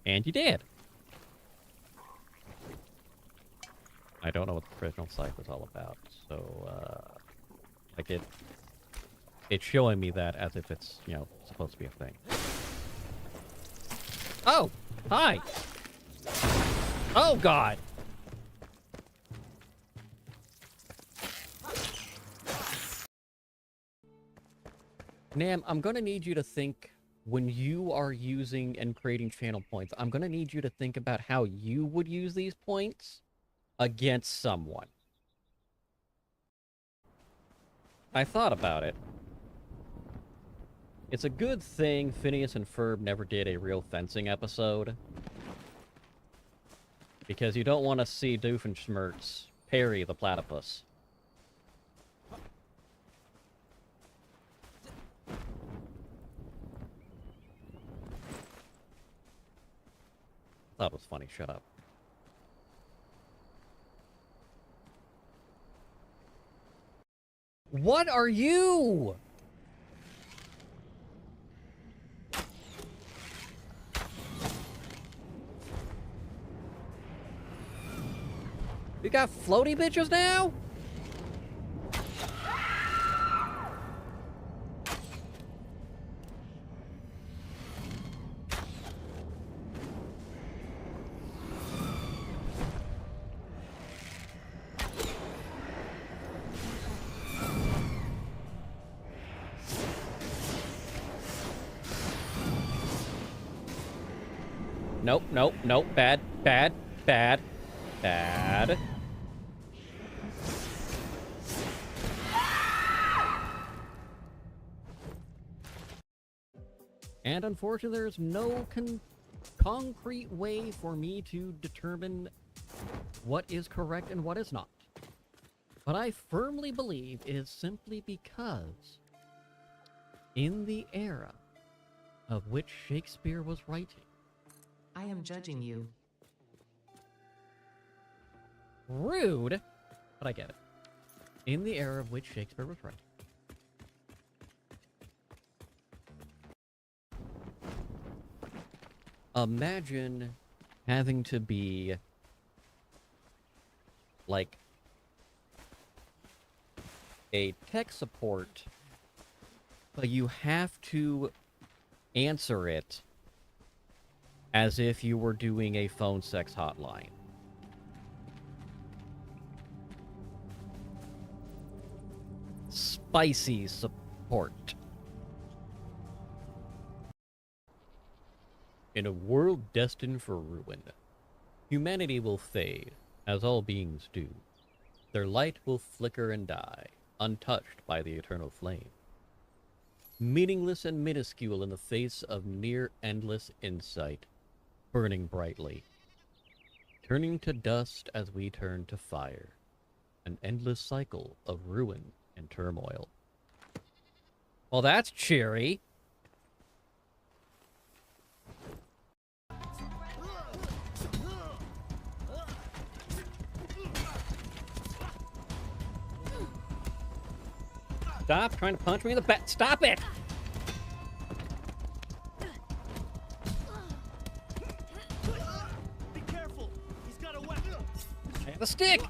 And you did. I don't know what the original site was all about, so, like it's showing me that as if it's, you know, supposed to be a thing. Oh! Hi! Oh, God! Nam, I'm gonna need you to think, when you are using and creating channel points, I'm gonna need you to think about how you would use these points against someone. I thought about it. It's a good thing Phineas and Ferb never did a real fencing episode. Because you don't want to see Doofenshmirtz parry the platypus. Thought it was funny, shut up. What are you? You got floaty bitches now? Nope, nope, nope. Bad, bad, bad, bad. And unfortunately, there's no concrete way for me to determine what is correct and what is not. But I firmly believe it is simply because in the era of which Shakespeare was writing, I am judging you. rude, but I get it. In the era of which Shakespeare was writing, imagine having to be like a tech support, but you have to answer it as if you were doing a phone sex hotline. Spicy support. In a world destined for ruin, humanity will fade, as all beings do. Their light will flicker and die, untouched by the eternal flame. Meaningless and minuscule in the face of near endless insight, burning brightly, turning to dust as we turn to fire, an endless cycle of ruin and turmoil. Well, that's cheery. Stop trying to punch me in the back. Stop it! Be careful. He's got a weapon. I have a stick!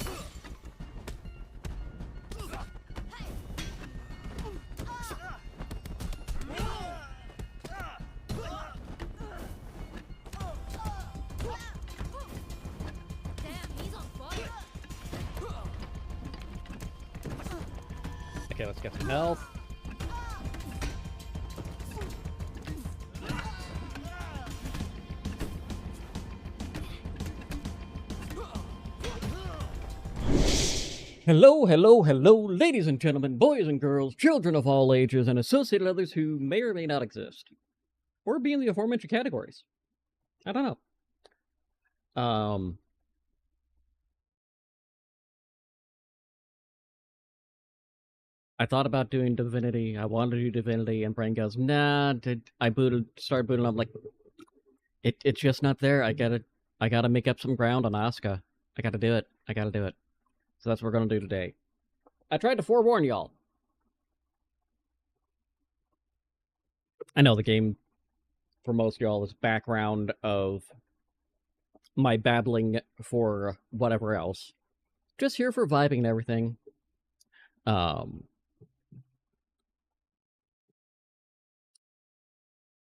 Okay, let's get some health. Hello, hello, hello, ladies and gentlemen, boys and girls, children of all ages, and associated others who may or may not exist. Or be in the aforementioned categories. I don't know. I thought about doing Divinity. I wanted to do Divinity, and Brain goes, nah. Started booting. I'm like, it's just not there. I gotta make up some ground on Asuka. I gotta do it. So that's what we're gonna do today. I tried to forewarn y'all. I know the game for most of y'all, this background of my babbling for whatever else. Just here for vibing and everything. I'm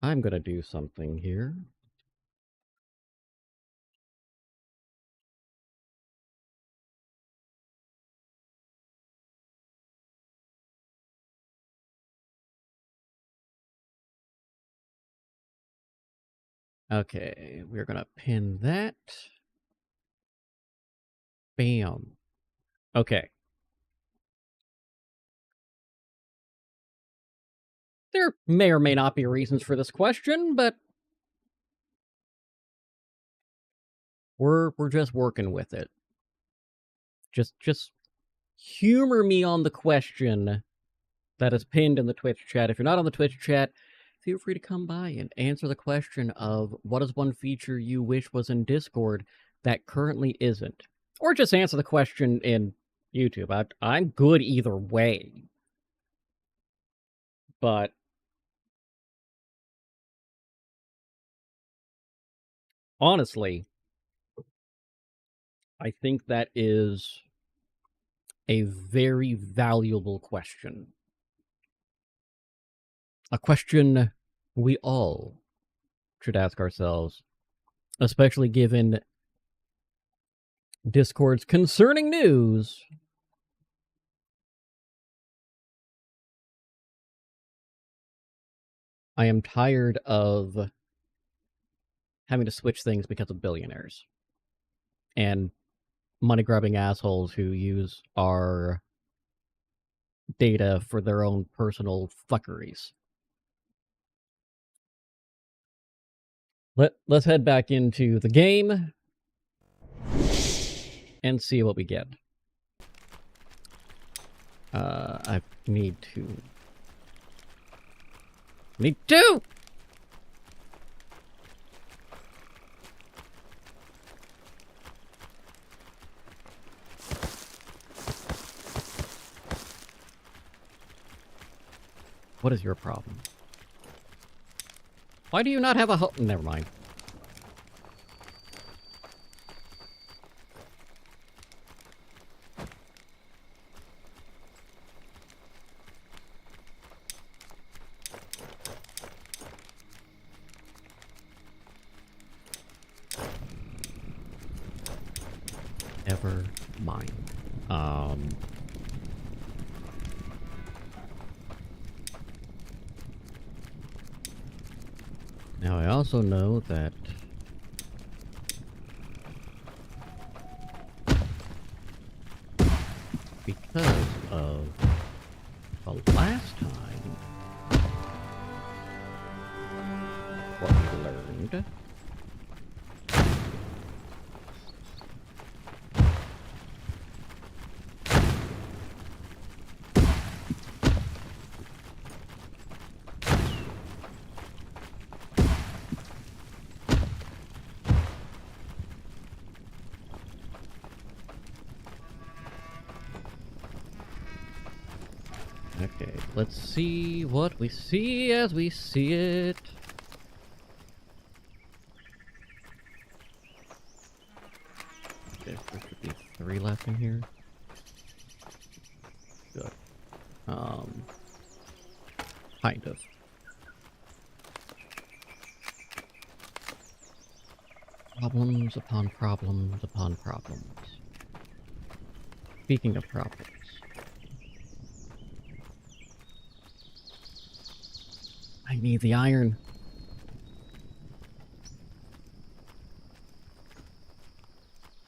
gonna do something here. Okay, we're gonna pin that. Bam. Okay. There may or may not be reasons for this question, but we're just working with it. Just humor me on the question that is pinned in the Twitch chat. If you're not on the Twitch chat, feel free to come by and answer the question of what is one feature you wish was in Discord that currently isn't. Or just answer the question in YouTube. I'm good either way. But honestly, I think that is a very valuable question. A question we all should ask ourselves, especially given Discord's concerning news. I am tired of having to switch things because of billionaires and money-grubbing assholes who use our data for their own personal fuckeries. Let's head back into the game and see what we get. I need to... What is your problem? Why do you not have a Never mind. Never mind. Now I also know that because of the last time what we learned, okay, let's see what we see as we see it. Okay, there should be 3 left in here. Good. Kind of. Problems upon problems upon problems. Speaking of problems. I need the iron.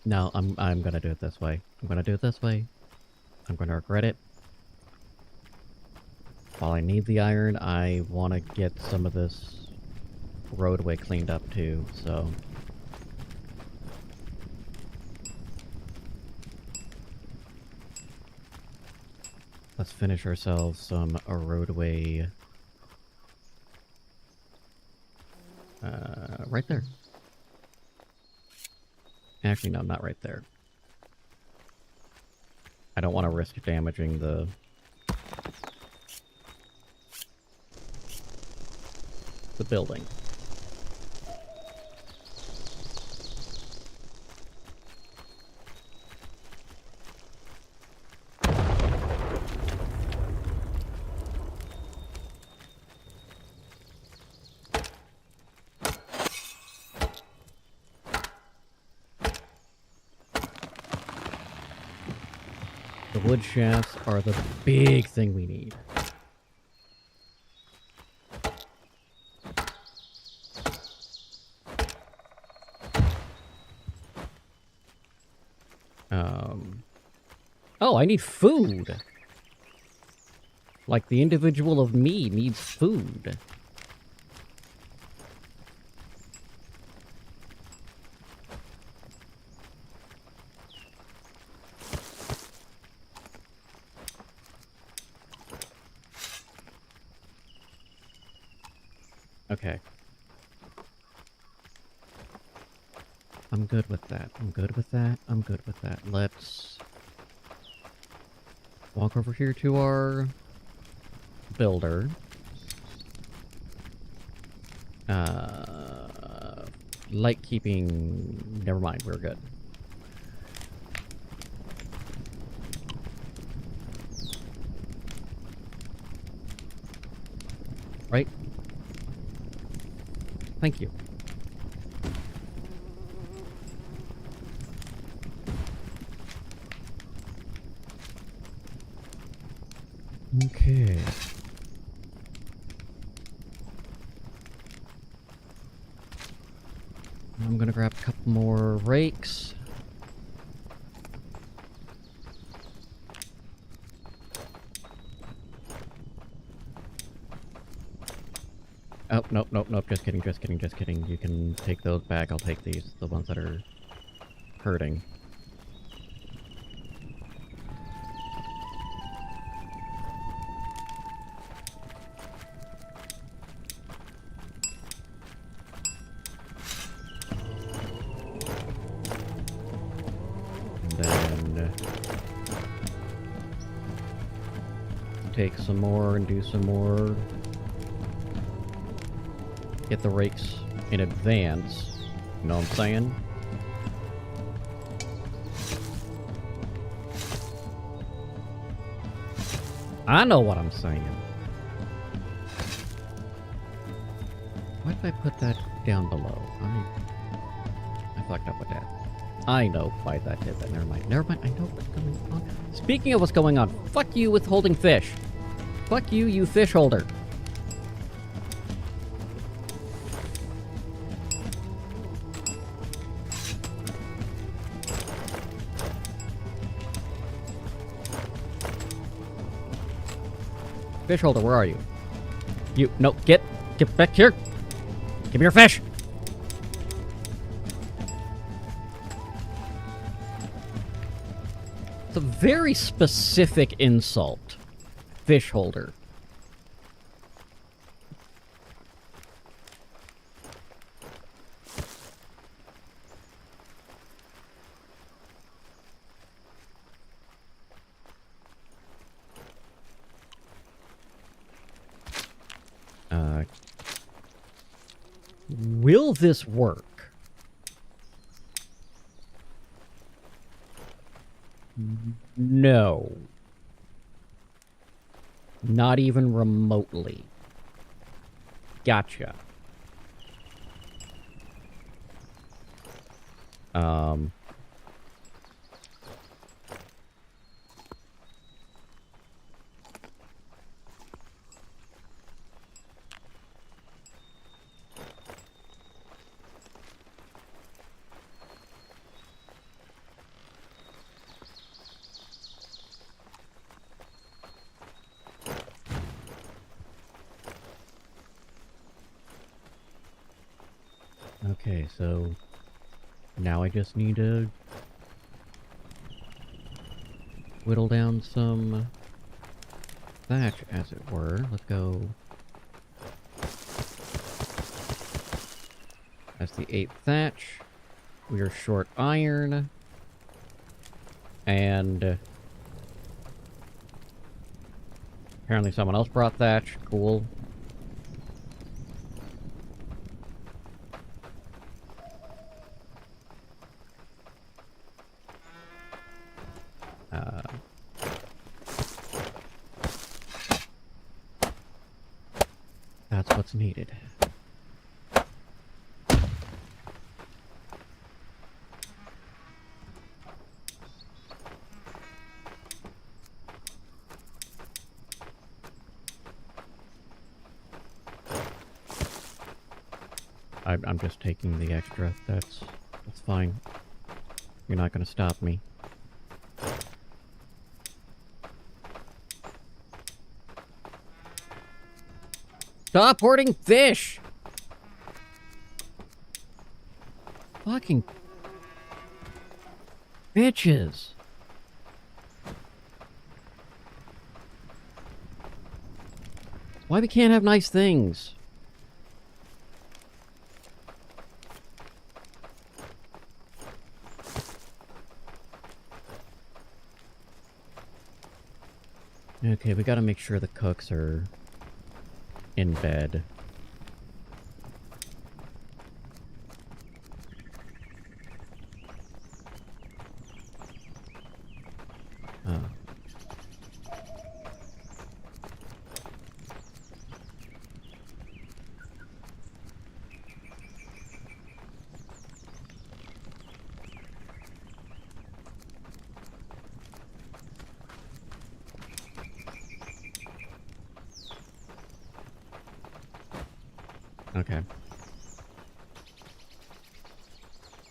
No, I'm gonna do it this way. I'm gonna do it this way. I'm gonna regret it. While I need the iron, I want to get some of this roadway cleaned up too, so... Let's finish ourselves some roadway... right there. Actually, no, not right there. I don't want to risk damaging the... building. wood shafts are the big thing we need. Oh, I need food! Like, the individual of me needs food. Okay. I'm good with that. I'm good with that. I'm good with that. Let's walk over here to our builder. Light keeping... Never mind, we're good. Right? Thank you. Okay. I'm gonna grab a couple more rakes. Oh, nope, nope, nope, just kidding, just kidding, just kidding. You can take those back, I'll take these, the ones that are hurting. Take some more and do some more. Get the rakes in advance. You know what I'm saying? I know what I'm saying. Why did I put that down below? I fucked up with that. I know why that did that. Never mind. Never mind. I know what's going on. Speaking of what's going on, fuck you with holding fish. Fuck you, you fish holder. Fish holder, where are you? You, no, get back here. Give me your fish. It's a very specific insult. Fish holder. Will this work? No. Not even remotely. Gotcha. Okay, so now I just need to whittle down some thatch, as it were. Let's go. That's the 8th thatch. We are short iron. And apparently someone else brought thatch. Cool. That's what's needed. I'm just taking the extra. That's fine. You're not gonna stop me. Stop hoarding fish! Fucking bitches. Why we can't have nice things? Okay, we gotta make sure the cooks are in bed. Oh. Okay.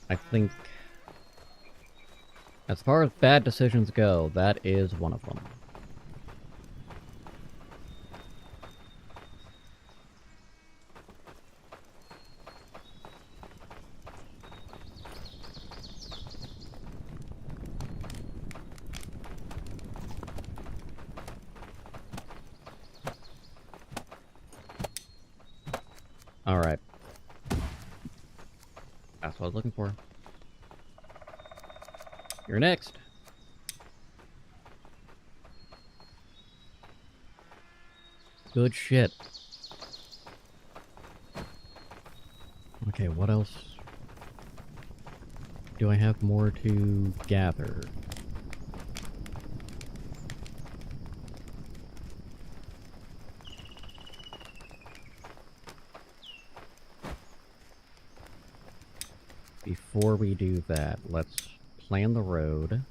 I think, as far as bad decisions go, that is one of them. Alright. That's what I was looking for. You're next. Good shit. Okay, what else? Do I have more to gather? Before we do that, let's plan the road.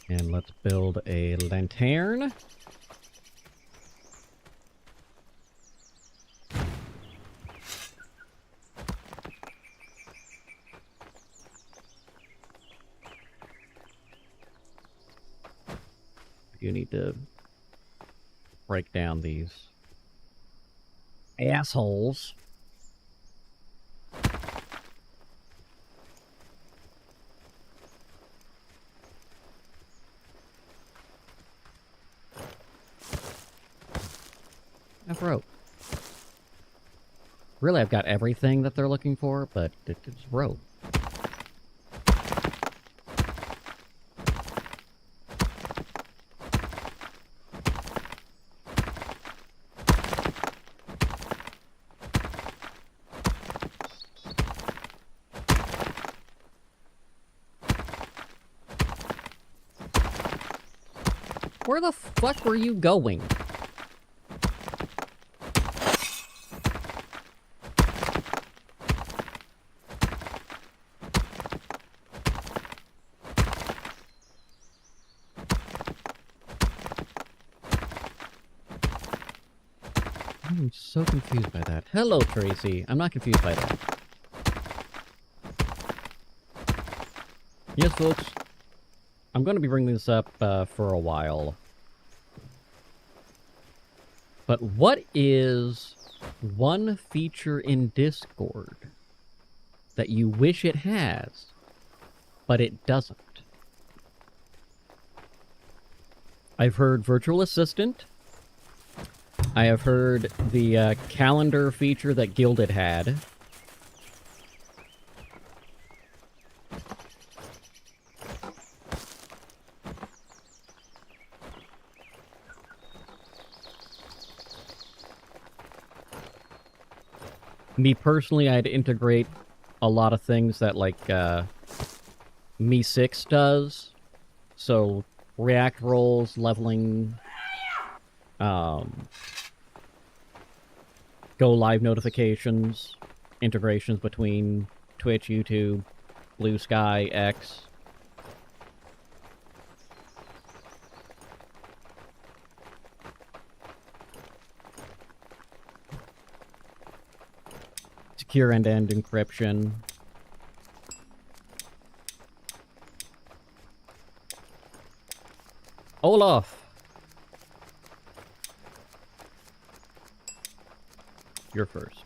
And let's build a lantern. You need to break down these assholes. Have rope. Really, I've got everything that they're looking for, but it's rope. Where the fuck were you going? I'm so confused by that. Hello, Tracy. I'm not confused by that. Yes, folks. I'm going to be bringing this up for a while. But what is one feature in Discord that you wish it has, but it doesn't? I've heard Virtual Assistant. I have heard the calendar feature that Gilded had. Me personally, I'd integrate a lot of things that, like, Me 6 does. So, React roles, leveling, go live notifications, integrations between Twitch, YouTube, Blue Sky, X. secure end-to-end encryption. Olaf! You're first.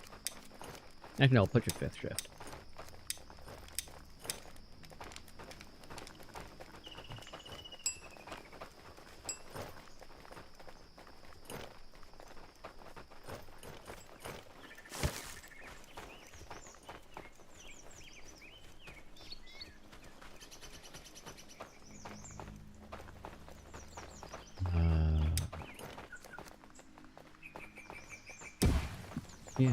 Actually, no, I'll put your 5th shift. Yeah.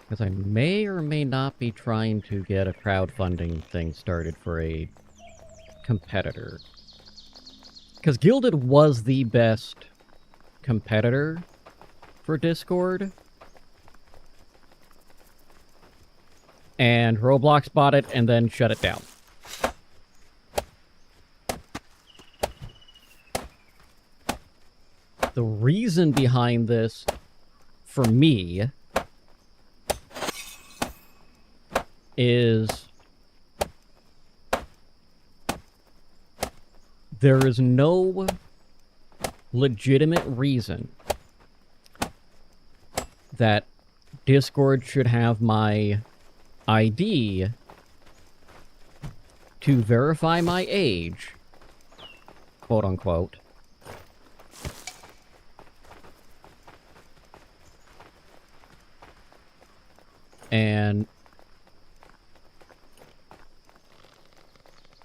Because I may or may not be trying to get a crowdfunding thing started for a competitor. Because Gilded was the best competitor for Discord. And Roblox bought it and then shut it down. The reason behind this, for me, is there is no legitimate reason that Discord should have my ID to verify my age, quote unquote, and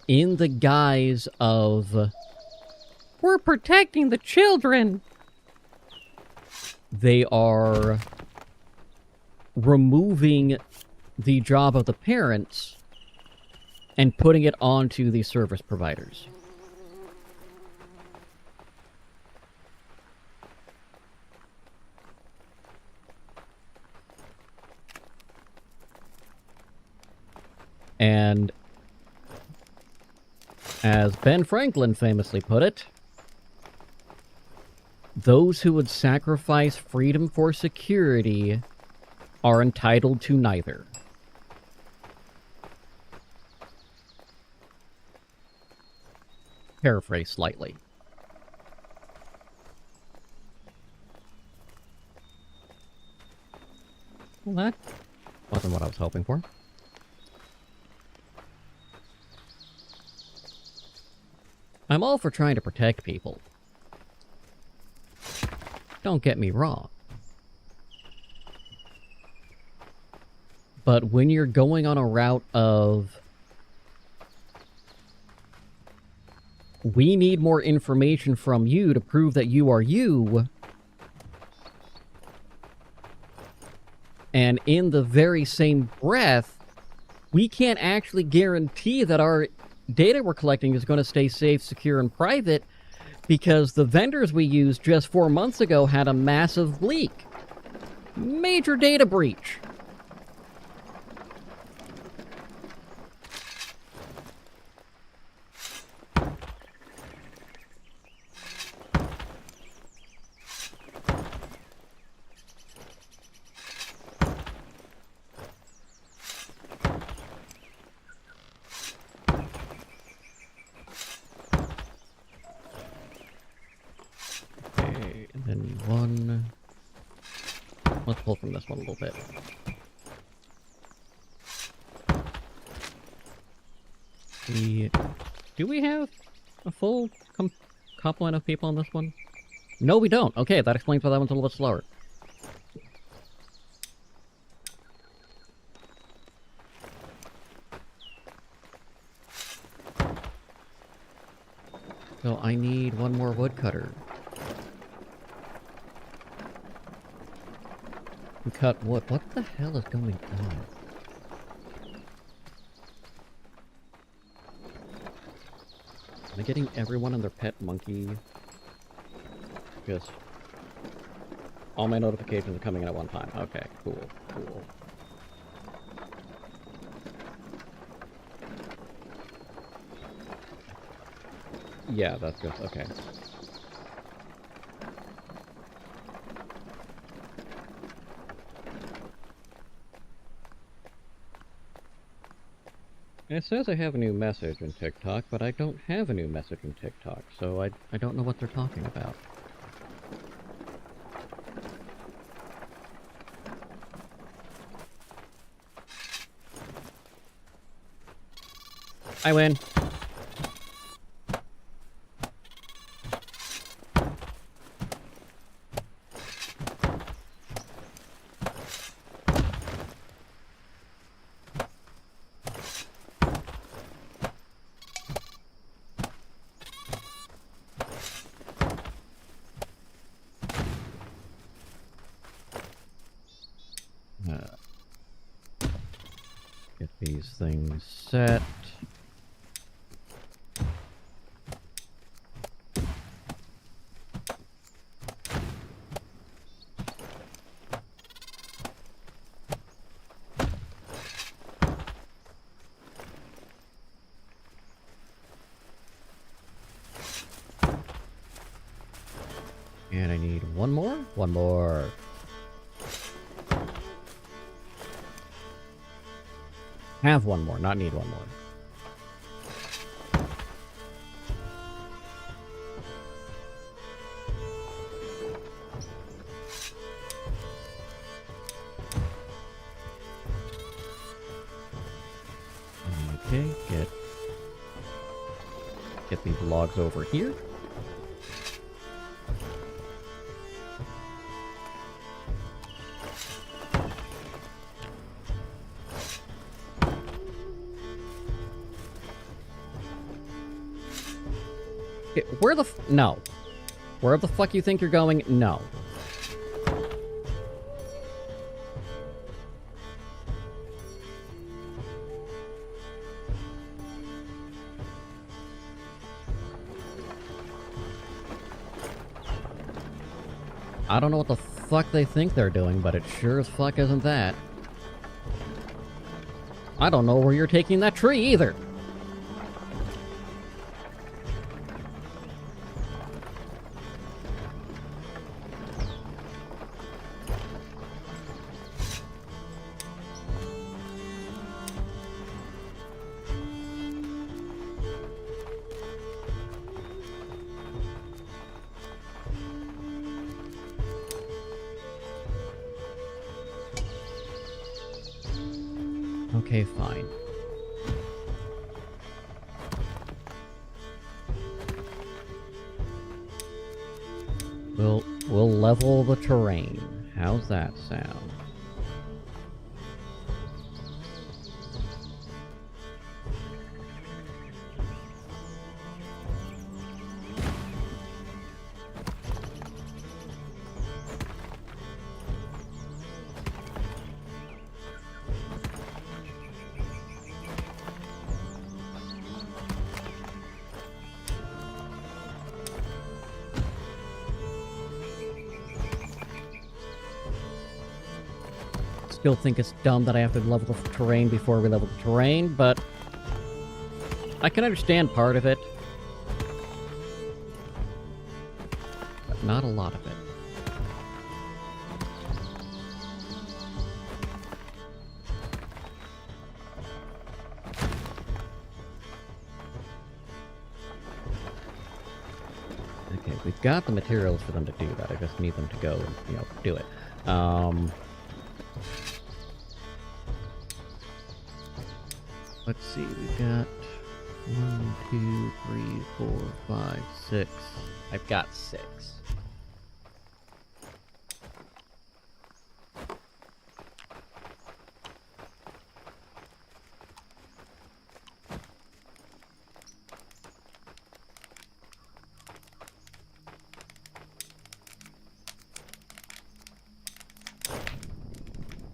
in the guise of we're protecting the children, they are removing the job of the parents and putting it onto the service providers. And as Ben Franklin famously put it, those who would sacrifice freedom for security are entitled to neither. Paraphrase slightly. Well, that wasn't what I was hoping for. I'm all for trying to protect people. Don't get me wrong. But when you're going on a route of we need more information from you to prove that you are you, and in the very same breath, we can't actually guarantee that our data we're collecting is going to stay safe, secure, and private, because the vendors we used just 4 months ago had a massive leak. Major data breach. Let's pull from this one a little bit. Do we have a full complement of people on this one? No, we don't. Okay, that explains why that one's a little bit slower. So I need one more woodcutter. We cut wood. What the hell is going on? Am I getting everyone and their pet monkey? Just all my notifications are coming in at one time. Okay, cool, cool. Yeah, that's just okay. It says I have a new message in TikTok, but I don't have a new message in TikTok, so I don't know what they're talking about. I win. Get these things set. And I need one more? One more. Have one more, not need one more. Okay, get these logs over here. Okay, no. Where the fuck you think you're going? No. I don't know what the fuck they think they're doing, but it sure as fuck isn't that. I don't know where you're taking that tree either. Okay, fine. We'll level the terrain. How's that sound? Still think it's dumb that I have to level the terrain before we level the terrain, but I can understand part of it. But not a lot of it. Okay, we've got the materials for them to do that. I just need them to go and, do it. Let's see, we've got 1, 2, 3, 4, 5, 6. I've got 6.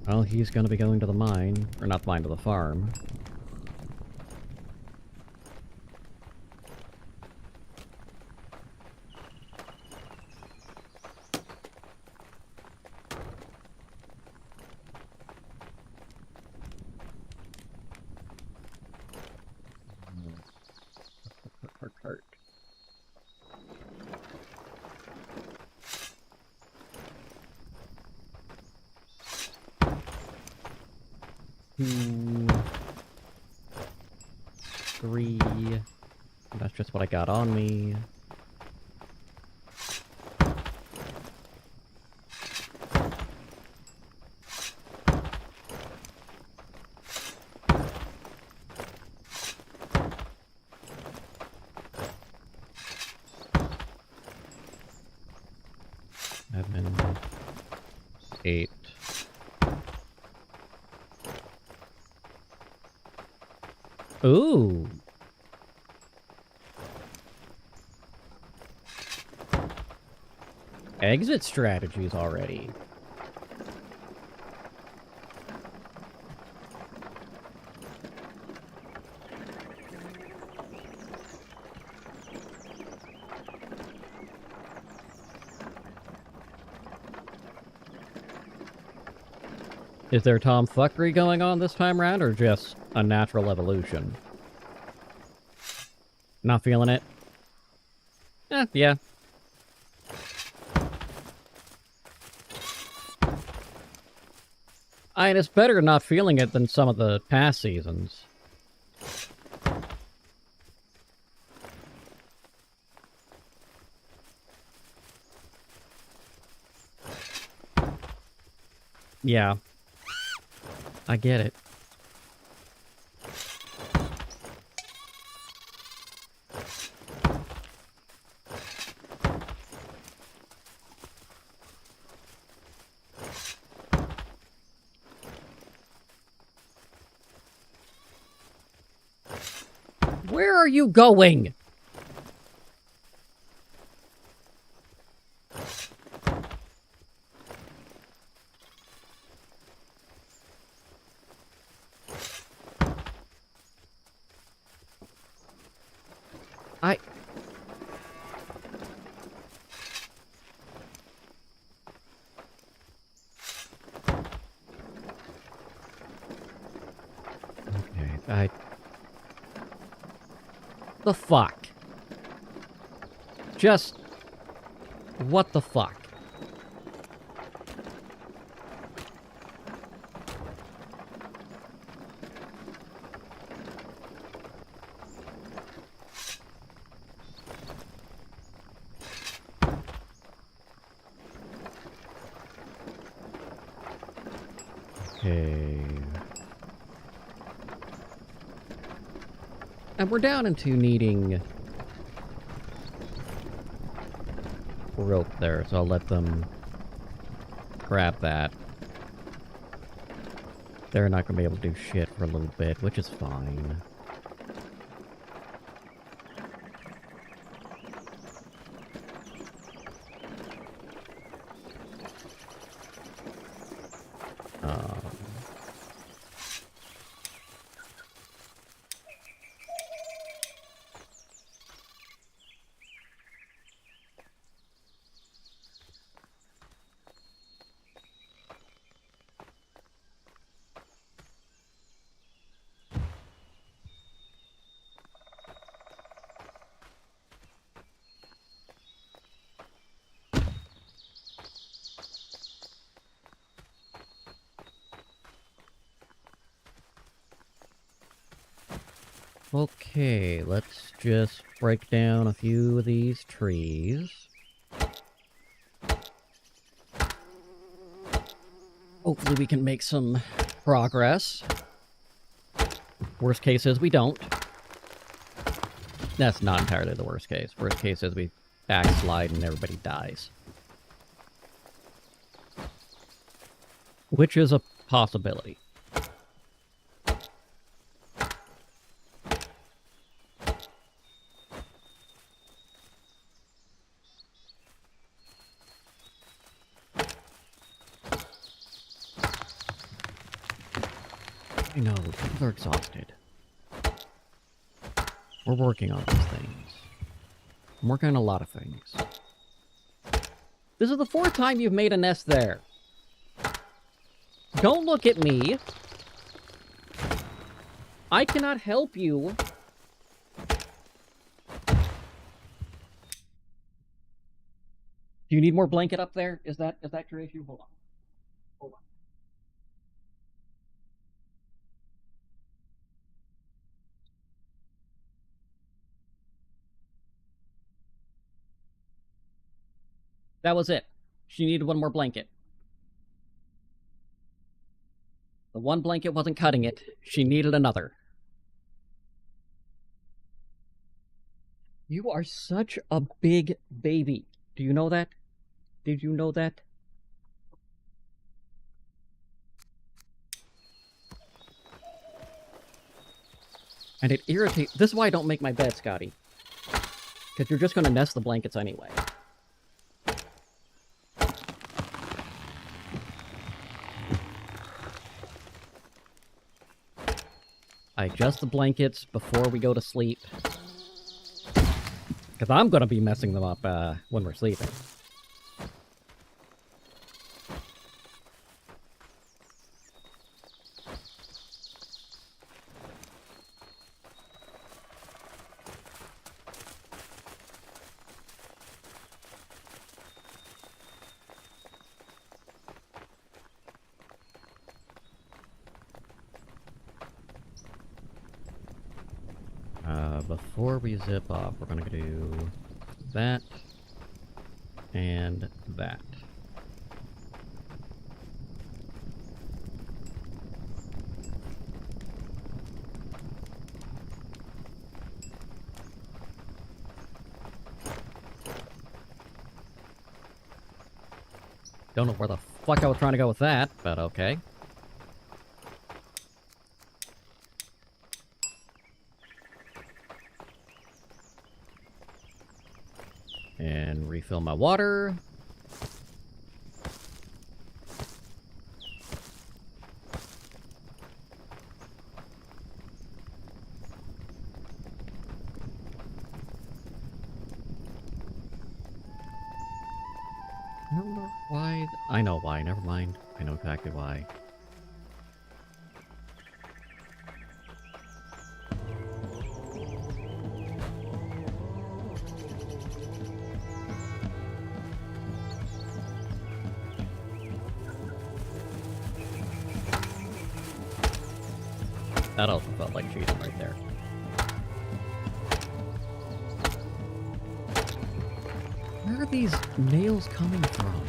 Well, he's gonna be going to the mine, or not the mine, to the farm. Cart. 2, 3. That's just what I got on me. Seven, 8. Ooh. Exit strategies already. Is there tomfuckery going on this time around, or just a natural evolution? Not feeling it? Yeah. I mean, it's better not feeling it than some of the past seasons. Yeah. I get it. Where are you going? The fuck? Just... what the fuck? Okay. And we're down into needing rope there, so I'll let them grab that. They're not going to be able to do shit for a little bit, which is fine. Okay, let's just break down a few of these trees. Hopefully we can make some progress. Worst case is we don't. That's not entirely the worst case. Worst case is we backslide and everybody dies. Which is a possibility. I know, people are exhausted. We're working on these things. I'm working on a lot of things. This is the 4th time you've made a nest there. Don't look at me. I cannot help you. Do you need more blanket up there? Is that your issue? Hold on. That was it. She needed one more blanket. The one blanket wasn't cutting it. She needed another. You are such a big baby. Do you know that? Did you know that? And it irritates... This is why I don't make my bed, Scotty. Because you're just going to nest the blankets anyway. I adjust the blankets before we go to sleep. Because I'm going to be messing them up when we're sleeping. Before we zip off, we're going to do that and that. Don't know where the fuck I was trying to go with that, but okay. And refill my water. I don't know why. I know why. Never mind. I know exactly why. That also felt like cheating right there. Where are these nails coming from?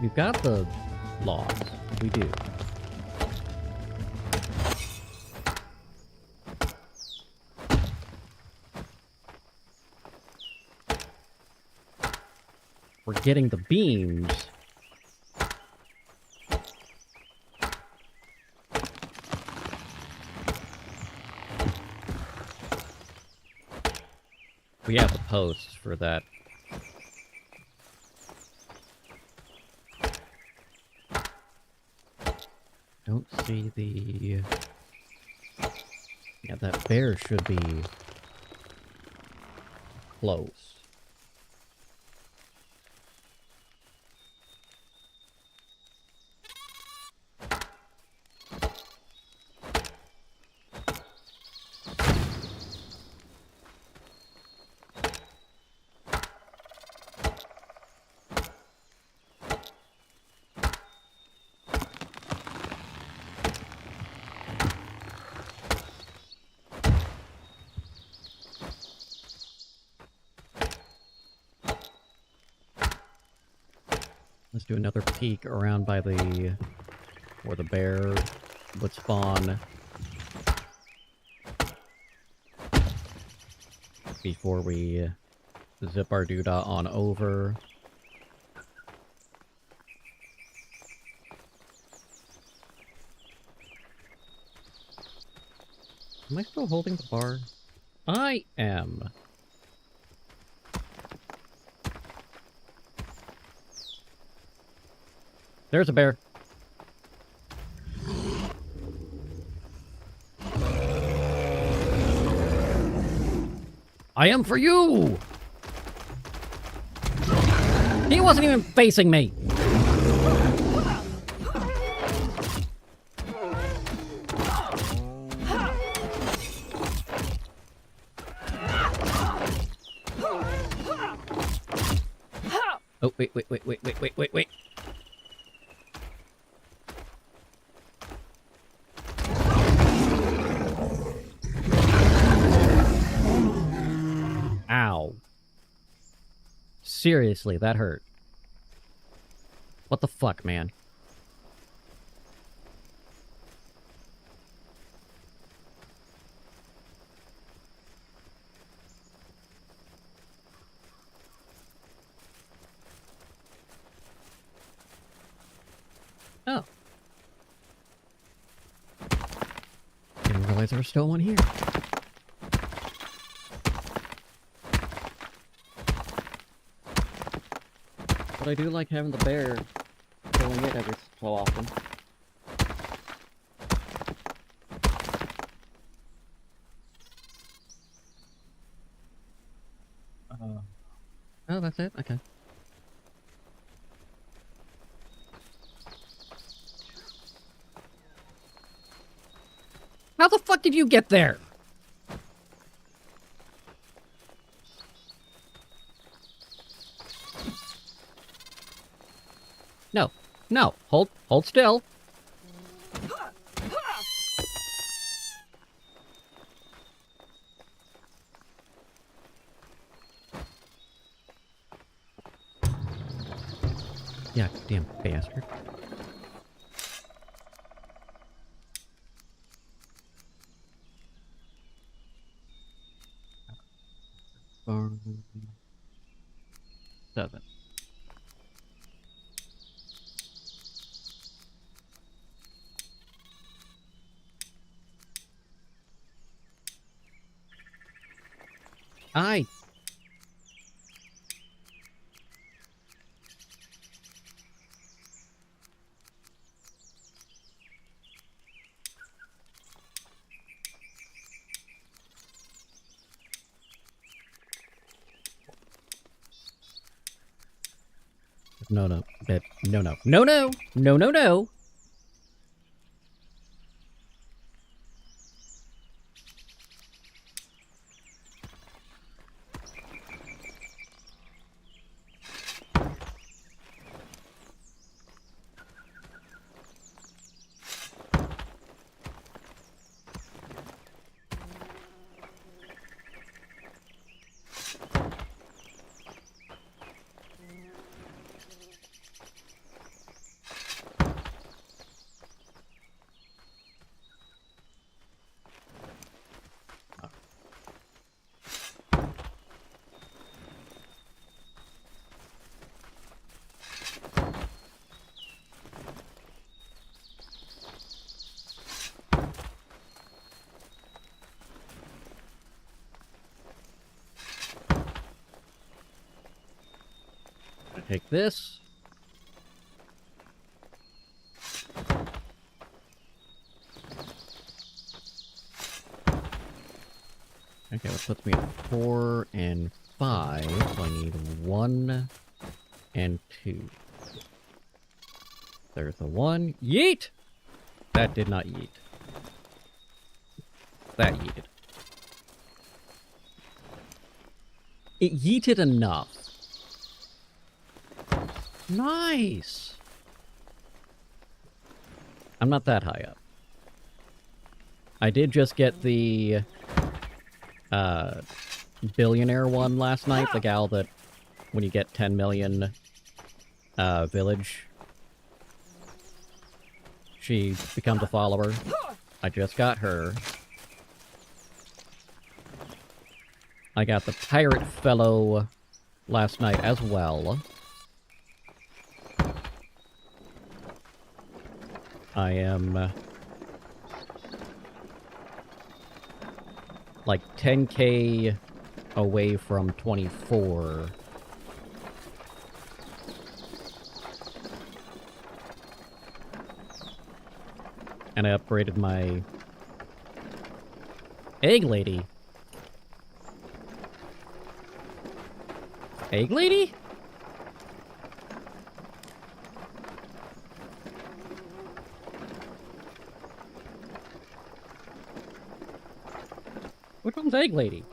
We've got the logs. We do. We're getting the beams. We have the posts for that. Don't see the... Yeah, that bear should be close. Let's do another peek around by the... where the bear would spawn. Before we zip our doodah on over. Am I still holding the bar? I am. There's a bear. I am for you! He wasn't even facing me! Oh, wait. Ow. Seriously, that hurt. What the fuck, man? Oh. Didn't realize there was still one here. But I do like having the bear killing it every so often. Oh, that's it? Okay. How the fuck did you get there? No. No. Hold still. Yeah, damn bastard. Seven. No. No. Take this. Okay, that puts me at 4 and 5, so I need 1 and 2. There's the 1. Yeet! That did not yeet. That yeeted. It yeeted enough. Nice! I'm not that high up. I did just get the billionaire one last night, the gal that when you get 10 million village, she becomes a follower. I just got her. I got the pirate fellow last night as well. I am like 10k away from 24. And I upgraded my egg lady Egg lady? Which one's egg lady?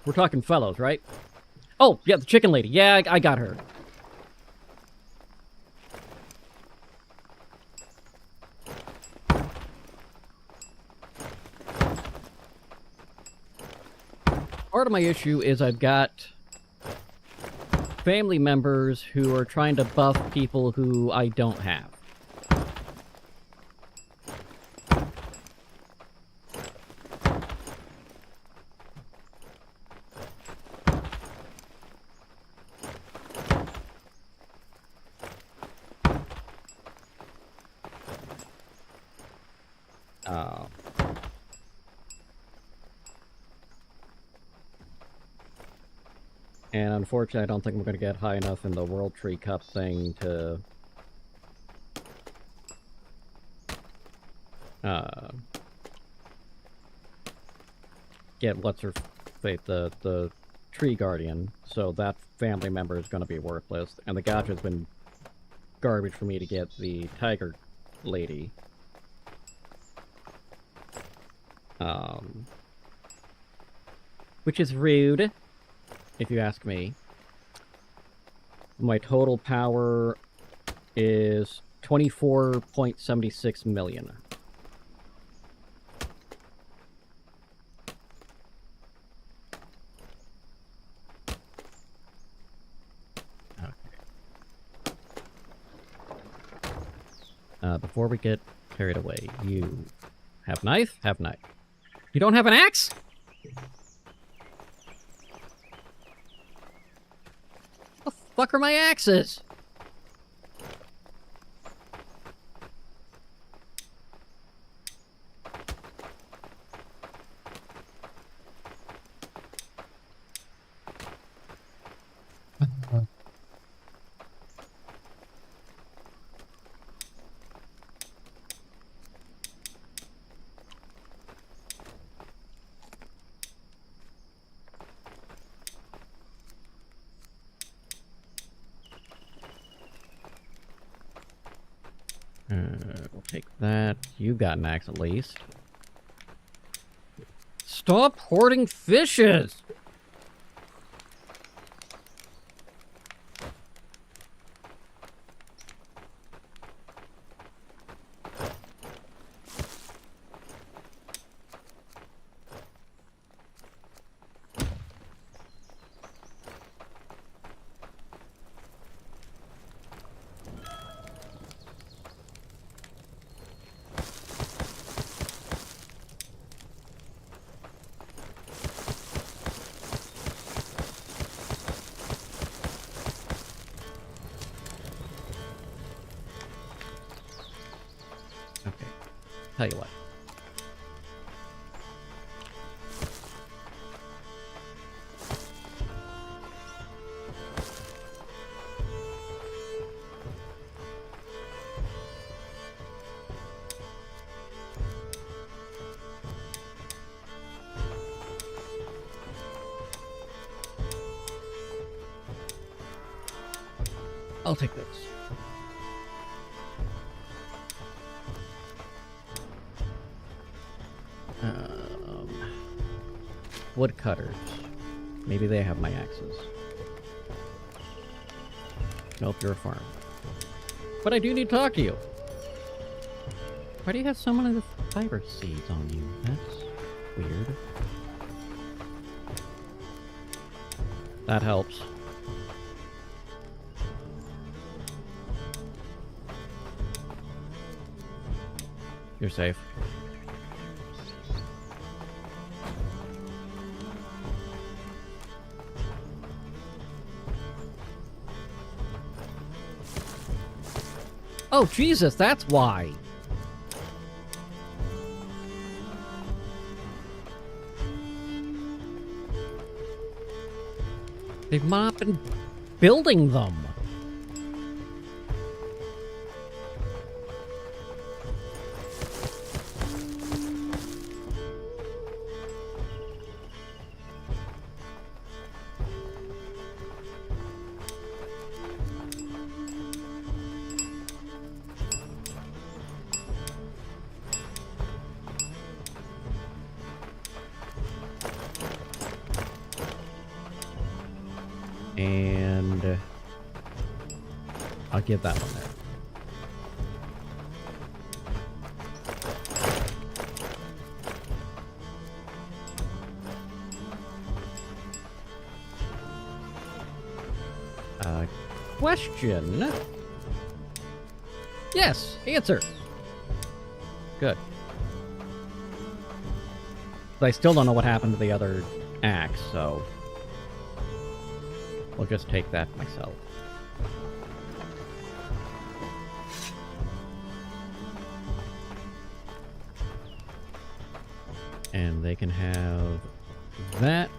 We're talking fellows, right? Oh, yeah, the chicken lady. Yeah, I got her. Part of my issue is I've got family members who are trying to buff people who I don't have. And unfortunately, I don't think I'm going to get high enough in the World Tree Cup thing to... get what's-her-fate, the Tree Guardian, so that family member is going to be worthless. And the gacha's been garbage for me to get the Tiger Lady. Which is rude, if you ask me. My total power is 24.76 million. Before we get carried away, you have knife? Have knife. You don't have an axe? What the fuck are my axes? We'll take that. You got an axe at least. Stop hoarding fishes! Tell you what. I'll take this. Woodcutters. Maybe they have my axes. Nope, you're a farm. But I do need to talk to you. Why do you have so many of the fiber seeds on you? That's weird. That helps. You're safe. Oh, Jesus, that's why. They've not been building them. And I'll give that one there. Question? Yes, answer. Good. But I still don't know what happened to the other axe, so we'll just take that myself. And they can have that.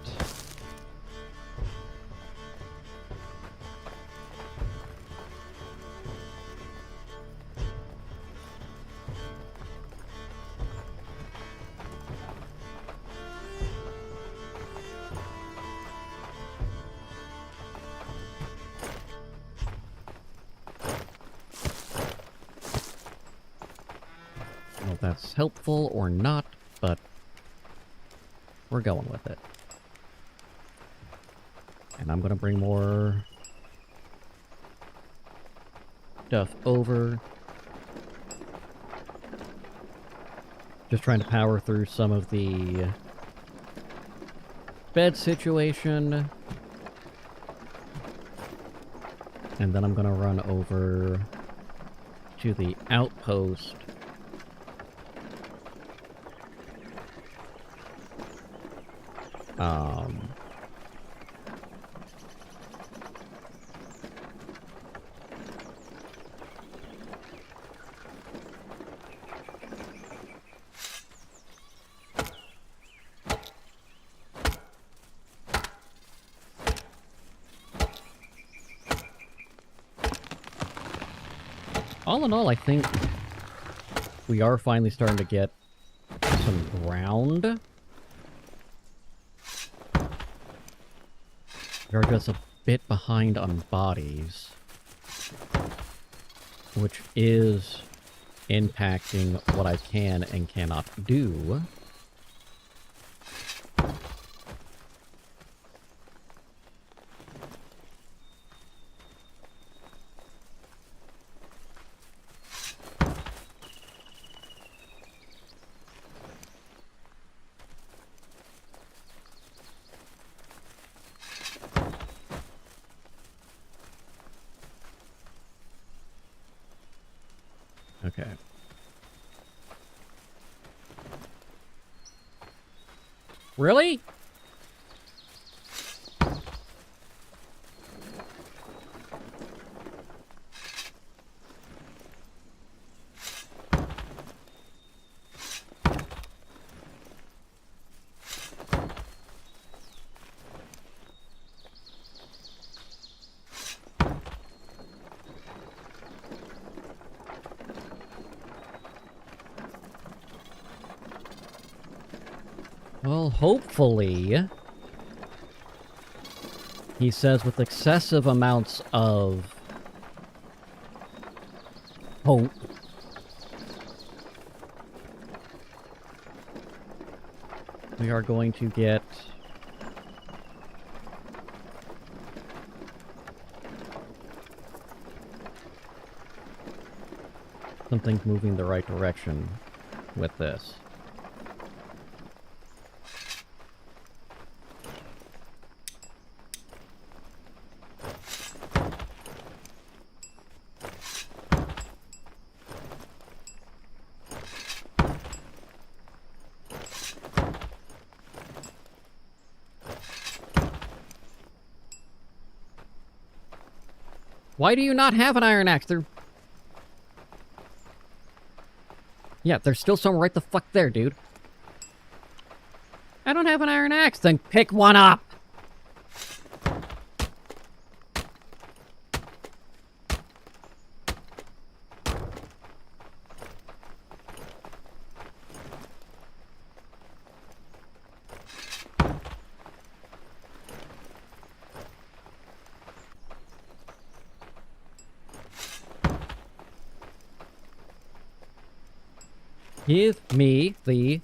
I don't know if that's helpful or not, but we're going with it. And I'm gonna bring more stuff over. Just trying to power through some of the bed situation. And then I'm gonna run over to the outpost. All in all, I think we are finally starting to get some ground. We're just a bit behind on bodies, which is impacting what I can and cannot do. Okay. Really? Well, hopefully, he says with excessive amounts of hope, we are going to get something moving the right direction with this. Why do you not have an iron axe? Yeah, there's still some right the fuck there, dude. I don't have an iron axe, then pick one up! Give me the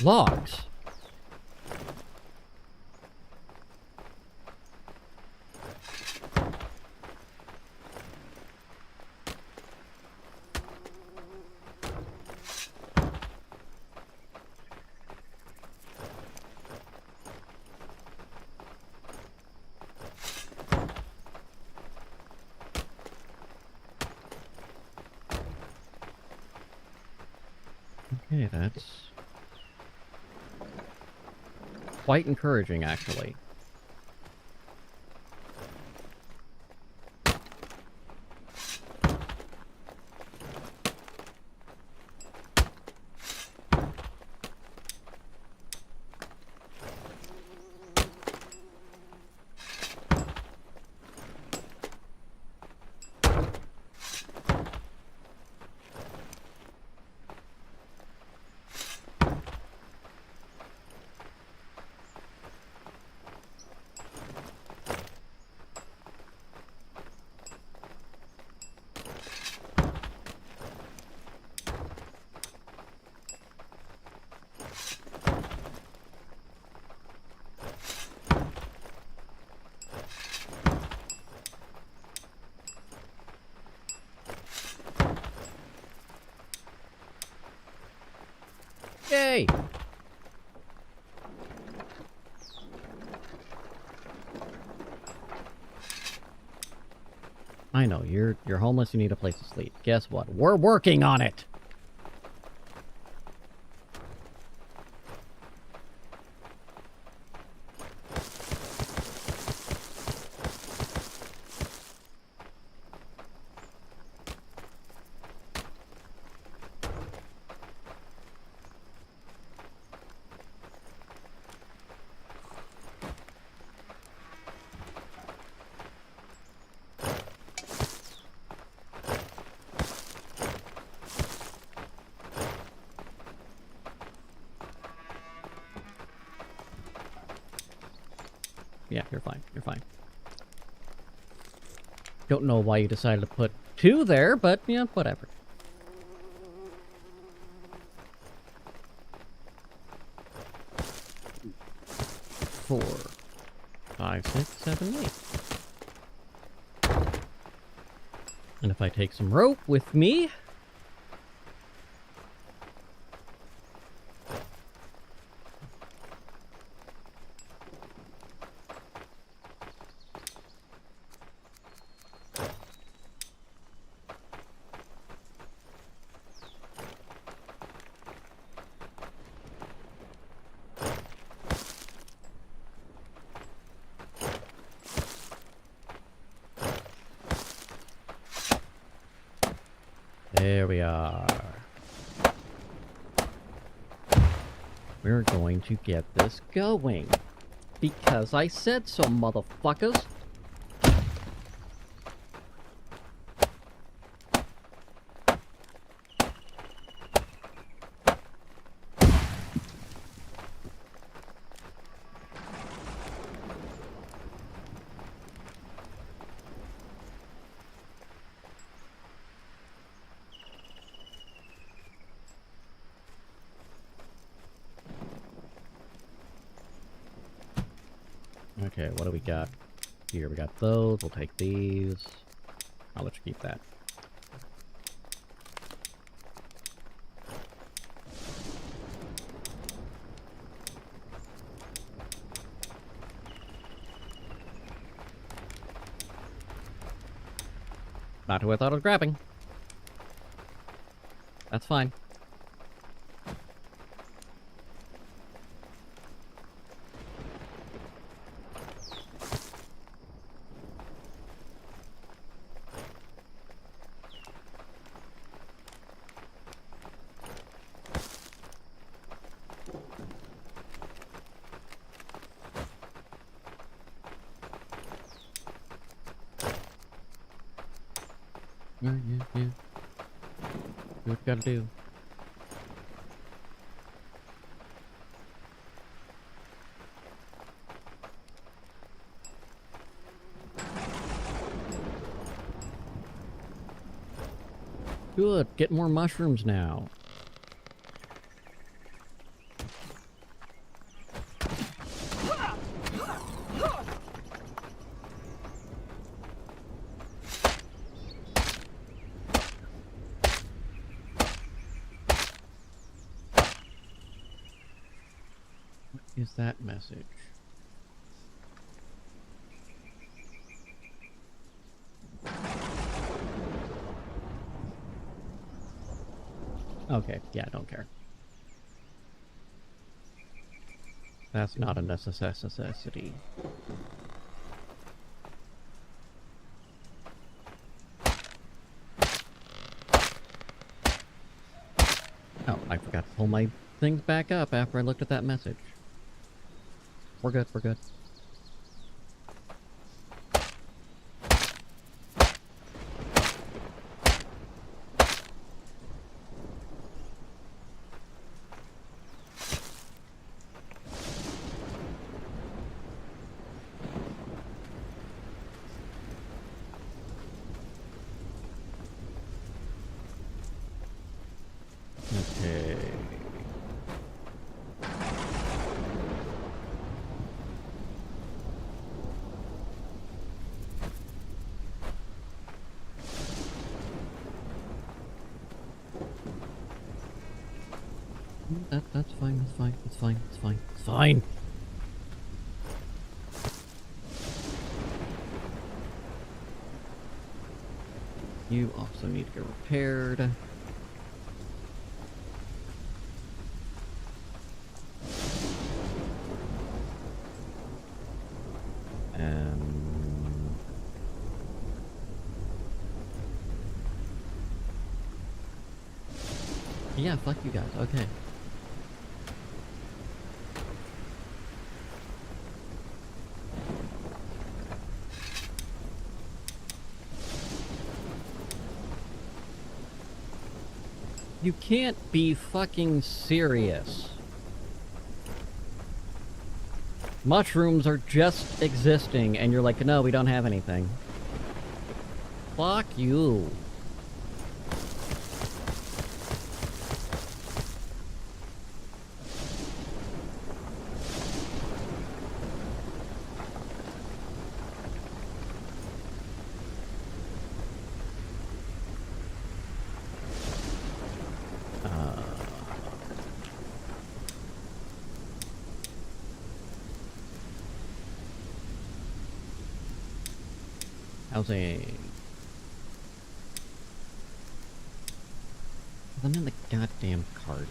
logs. Okay, that's quite encouraging, actually. Yay! I know, you're homeless, you need a place to sleep. Guess what? We're working on it! Yeah, you're fine. You're fine. Don't know why you decided to put 2 there, but, yeah, whatever. Four, 5, 6, 7, 8. And if I take some rope with me... There we are. We're going to get this going. Because I said so, motherfuckers. Okay, what do we got here? We got those. We'll take these. I'll let you keep that. Not who I thought I was grabbing. That's fine. Yeah. Do what you gotta do. Good. Get more mushrooms now. What is that message? Okay, yeah, I don't care. That's not a necessity. Oh, I forgot to pull my things back up after I looked at that message. We're good, we're good. Okay. That's fine, that's fine, it's fine, it's fine, it's fine! You also need to get repaired. Yeah, fuck you guys, okay. You can't be fucking serious. Mushrooms are just existing, and you're like, no, we don't have anything. Fuck you. Housing. I'm in the goddamn cart.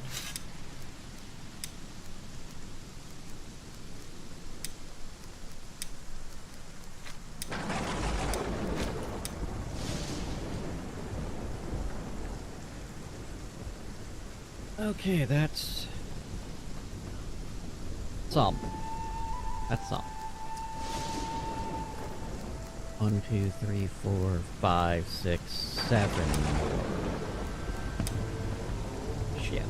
Okay, that's some. That's some. 1, 2, 3, 4, 5, 6, 7 more. Shit.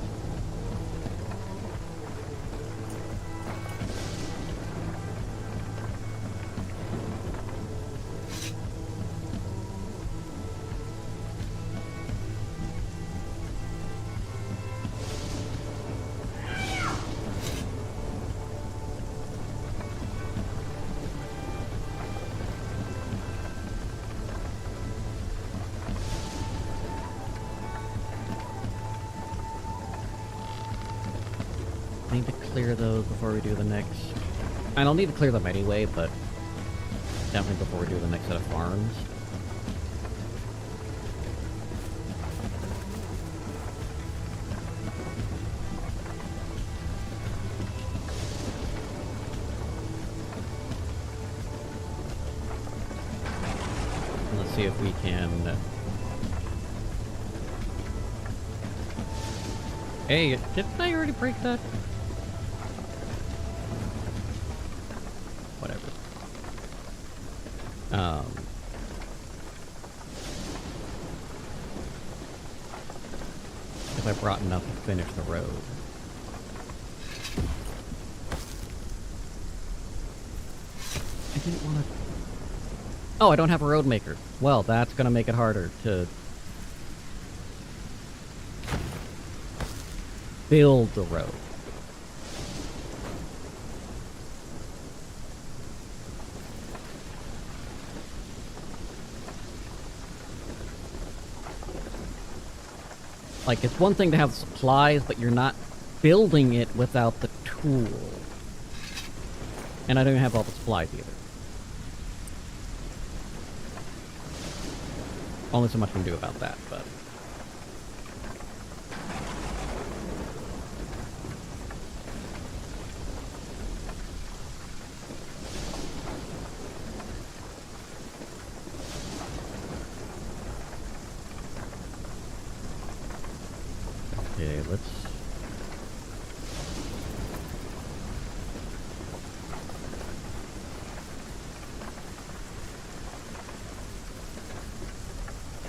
Need to clear those before we do the next... And I'll need to clear them anyway, but definitely before we do the next set of farms. Let's see if we can... Hey, didn't I already break that? Whatever. If I brought enough to finish the road. I didn't want to... Oh, I don't have a road maker. Well, that's gonna make it harder to... build the road. Like, it's one thing to have supplies, but you're not building it without the tool. And I don't even have all the supplies either. Only so much I can do about that, but...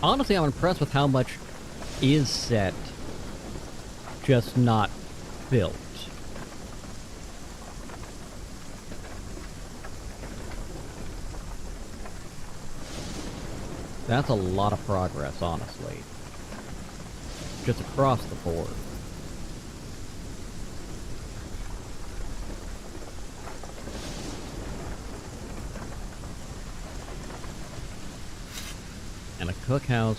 Honestly, I'm impressed with how much is set, just not built. That's a lot of progress, honestly. Just across the board. And a cookhouse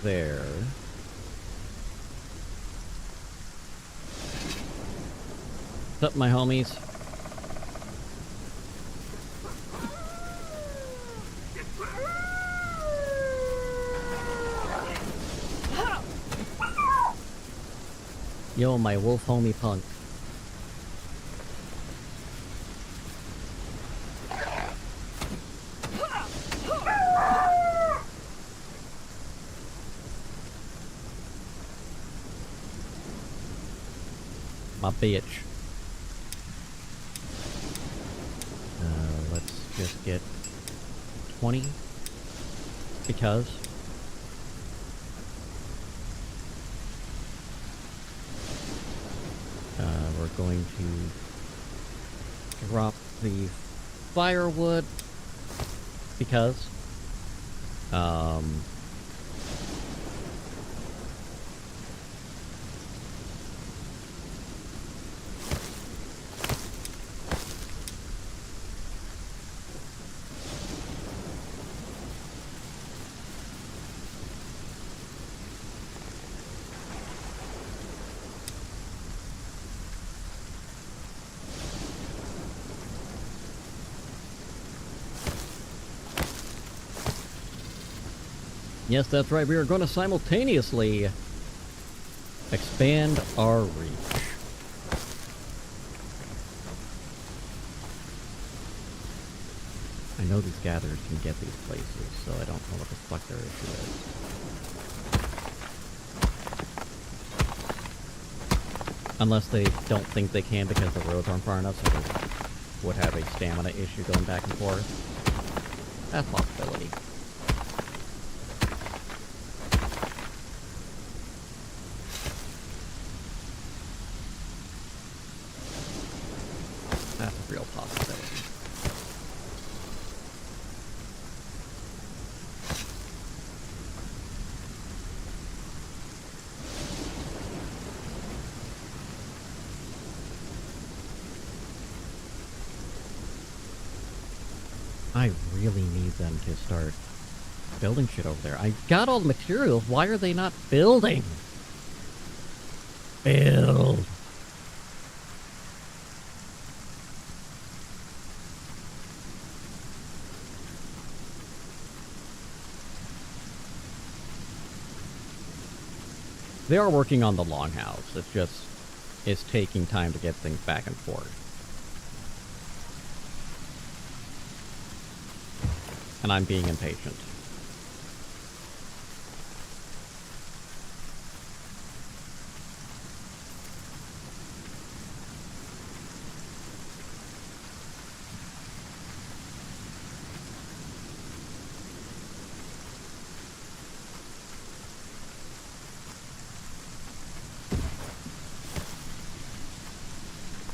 there. What's up, my homies? Yo, my wolf homie punk. My bitch. Let's just get 20. Because. We're going to drop the firewood. Because. Yes, that's right. We are going to simultaneously expand our reach. I know these gatherers can get these places, so I don't know what the fuck their issue is. Unless they don't think they can because the roads aren't far enough, so they would have a stamina issue going back and forth. That's a possibility. That's a real possibility. I really need them to start building shit over there. I got all the materials. Why are they not building? Build. They are working on the longhouse. It's just, it's taking time to get things back and forth. And I'm being impatient.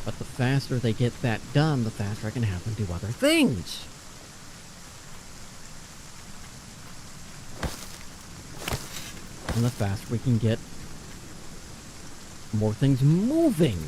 But the faster they get that done, the faster I can have them do other things. And the faster we can get more things moving.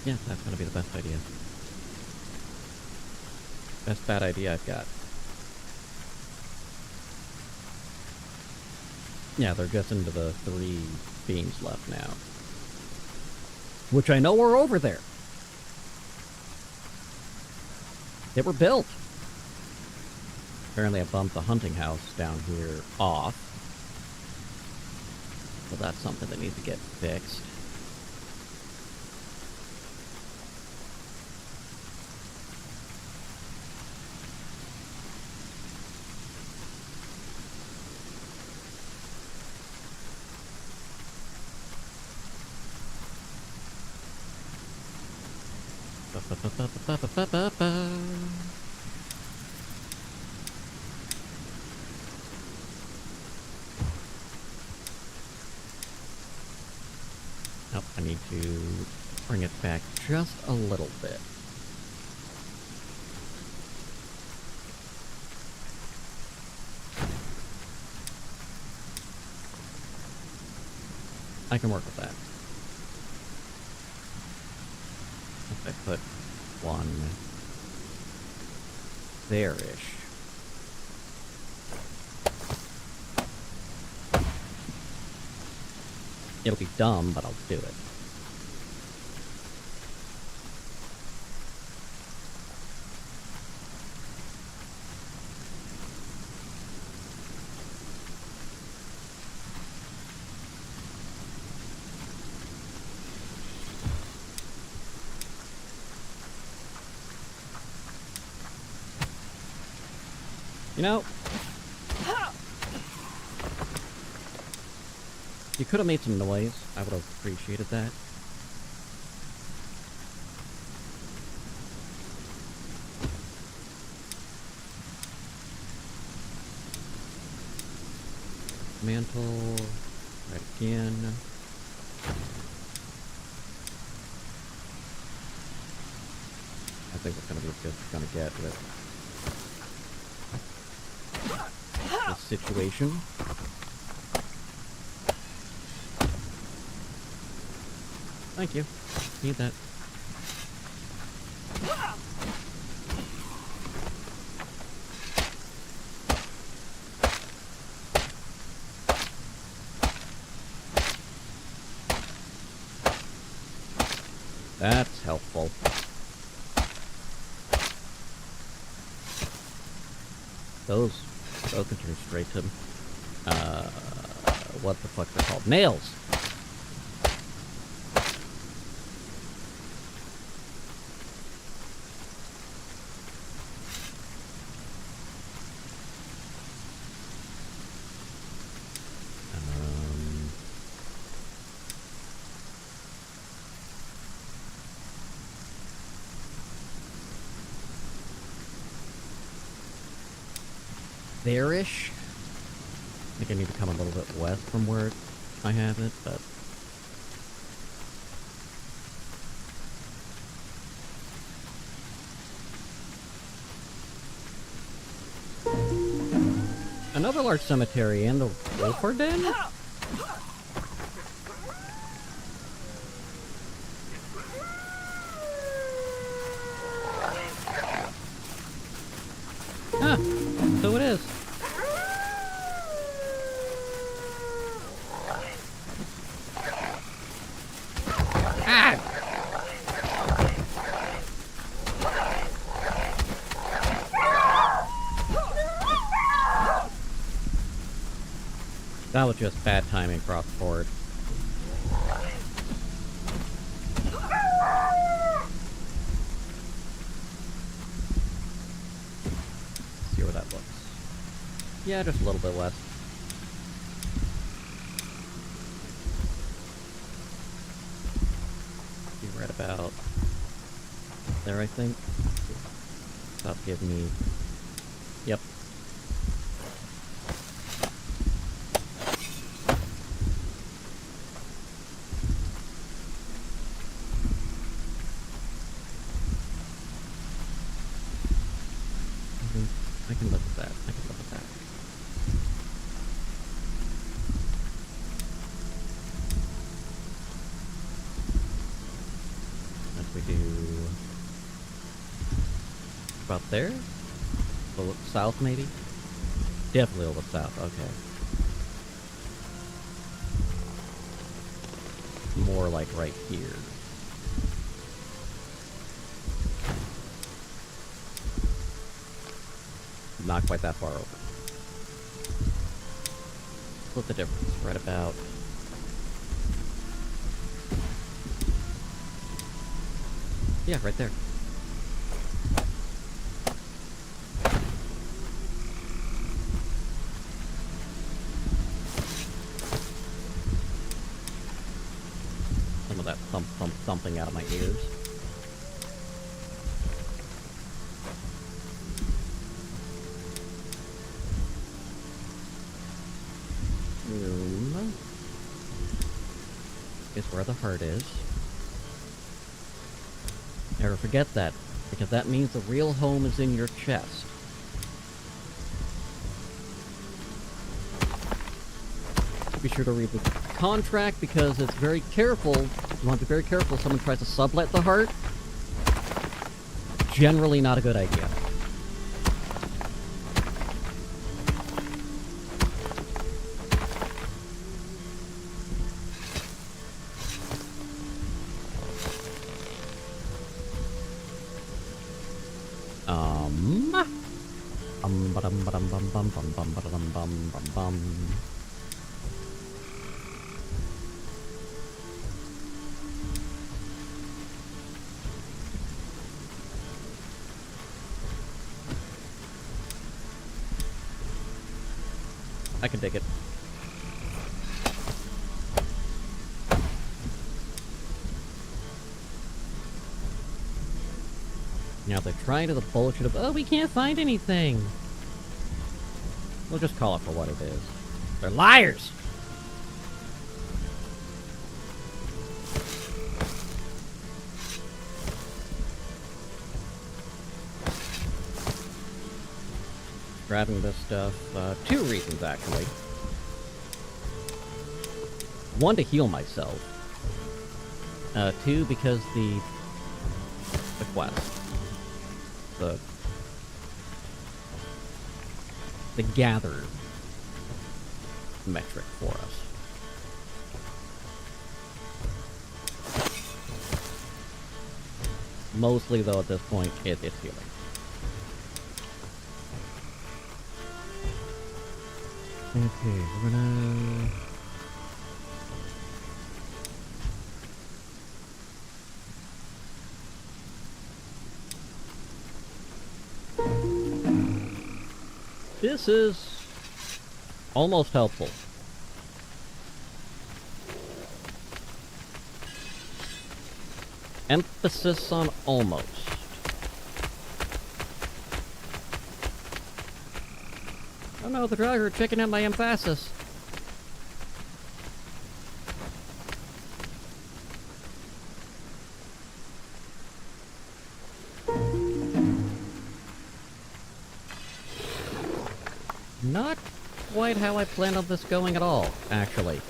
Yeah, that's gonna be the best idea. Best bad idea I've got. Yeah, they're just into the 3 beams left now. Which I know are over there. They were built. Apparently I bumped the hunting house down here off. So that's something that needs to get fixed. Nope, I need to bring it back just a little bit. I can work with that. If I put one there-ish. It'll be dumb, but I'll do it. You know, you could have made some noise. I would have appreciated that. Mantle, right again. I think it's gonna be as good as it's gonna get with this situation. Thank you. Need that. That's helpful. Those can turn straight to, what the fuck they're called? Nails! There-ish. I think I need to come a little bit west from where I have it, but... Another large cemetery and the Wolfer Den? Ah, so it is. Ah! That was just bad timing across the board. See where that looks. Yeah, just a little bit less. Be right about there, I think. That'll give me... Yep. I can live with that. I can live with that. If we do about there, a little south maybe. Definitely a little south. Okay. More like right here. Not quite that far over. Split the difference, right about... Yeah, right there. Some of that thumping out of my ears. room is where the heart is. Never forget that, because that means the real home is in your chest. Be sure to read the contract, because it's very careful. You want to be very careful if someone tries to sublet the heart. Generally not a good idea. I can dig it. Now they're trying to the bullshit of, oh, we can't find anything. We'll just call it for what it is. They're liars! Grabbing this stuff, two reasons actually. One, to heal myself. Two, because the quest. The gather metric for us. Mostly, though, at this point, it's healing. Okay, we're gonna... This is almost helpful. Emphasis on almost. Oh no, the driver checking out my emphasis. Not quite how I planned on this going at all, actually.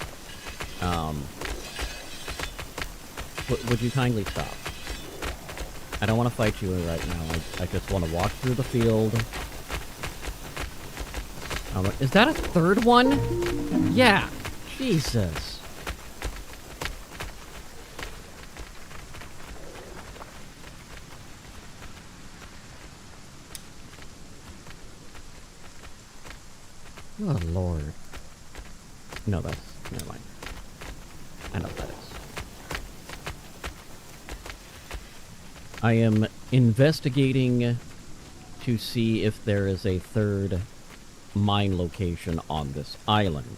Would you kindly stop? I don't want to fight you right now. I just want to walk through the field. Is that a third one? Yeah. Jesus. Oh, Lord. No, that's... never mind. I know what that is. I am investigating to see if there is a third mine location on this island.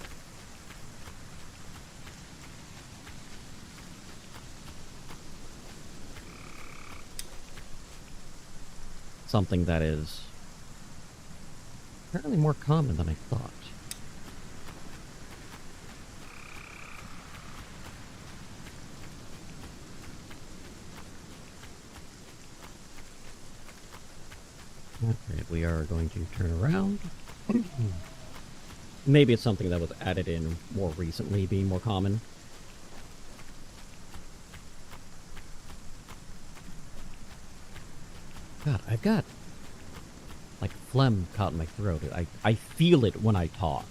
Something that is apparently more common than I thought. Okay, we are going to turn around. Maybe it's something that was added in more recently, being more common. God, I've got, like, phlegm caught in my throat. I feel it when I talk.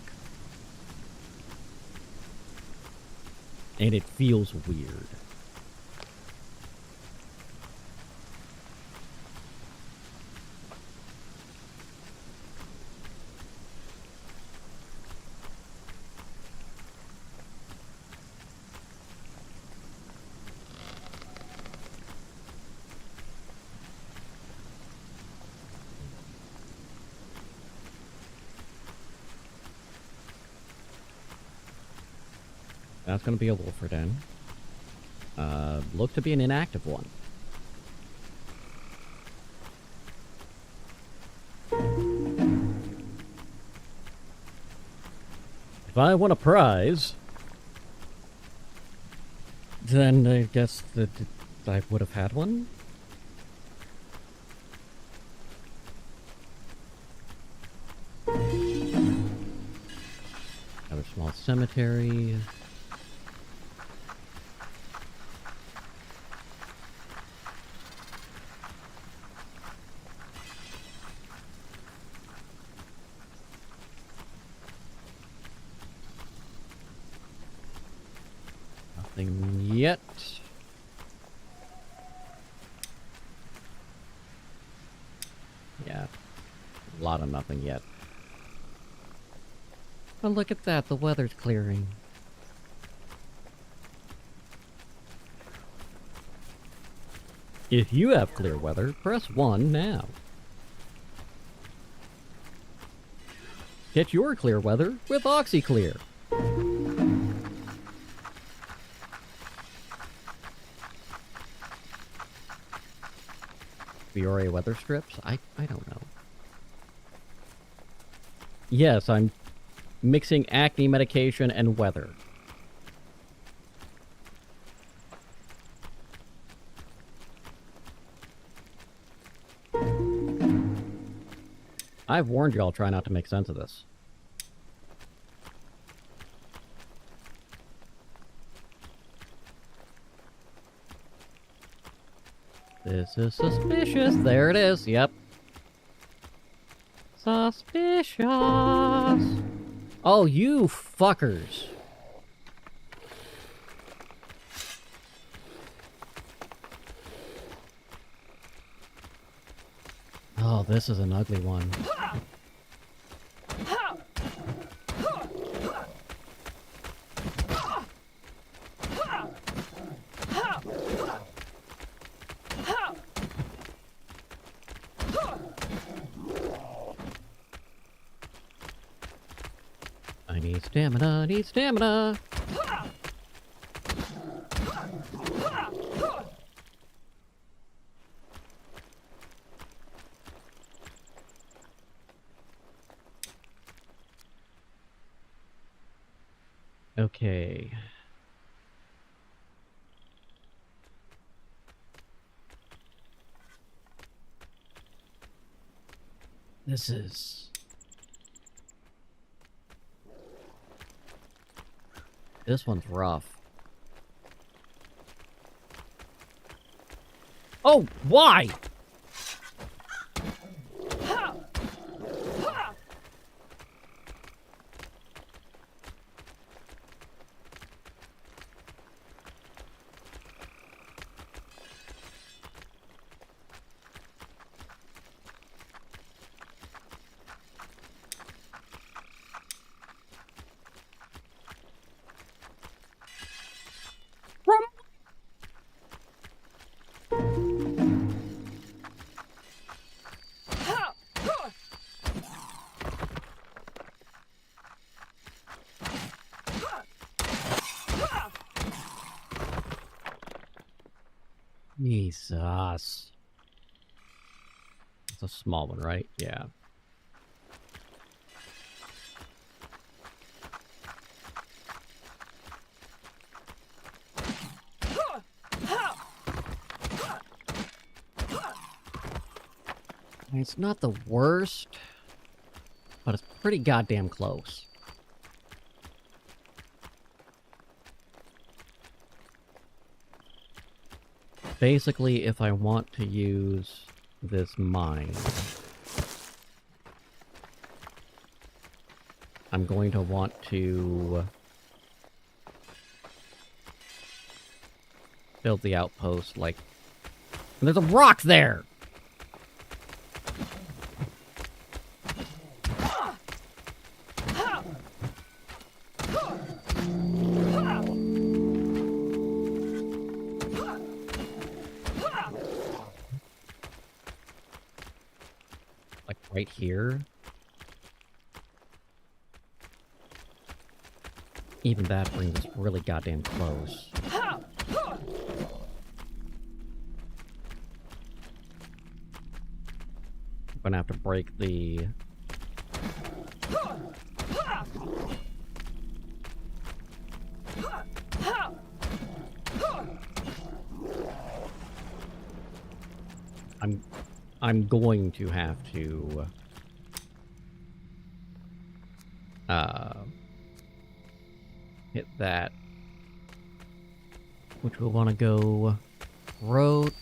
And it feels weird. That's going to be a Wolfer Den. Look to be an inactive one. I If I won a prize, then I guess that I would have had one. Another small cemetery. Nothing yet. Yeah, a lot of nothing yet. Oh, look at that, the weather's clearing. If you have clear weather, press 1 now. Get your clear weather with OxyClear. Fiore weather strips? I don't know. Yes, I'm mixing acne medication and weather. I've warned you, I'll try not to make sense of this. This is suspicious. There it is. Yep. Suspicious. Oh, you fuckers. Oh, this is an ugly one. I need stamina, I need stamina! Okay. This one's rough. Oh, why? Jesus. It's a small one, right? Yeah. It's not the worst, but it's pretty goddamn close. Basically, if I want to use this mine, I'm going to want to build the outpost like... And there's a rock there! Like right here. Even that brings us really goddamn close. I'm gonna have to break the... I'm going to have to hit that, which we'll want to go road.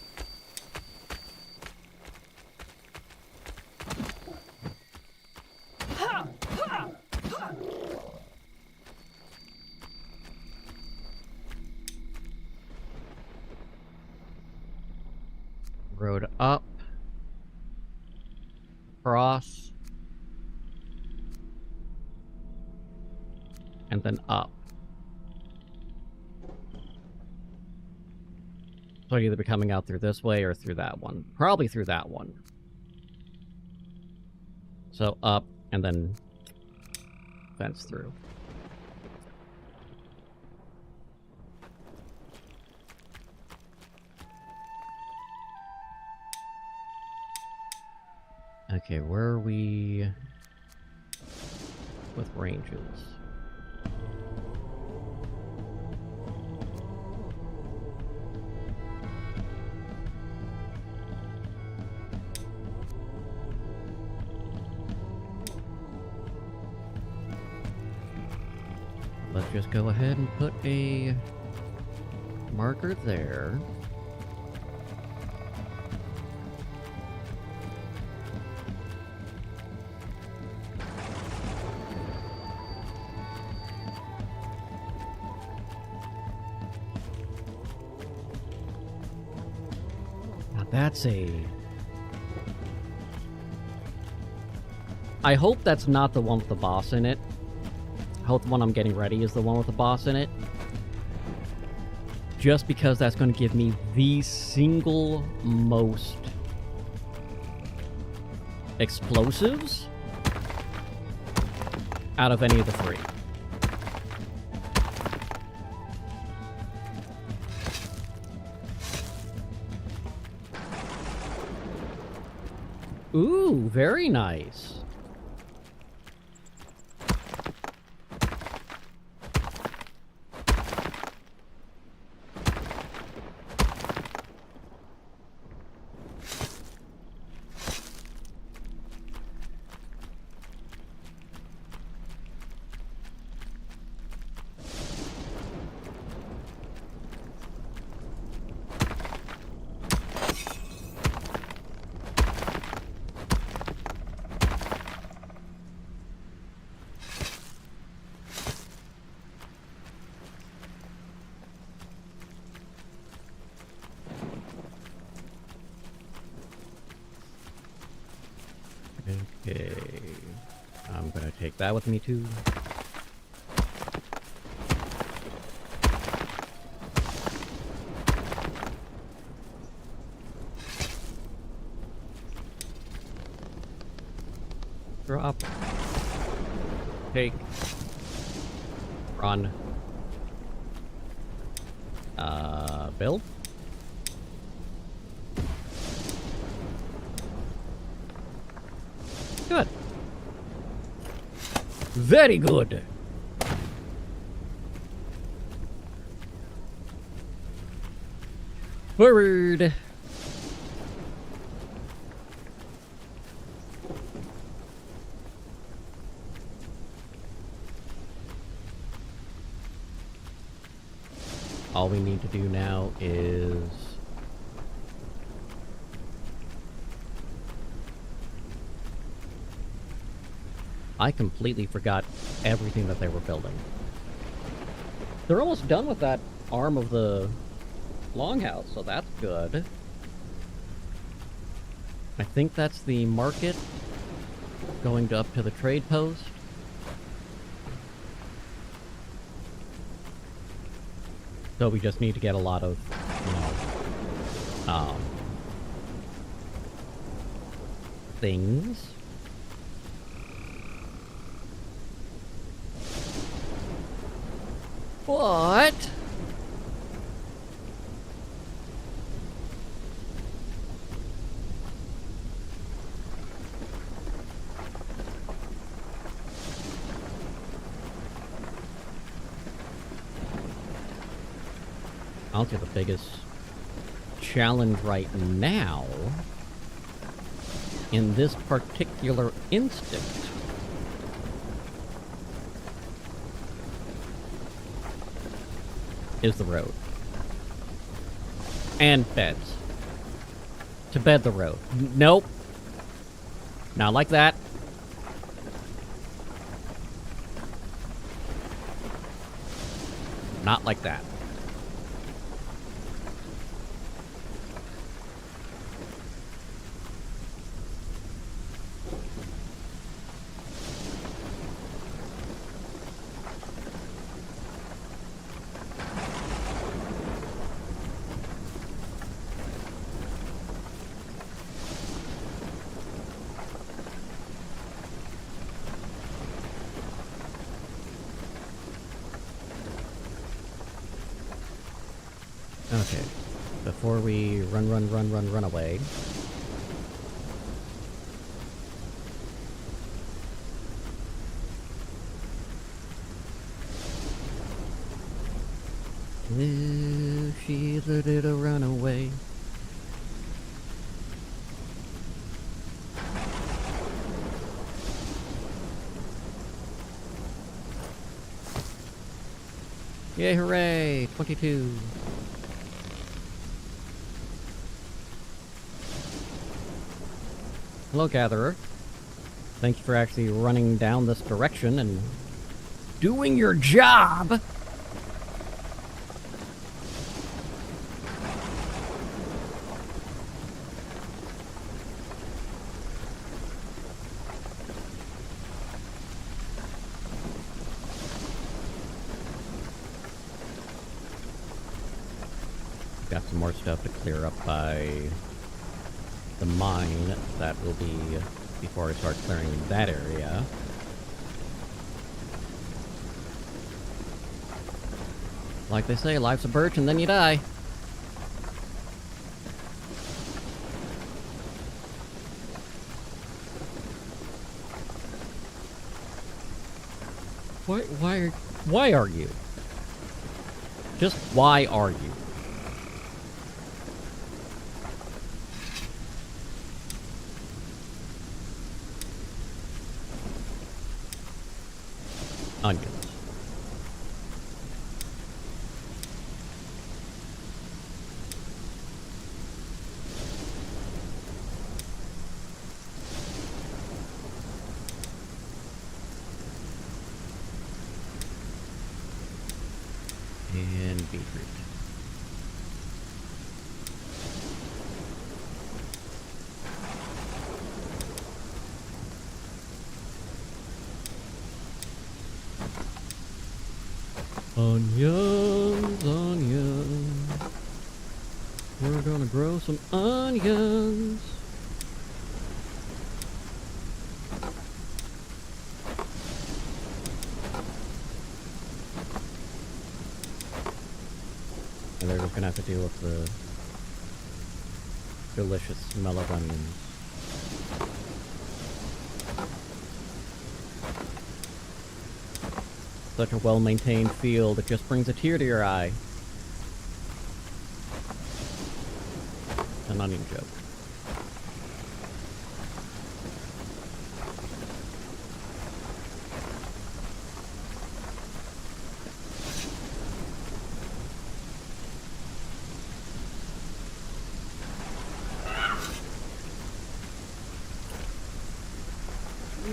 Road up, across, and then up. So I'd either be coming out through this way or through that one. Probably through that one. So up, and then fence through. Okay, where are we with ranges? Let's just go ahead and put a marker there. That's a... I hope that's not the one with the boss in it. I hope the one I'm getting ready is the one with the boss in it. Just because that's going to give me the single most explosives out of any of the three. Ooh, very nice. Okay, I'm gonna take that with me too. Drop. Take. Run. Build. Good. Very good. Forward. All we need to do now is... I completely forgot everything that they were building. They're almost done with that arm of the longhouse, so that's good. I think that's the market going up to the trade post. So we just need to get a lot of, you know, things. What? I'll get the biggest challenge right now in this particular instance is the road. And beds. To bed the road. Nope. Not like that. Not like that. Okay. Before we run away. She's a little runaway. Yay, hooray! 22. Hello, Gatherer. Thank you for actually running down this direction and doing your job! Got some more stuff to clear up by the mine. That will be before I start clearing that area. Like they say, life's a birch and then you die. Why are you? Just why are you? Onions. And beetroot. Onions, onions. We're gonna grow some onions. And they're just gonna have to deal with the delicious smell of onions. Such a well-maintained field, it just brings a tear to your eye. An onion joke.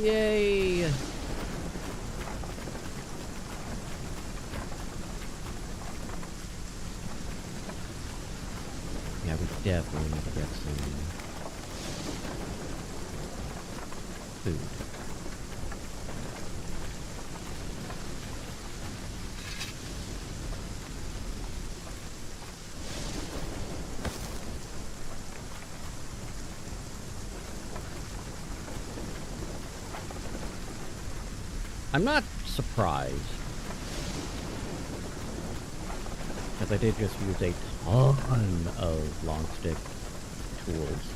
Yay! Yeah, we definitely need to get some food. I'm not surprised, because I did just use a ton of long stick tools.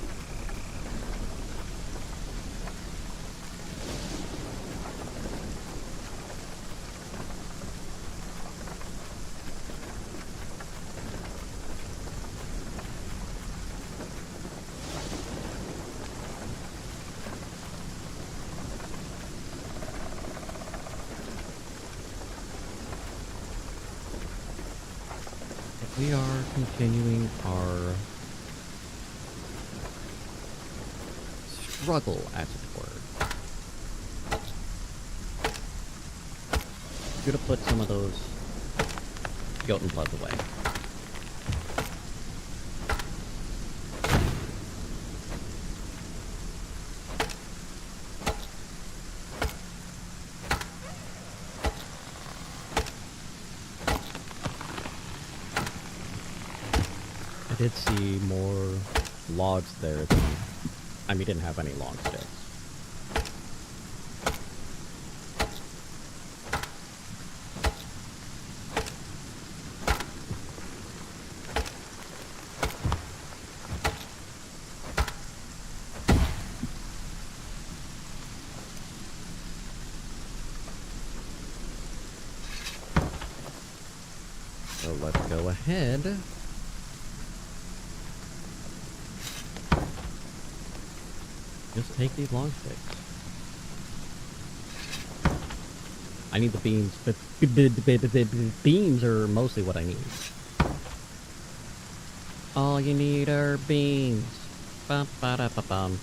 We are continuing our struggle, as it were. I'm gonna put some of those Jotun bloods away. I did see more logs there than... I mean, didn't have any long sticks. So let's go ahead. Just take these long sticks. I need the beams, but beams are mostly what I need. All you need are beams. Bum, ba, ba, bum.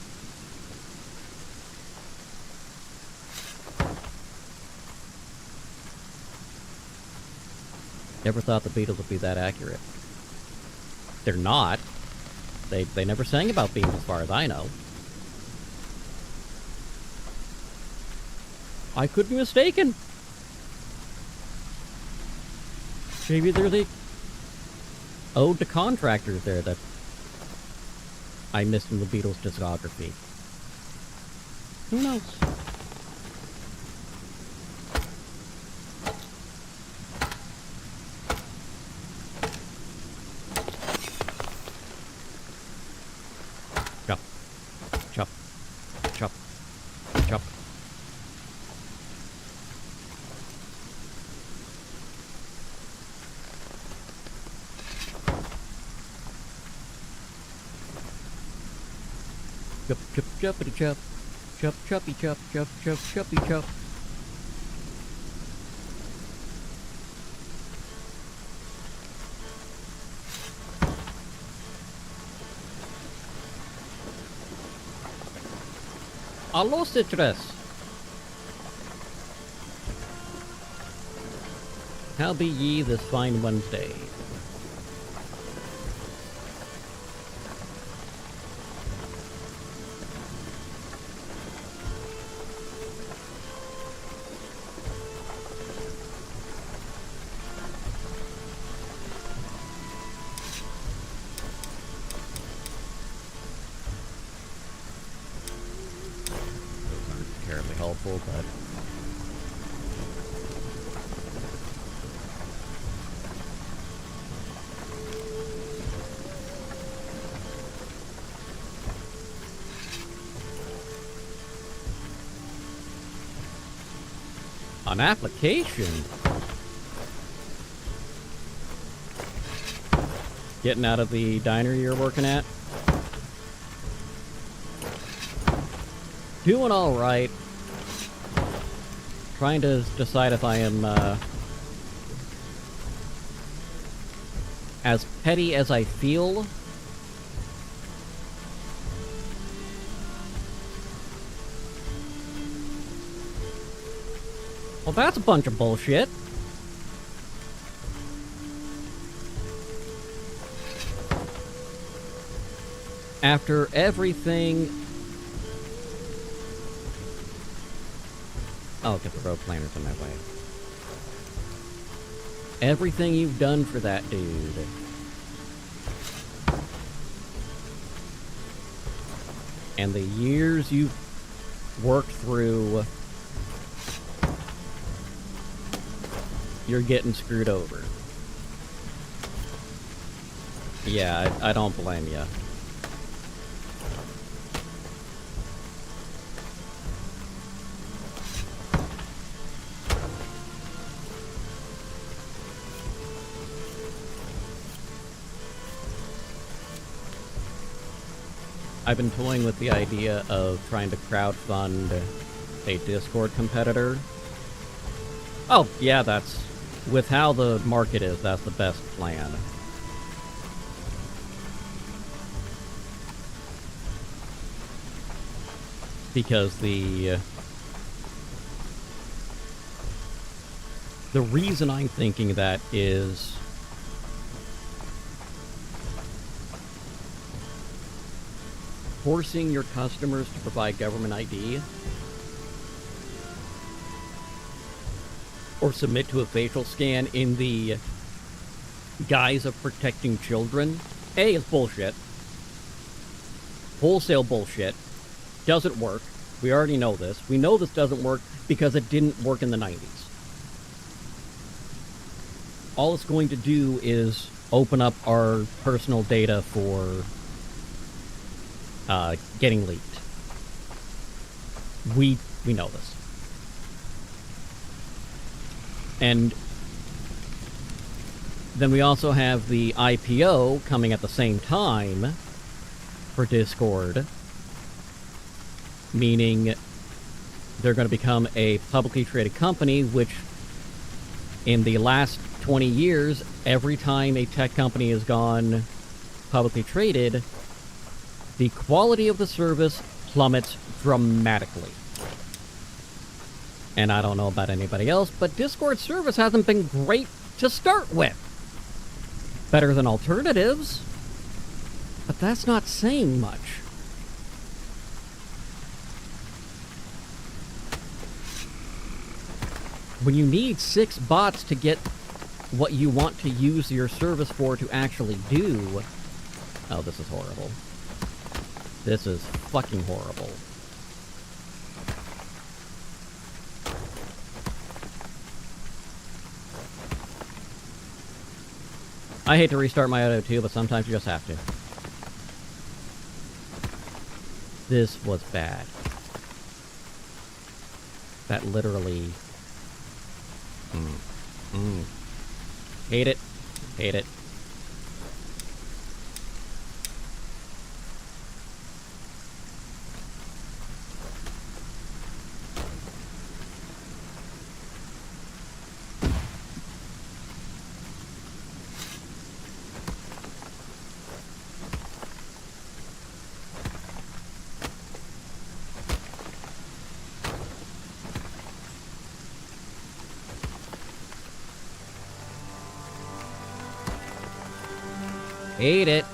Never thought the Beatles would be that accurate. They're not. They never sang about beams as far as I know. I could be mistaken. Maybe there's a ode to contractors there that I missed in the Beatles' discography. Who knows? Chop. Chop. Chop. Chop. Chop, chop, choppity chop. Chop, choppy chop, chop, chop, choppy chop. Hello, Citrus. How be ye this fine Wednesday? Terribly helpful, but an application. Getting out of the diner you're working at? Doing all right. Trying to decide if I am as petty as I feel. Well, that's a bunch of bullshit. After everything... Oh, get the road planners in my way. Everything you've done for that dude. And the years you've worked through... You're getting screwed over. Yeah, I don't blame you. I've been toying with the idea of trying to crowdfund a Discord competitor. Oh, yeah, that's... With how the market is, that's the best plan. Because the reason I'm thinking that is forcing your customers to provide government ID or submit to a facial scan in the guise of protecting children, A, is bullshit. Wholesale bullshit. Doesn't work. We already know this. We know this doesn't work because it didn't work in the 90s. All it's going to do is open up our personal data for getting leaked. We know this. And then we also have the IPO coming at the same time for Discord, meaning they're going to become a publicly traded company, which in the last 20 years, every time a tech company has gone publicly traded, the quality of the service plummets dramatically. And I don't know about anybody else, but Discord service hasn't been great to start with. Better than alternatives, but that's not saying much. When you need 6 bots to get what you want to use your service for to actually do... Oh, this is horrible. This is fucking horrible. I hate to restart my auto too, but sometimes you just have to. This was bad. That literally... Hate it. Hate it. Hate it.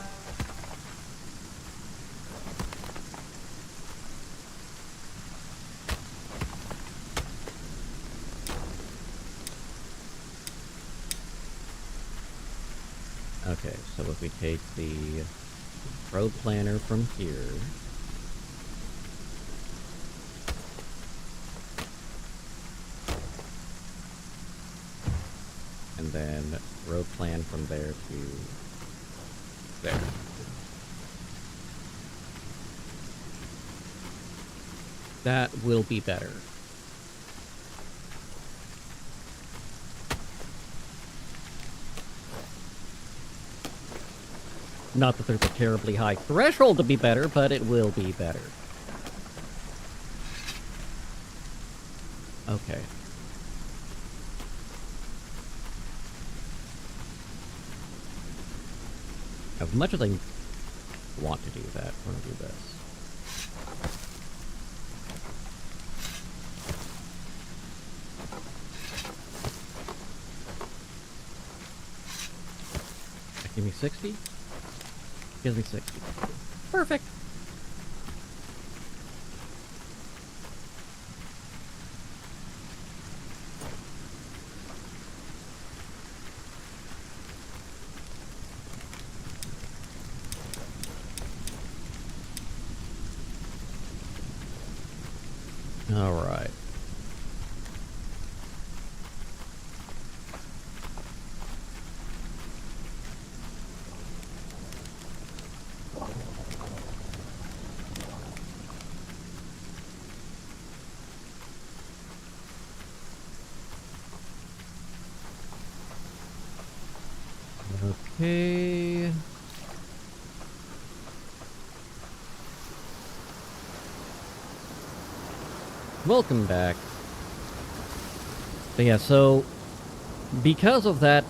Okay, so if we take the road planner from here, and then road plan from there to there. That will be better. Not that there's a terribly high threshold to be better, but it will be better. Okay. As much as I want to do that, we're going to do this. Give me 60? Gives me 60. Perfect! Alright. Okay. Welcome back. But yeah, so because of that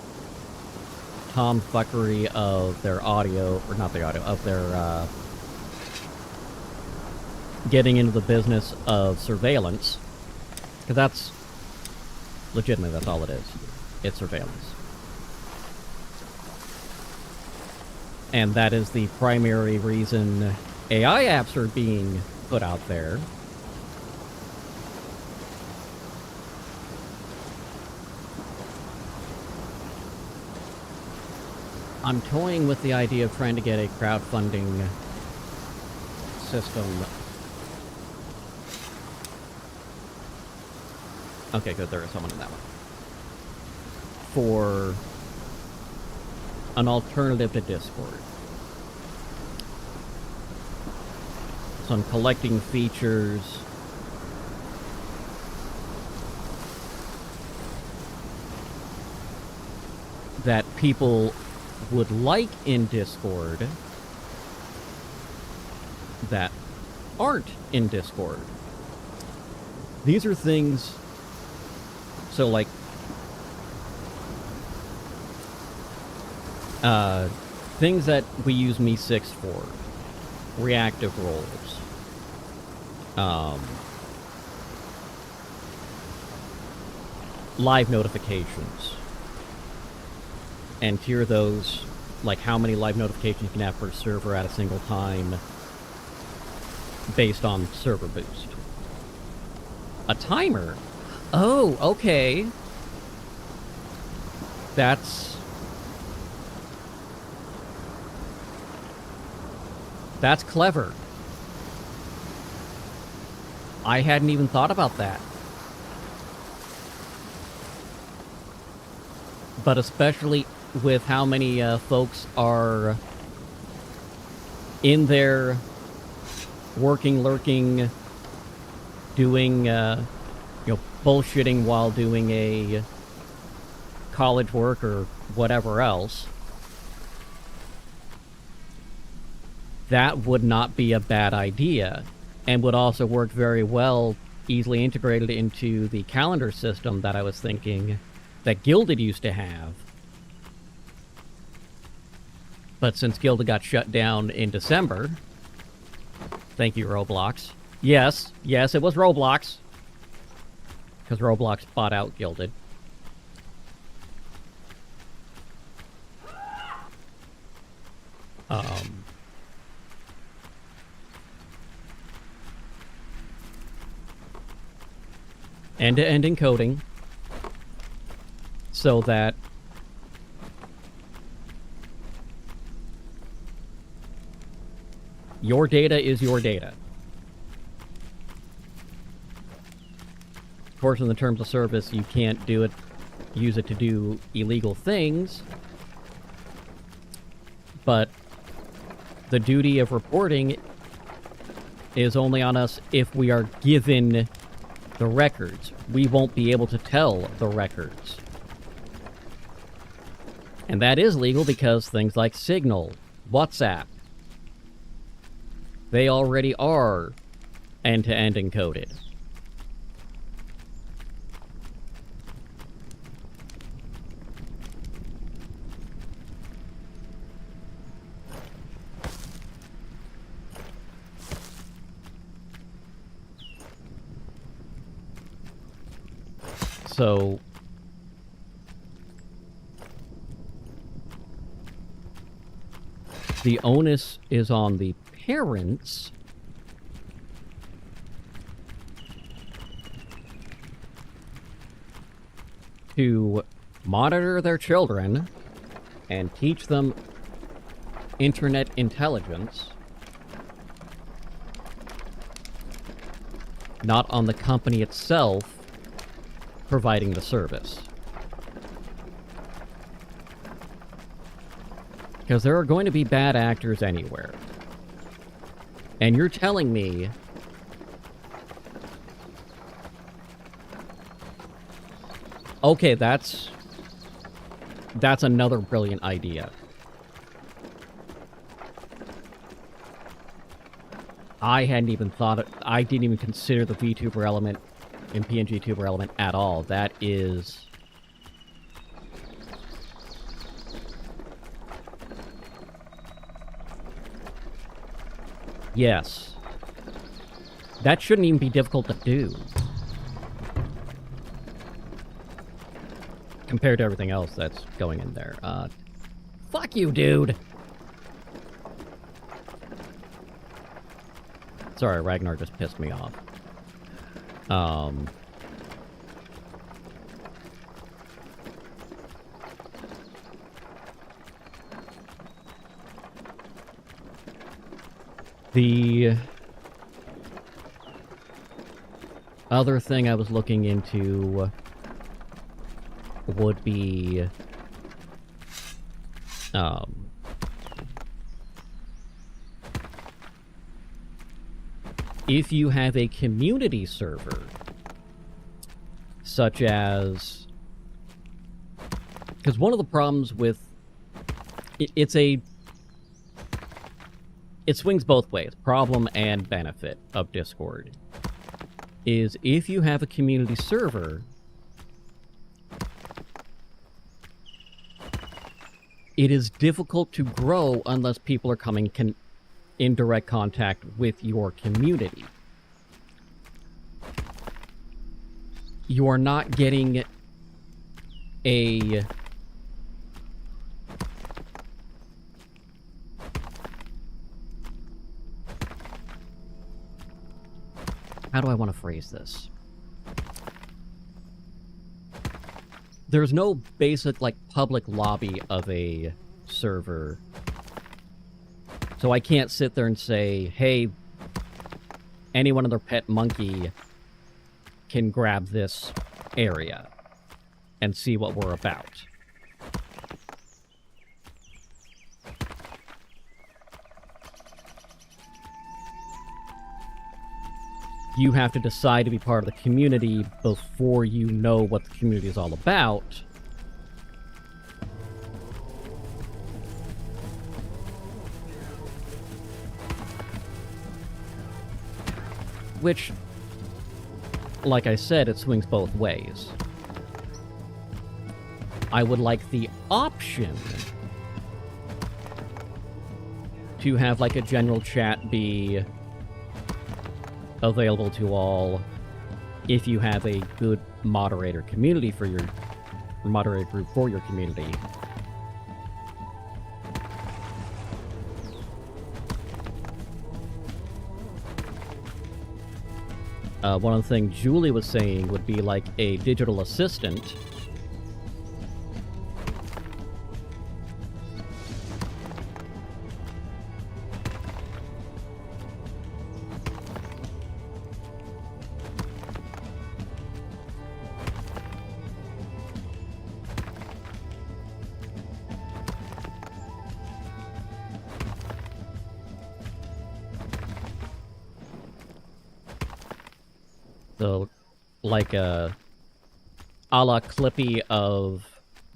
tomfuckery of their audio, or not their audio, of their getting into the business of surveillance, because that's legitimately, that's all it is. It's surveillance. And that is the primary reason AI apps are being put out there. I'm toying with the idea of trying to get a crowdfunding system. Okay, good, there is someone in that one. For an alternative to Discord. So I'm collecting features that people would like in Discord that aren't in Discord. These are things, so like, things that we use Me6 for. Reactive roles. Live notifications. And tier those, like how many live notifications you can have per server at a single time based on server boost. A timer? Oh, okay. That's clever. I hadn't even thought about that. But especially with how many folks are in there working, lurking, doing, bullshitting while doing a college work or whatever else, that would not be a bad idea, and would also work very well, easily integrated into the calendar system that I was thinking that Gilded used to have. But since Gilded got shut down in December, thank you, Roblox. Yes, it was Roblox. Because Roblox bought out Gilded. End-to-end encoding, so that your data is your data. Of course, in the terms of service, you can't use it to do illegal things, but the duty of reporting is only on us if we are given the records. We won't be able to tell the records. And that is legal because things like Signal, WhatsApp, they already are end-to-end encoded. So the onus is on the parents to monitor their children and teach them internet intelligence, not on the company itself providing the service. Because there are going to be bad actors anywhere. And you're telling me okay, that's another brilliant idea. I hadn't even thought it. I didn't even consider the VTuber element and PNG tuber element at all. That is... Yes. That shouldn't even be difficult to do. Compared to everything else that's going in there. Fuck you, dude! Sorry, Ragnar just pissed me off. The other thing I was looking into would be if you have a community server, such as, because one of the problems with it swings both ways, problem and benefit of Discord, is if you have a community server, it is difficult to grow unless people are coming in direct contact with your community. You are not getting a how do I want to phrase this? There's no basic, like, public lobby of a server. So I can't sit there and say, hey, anyone and their pet monkey can grab this area and see what we're about. You have to decide to be part of the community before you know what the community is all about. Which, like I said, it swings both ways. I would like the option to have, like, a general chat be available to all if you have a good moderator community for your moderator group for your community. One of the things Julie was saying would be like a digital assistant. So, like a la Clippy of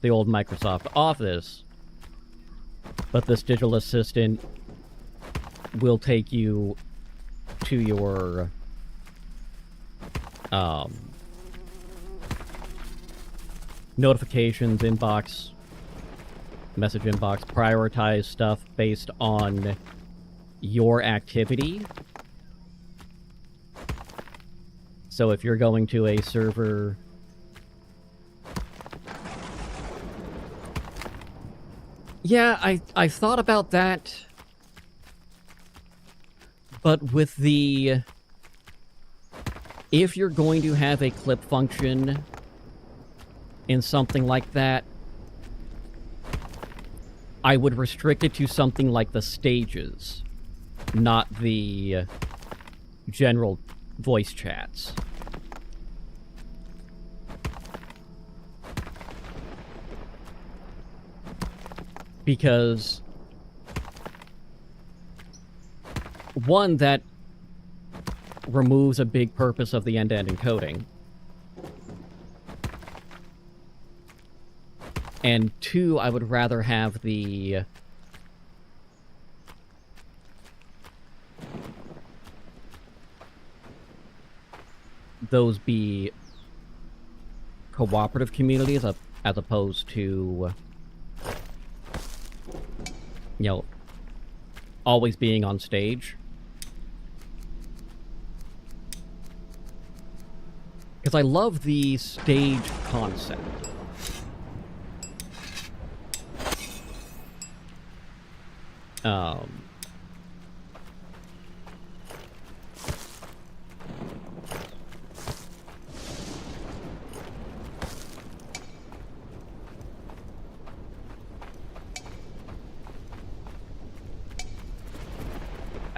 the old Microsoft Office, but this digital assistant will take you to your notifications inbox, message inbox, prioritize stuff based on your activity. So if you're going to a server yeah, I thought about that, but with the if you're going to have a clip function in something like that, I would restrict it to something like the stages, not the general voice chats. Because one, that removes a big purpose of the end-to-end encoding. And two, I would rather have those be cooperative communities as opposed to, you know, always being on stage. Because I love the stage concept. I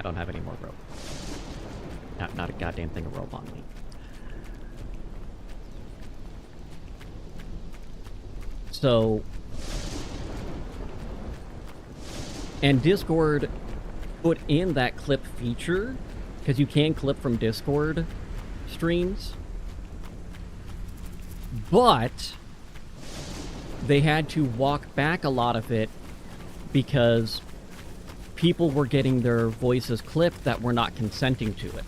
don't have any more rope. Not a goddamn thing of rope on me. So, and Discord put in that clip feature, because you can clip from Discord streams, but they had to walk back a lot of it because people were getting their voices clipped that were not consenting to it.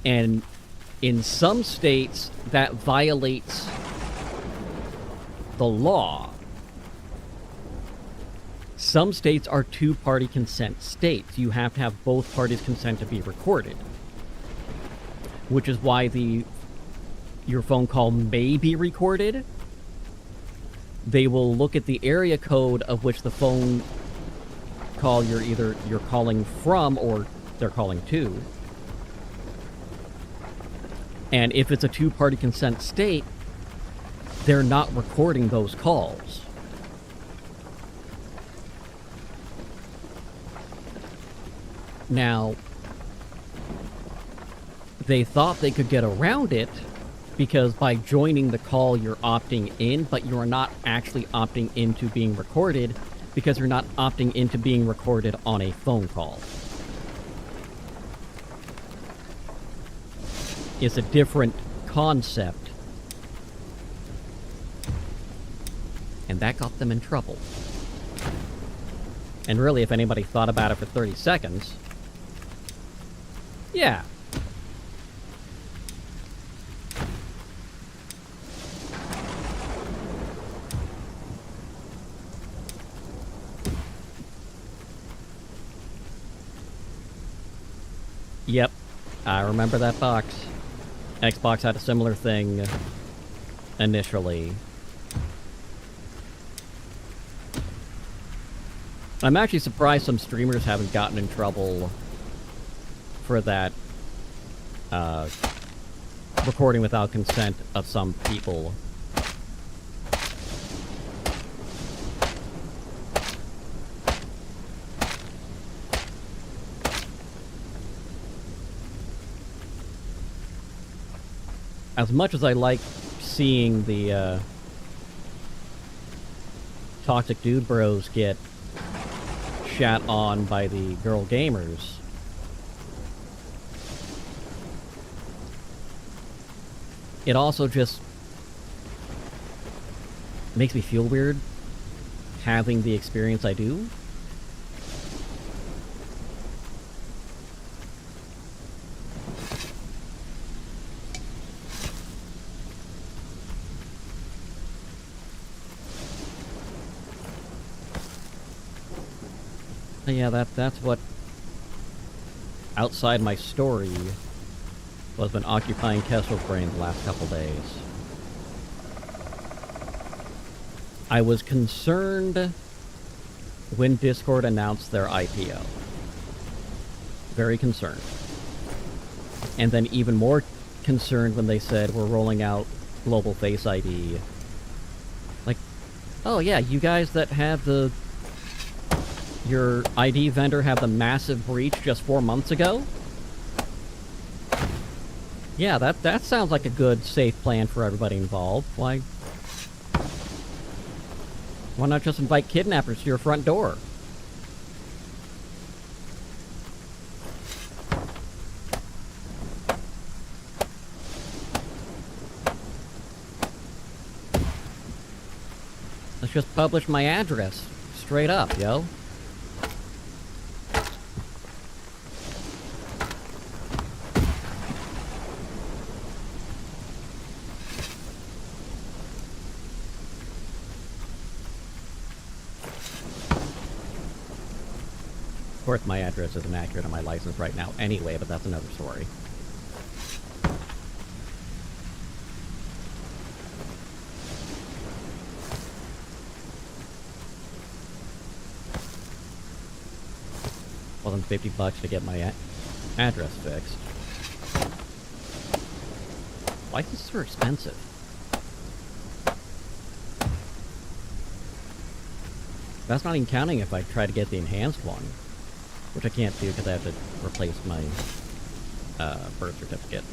And in some states, that violates the law. Some states are two-party consent states. You have to have both parties consent to be recorded. Which is why your phone call may be recorded. They will look at the area code of which the phone call you're calling from or they're calling to. And if it's a two-party consent state, they're not recording those calls. Now, they thought they could get around it because by joining the call, you're opting in, but you're not actually opting into being recorded because you're not opting into being recorded on a phone call. It's a different concept. And that got them in trouble. And really, if anybody thought about it for 30 seconds, yeah. Yep, I remember that box. Xbox had a similar thing initially. I'm actually surprised some streamers haven't gotten in trouble for that recording without consent of some people. As much as I like seeing the toxic dude bros get shat on by the girl gamers, it also just makes me feel weird having the experience I do. Yeah, that's what outside my story was been occupying Kessel's brain the last couple days. I was concerned when Discord announced their IPO. Very concerned. And then even more concerned when they said we're rolling out Global Face ID. Like, oh yeah, you guys that have your ID vendor have the massive breach just 4 months ago? Yeah, that sounds like a good, safe plan for everybody involved. Why not just invite kidnappers to your front door? Let's just publish my address. Straight up, yo. Of course, my address isn't accurate on my license right now anyway, but that's another story. Well, then $50 to get my address fixed. Why is this so expensive? That's not even counting if I try to get the enhanced one. Which I can't do because I have to replace my birth certificate.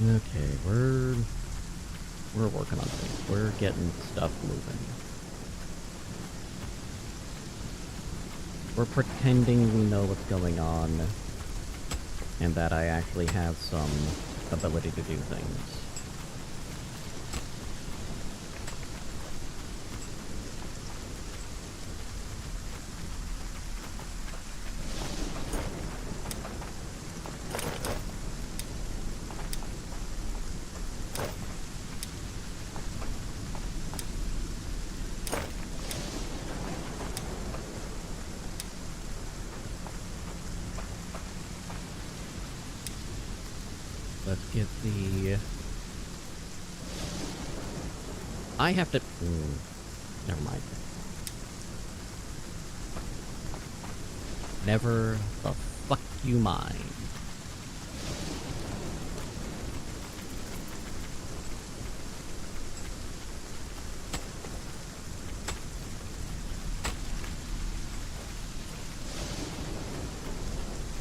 Okay, we're working on things. We're getting stuff moving. We're pretending we know what's going on, and that I actually have some ability to do things. Let's get the... I have to... never mind. Never the fuck you mind.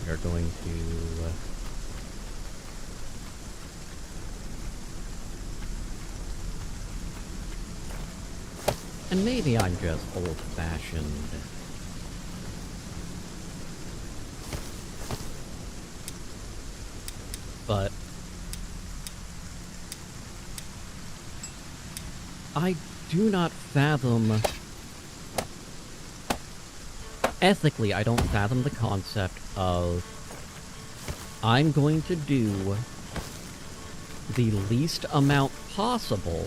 We are going to... And maybe I'm just old-fashioned. But... I do not fathom... Ethically, I don't fathom the concept of... I'm going to do... the least amount possible...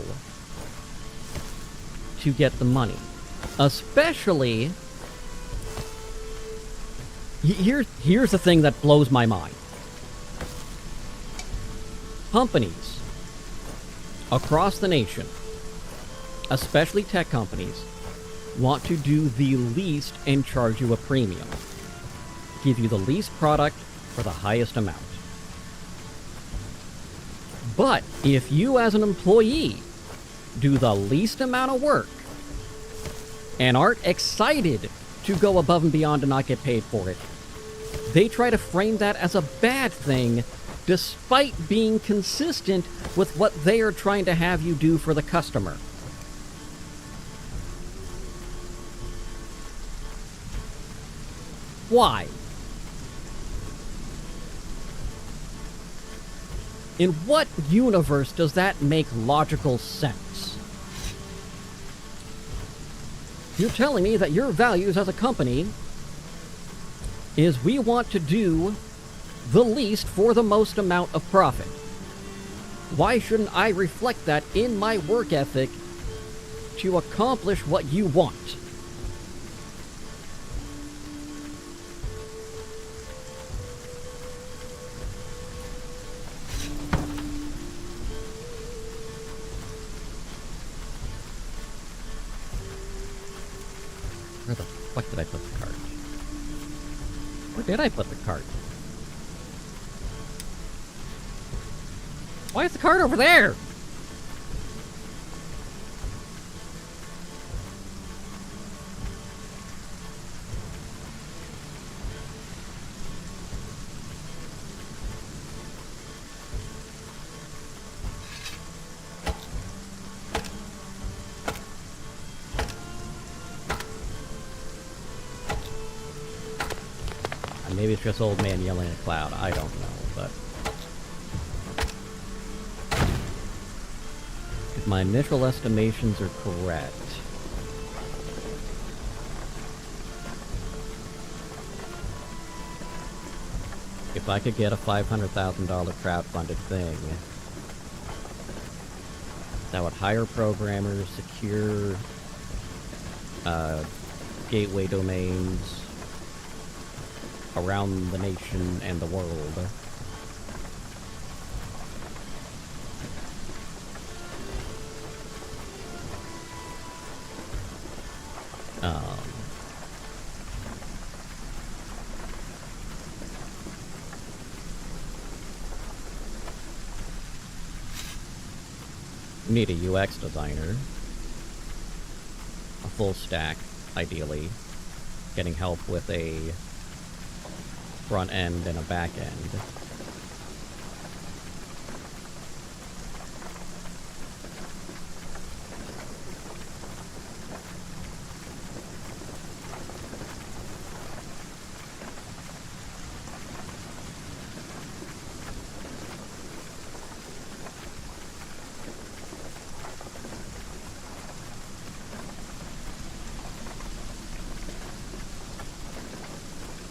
to get the money. Especially... Here's the thing that blows my mind. Companies across the nation, especially tech companies, want to do the least and charge you a premium. Give you the least product for the highest amount. But if you as an employee do the least amount of work and aren't excited to go above and beyond and not get paid for it, they try to frame that as a bad thing despite being consistent with what they are trying to have you do for the customer. Why? In what universe does that make logical sense? You're telling me that your values as a company is we want to do the least for the most amount of profit. Why shouldn't I reflect that in my work ethic to accomplish what you want? Where the fuck did I put the cart? Where did I put the cart? Why is the cart over there? Maybe it's just old man yelling at a cloud. I don't know, but... if my initial estimations are correct... if I could get a $500,000 crowdfunded thing... that would hire programmers, secure... gateway domains... around the nation and the world. You need a UX designer. A full stack, ideally. Getting help with a front end and a back end.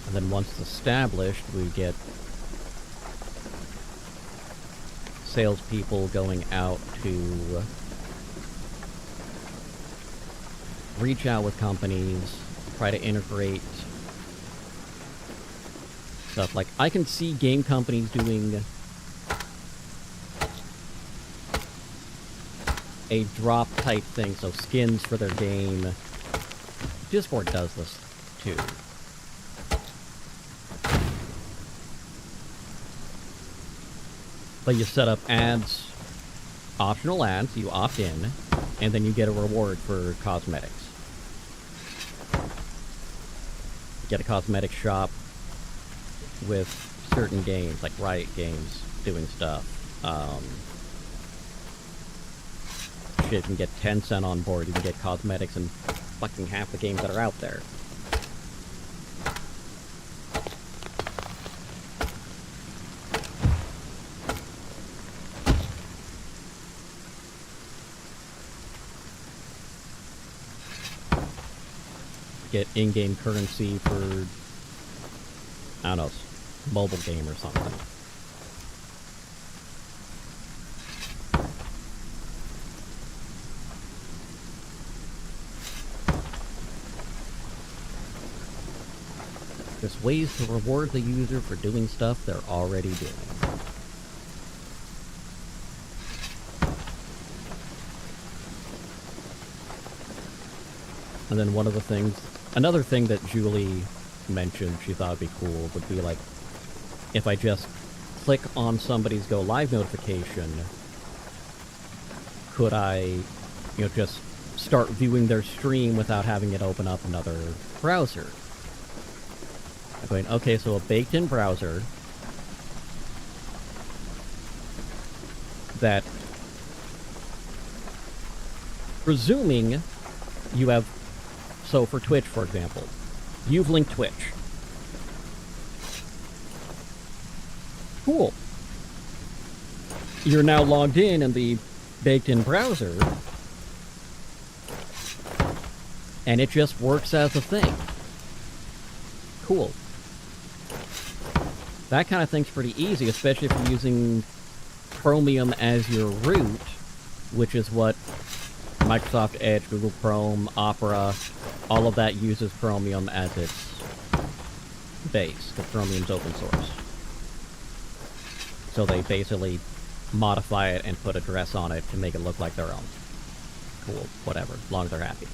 And then once established, we get salespeople going out to reach out with companies, try to integrate stuff. Like, I can see game companies doing a drop type thing, so skins for their game. Discord does this too. But you set up ads, optional ads, you opt in, and then you get a reward for cosmetics. Get a cosmetic shop with certain games, like Riot Games doing stuff. Shit, you can get 10 cent on board, you can get cosmetics in fucking half the games that are out there. Get in-game currency for, I don't know, mobile game or something. There's ways to reward the user for doing stuff they're already doing. And then one of the things, another thing that Julie mentioned she thought would be cool would be like, if I just click on somebody's go live notification, could I, just start viewing their stream without having it open up another browser? I'm going, okay, so a baked-in browser that, presuming you have, so for Twitch, for example, you've linked Twitch. Cool. You're now logged in the baked-in browser, and it just works as a thing. Cool. That kind of thing's pretty easy, especially if you're using Chromium as your root, which is what Microsoft Edge, Google Chrome, Opera, all of that uses Chromium as its base, because Chromium's open source. So they basically modify it and put a dress on it to make it look like their own. Cool, whatever, as long as they're happy.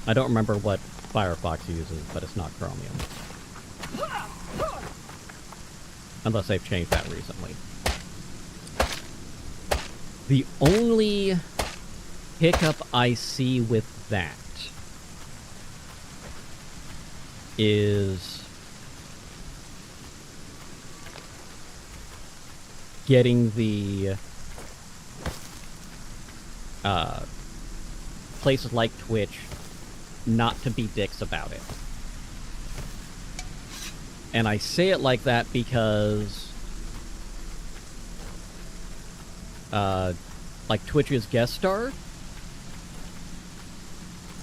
I don't remember what Firefox uses, but it's not Chromium. Unless they've changed that recently. The only hiccup I see with that is getting the places like Twitch not to be dicks about it. And I say it like that because like Twitch's guest star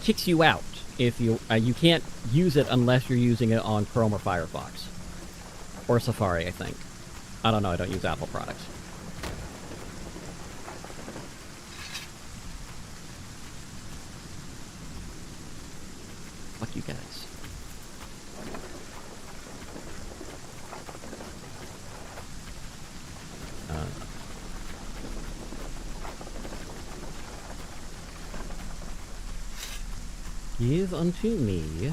kicks you out if you can't use it unless you're using it on Chrome or Firefox or Safari, I think. I don't know, I don't use Apple products. you guys. Give unto me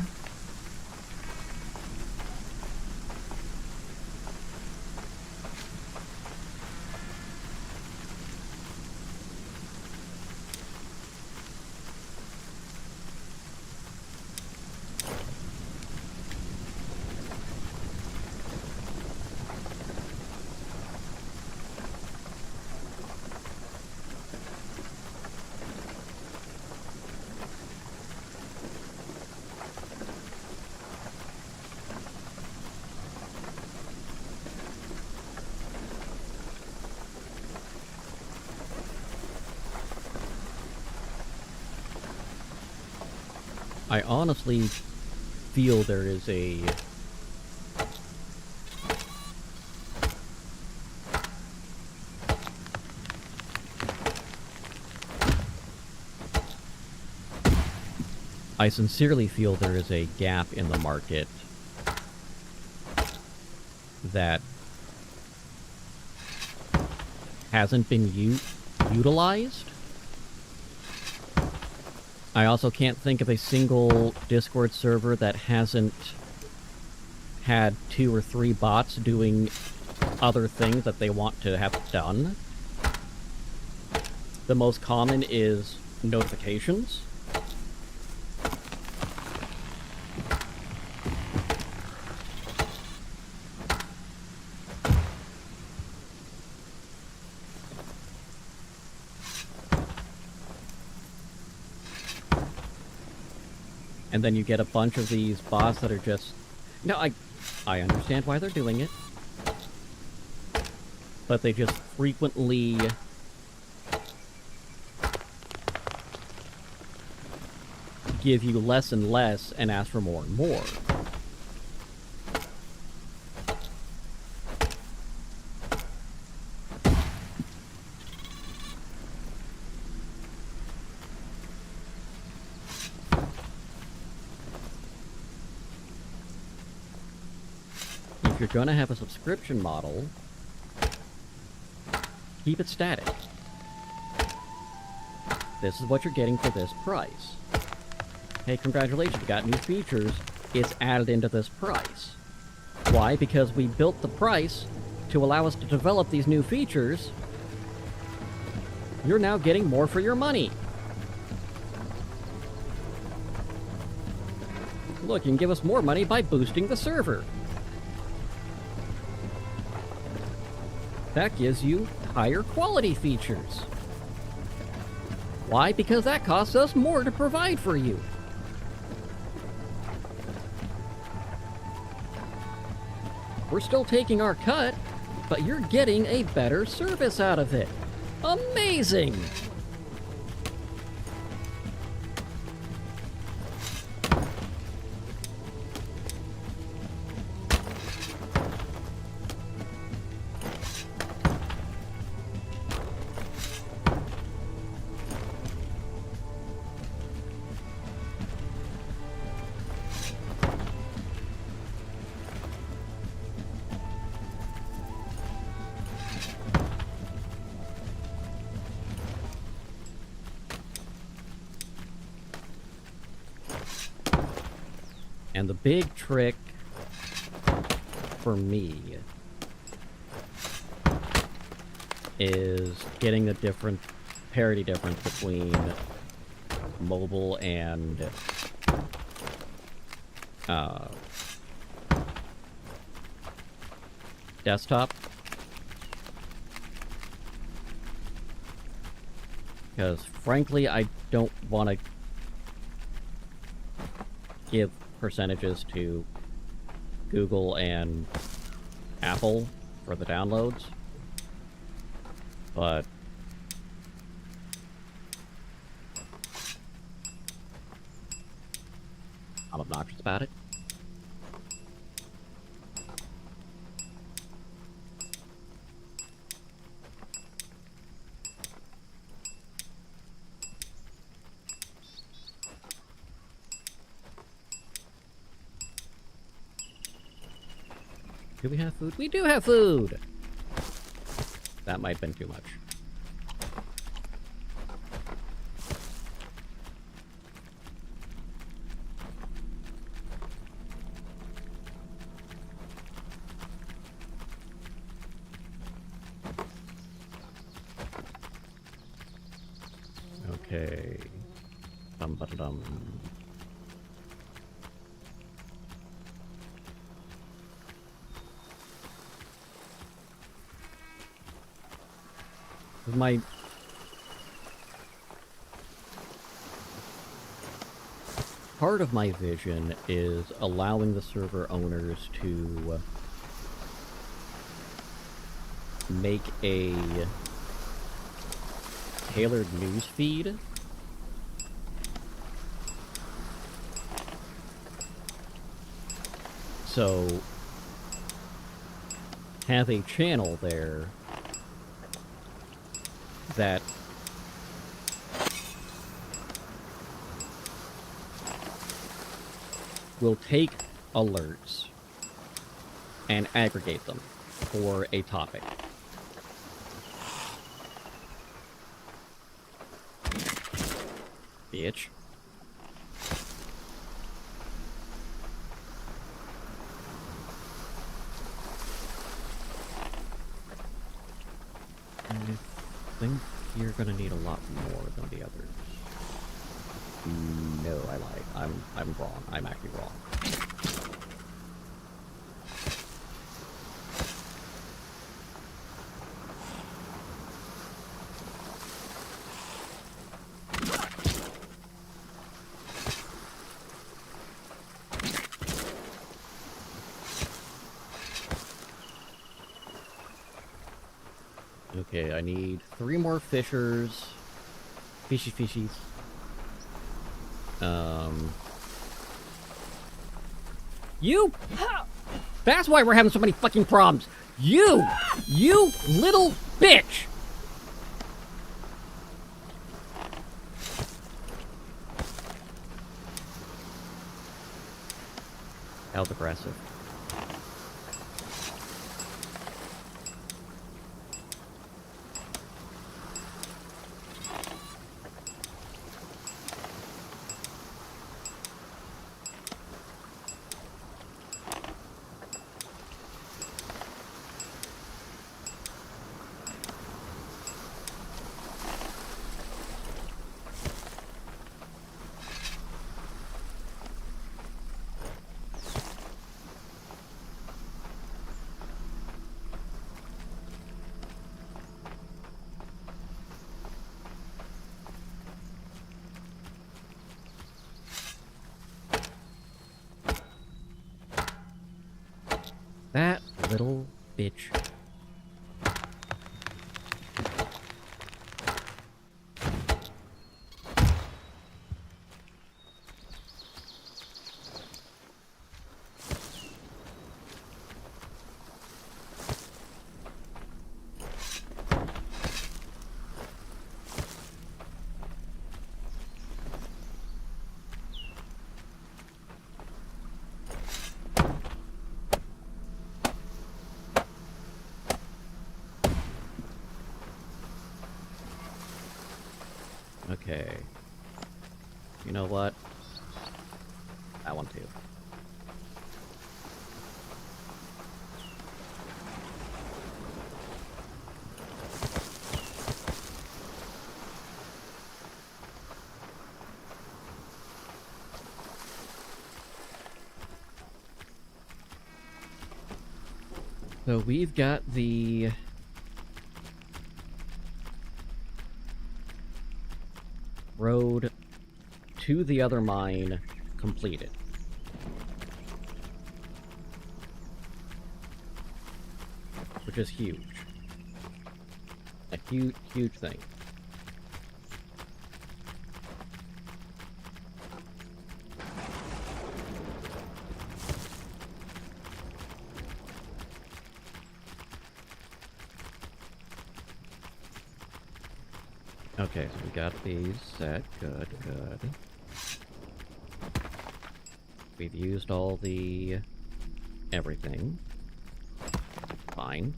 I honestly feel there is a I sincerely feel there is a gap in the market that hasn't been utilized. I also can't think of a single Discord server that hasn't had 2 or 3 bots doing other things that they want to have done. The most common is notifications. And then you get a bunch of these bots that are just... No, I understand why they're doing it. But they just frequently give you less and less and ask for more and more. If you're going to have a subscription model, keep it static. This is what you're getting for this price. Hey, congratulations, you got new features. It's added into this price. Why? Because we built the price to allow us to develop these new features. You're now getting more for your money. Look, you can give us more money by boosting the server. That gives you higher quality features. Why? Because that costs us more to provide for you. We're still taking our cut, but you're getting a better service out of it. Amazing! And the big trick for me is getting the parity difference between mobile and desktop. Because frankly, I don't want to give percentages to Google and Apple for the downloads, but I'm obnoxious about it. Do we have food? We do have food! That might have been too much. Okay. Dum-ba-da-dum. My... Part of my vision is allowing the server owners to make a tailored news feed. So, have a channel there that will take alerts and aggregate them for a topic. Bitch. I think you're gonna need a lot more than the others. No, I lied. I'm wrong. I'm actually wrong. Okay, I need 3 more fishers. Fishies. You! That's why we're having so many fucking problems! You! You little bitch! That was aggressive. That little bitch. Okay. You know what? That one too. So we've got the road to the other mine completed. Which is huge. A huge, huge thing. Okay, so we got these set. Good, good. We've used all the everything. fine.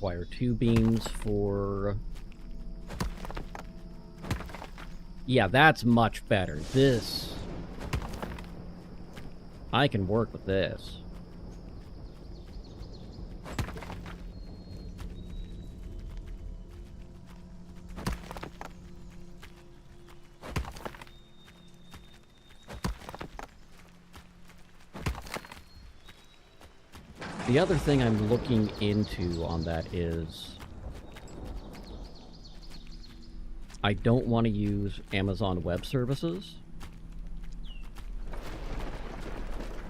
Wire 2 beams for... Yeah, that's much better. This... I can work with this. The other thing I'm looking into on that is... I don't want to use Amazon Web Services.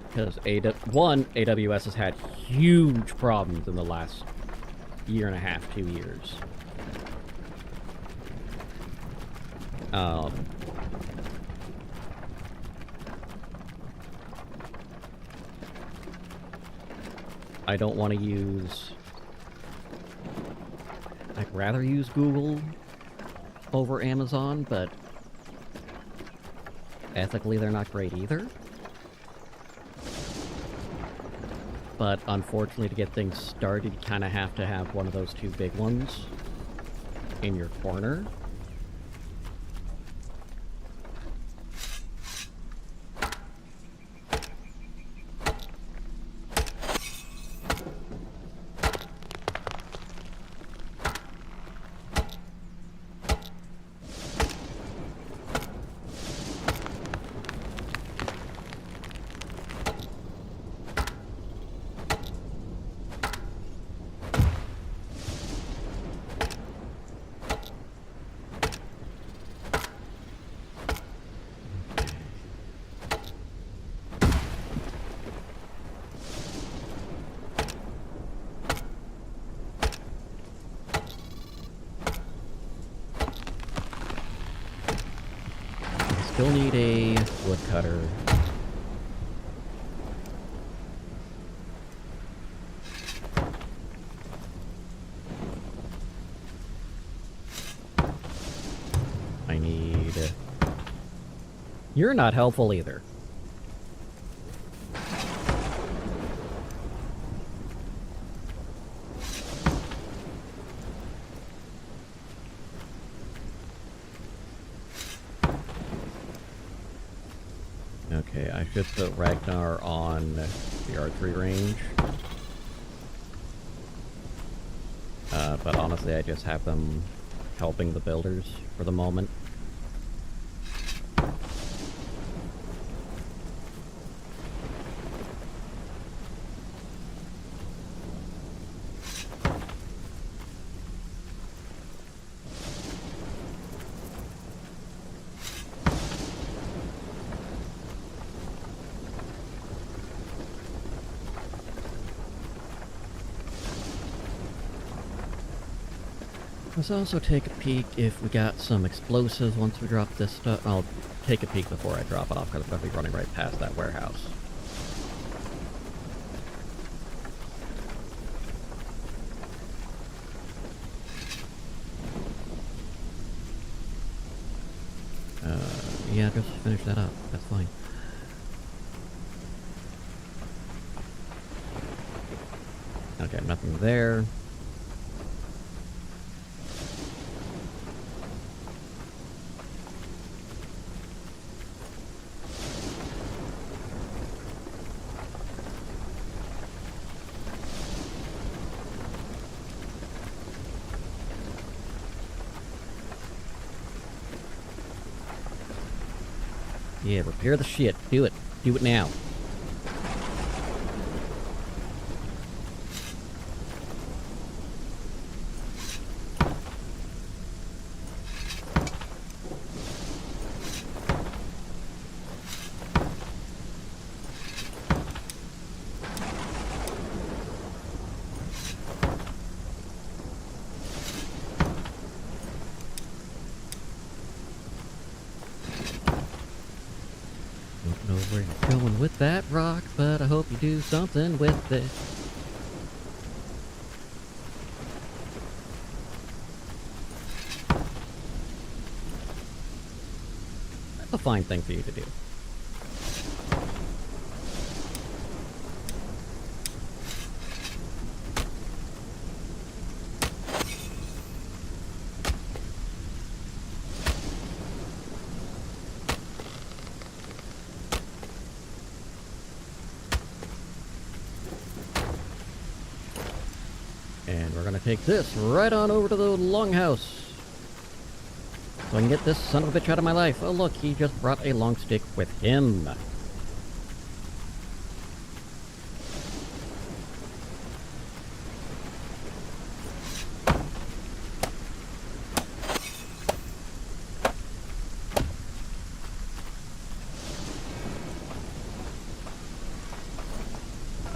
Because AWS has had huge problems in the last year and a half, 2 years. I don't want to use... I'd rather use Google over Amazon, but ethically they're not great either. But unfortunately, to get things started, you kind of have to have one of those two big ones in your corner. Still need a woodcutter. I need... You're not helpful either. Okay, I should put Ragnar on the archery range. But honestly, I just have them helping the builders for the moment. Let's also take a peek if we got some explosives once we drop this stuff. I'll take a peek before I drop it off because I'm going to be running right past that warehouse. Yeah, just finish that up. That's fine. Okay, nothing there. Yeah, repair the shit. Do it. Do it now. Don't know where you're going with that rock, but I hope you do something with it. That's a fine thing for you to do. And we're gonna take this right on over to the longhouse. So I can get this son of a bitch out of my life. Oh look, he just brought a long stick with him.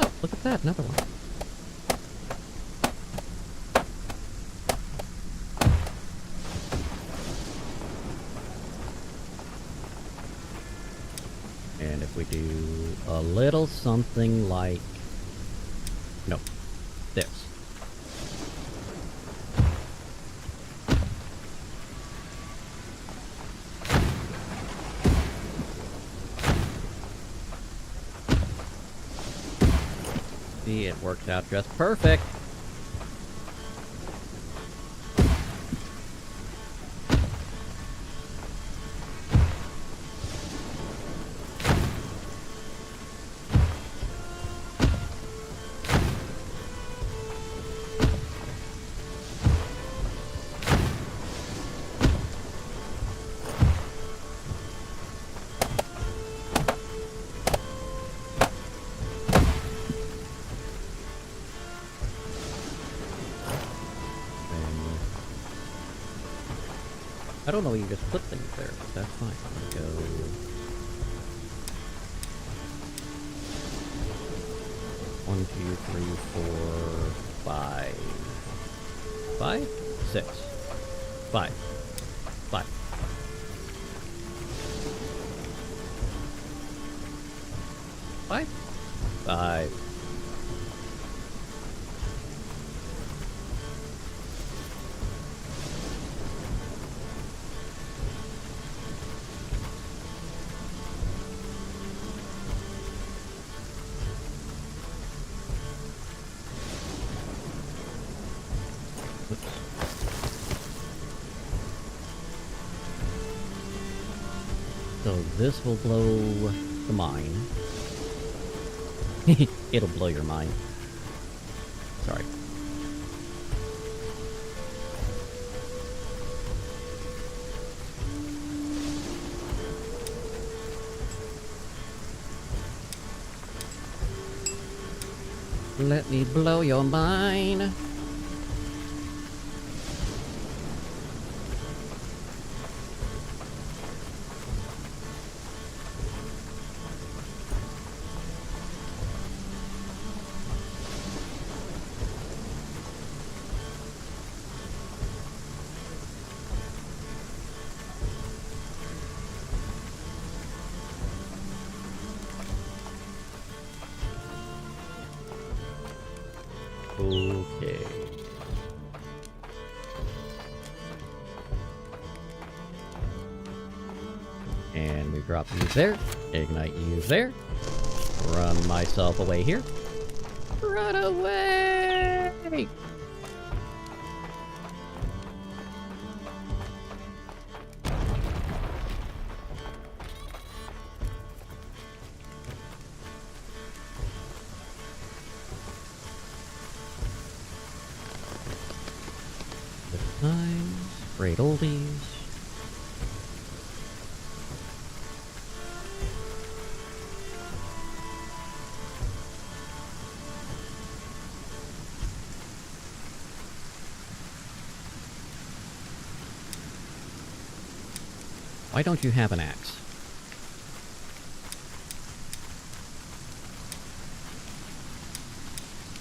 Oh, look at that, another one. And if we do a little something like... No, this. See, it worked out just perfect. I don't know, you just put things there, but that's fine. I'm gonna go... One, two, three, four, five. 5? 6. 5. 5. 5? 5. So this will blow the mine. It'll blow your mind. Sorry. Let me blow your mind. Okay. And we drop these there. Ignite use there. Run myself away here. Run away! Times, great oldies. Why don't you have an axe?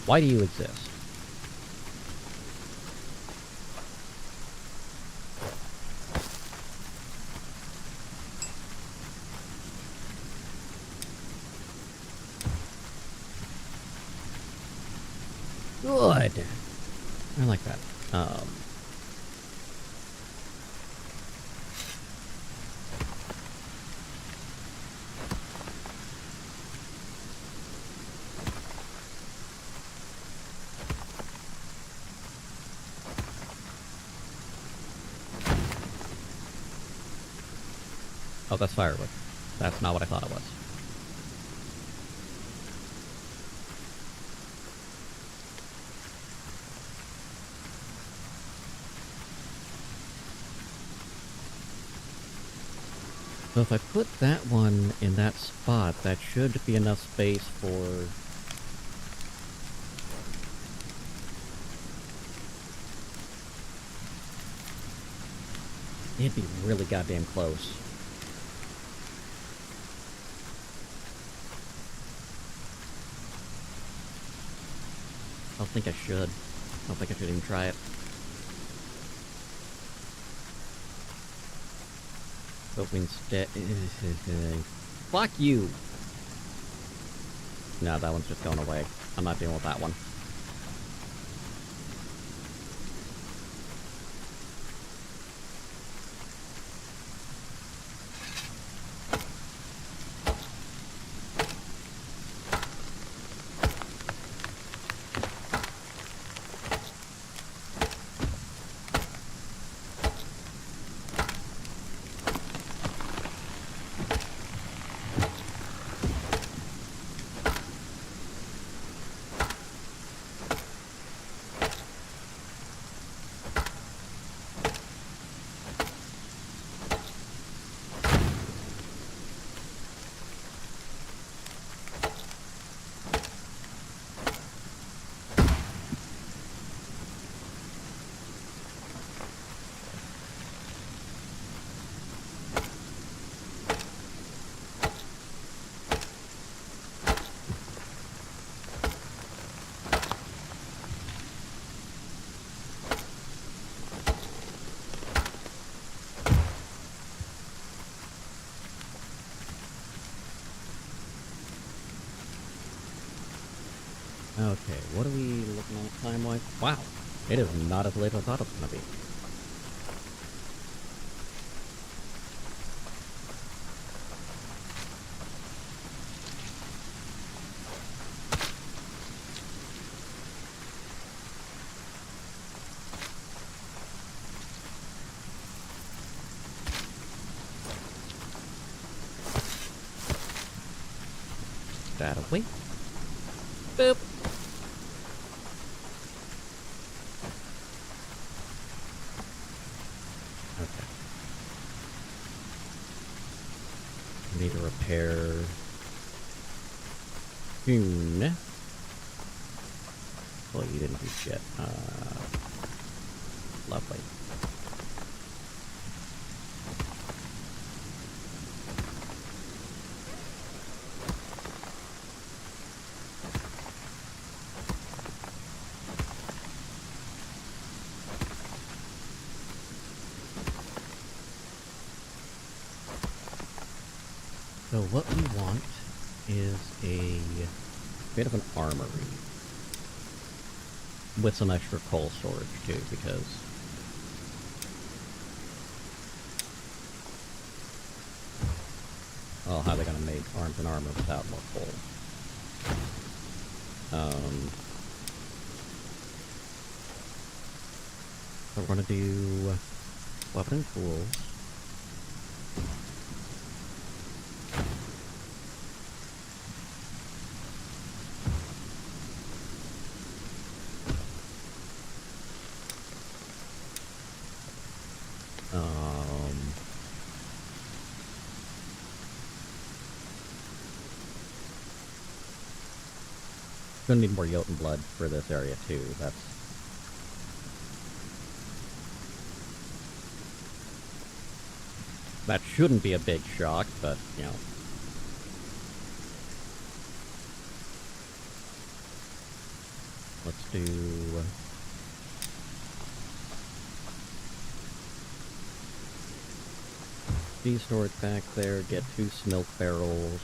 Why do you exist? Good. I like that. Oh, that's firewood. That's not what I thought it was. So if I put that one in that spot, that should be enough space for... It'd be really goddamn close. I don't think I should. I don't think I should even try it. But instead... Fuck you! No, that one's just going away. I'm not dealing with that one. Okay, what are we looking at time-wise? Wow, it is not as late as I thought it was gonna be. That away. Boop. Okay. Need to repair... Well, you didn't do shit. Lovely. So what we want is a bit of an armory. With some extra coal storage too, because... Well, how are they gonna make arms and armor without more coal? So we're gonna do weapon and tools. Gonna need more Jotun blood for this area too. That shouldn't be a big shock, but you know. Let's do these storage back there. Get 2 smilk barrels.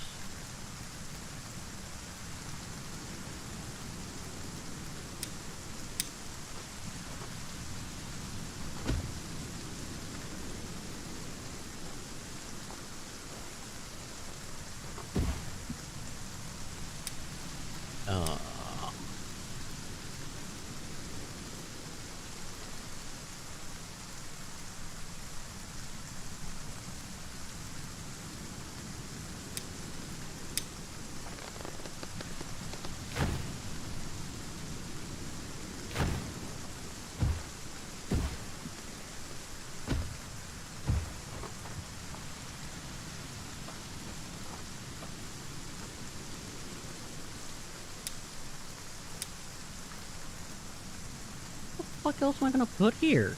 fuck else am I gonna put here?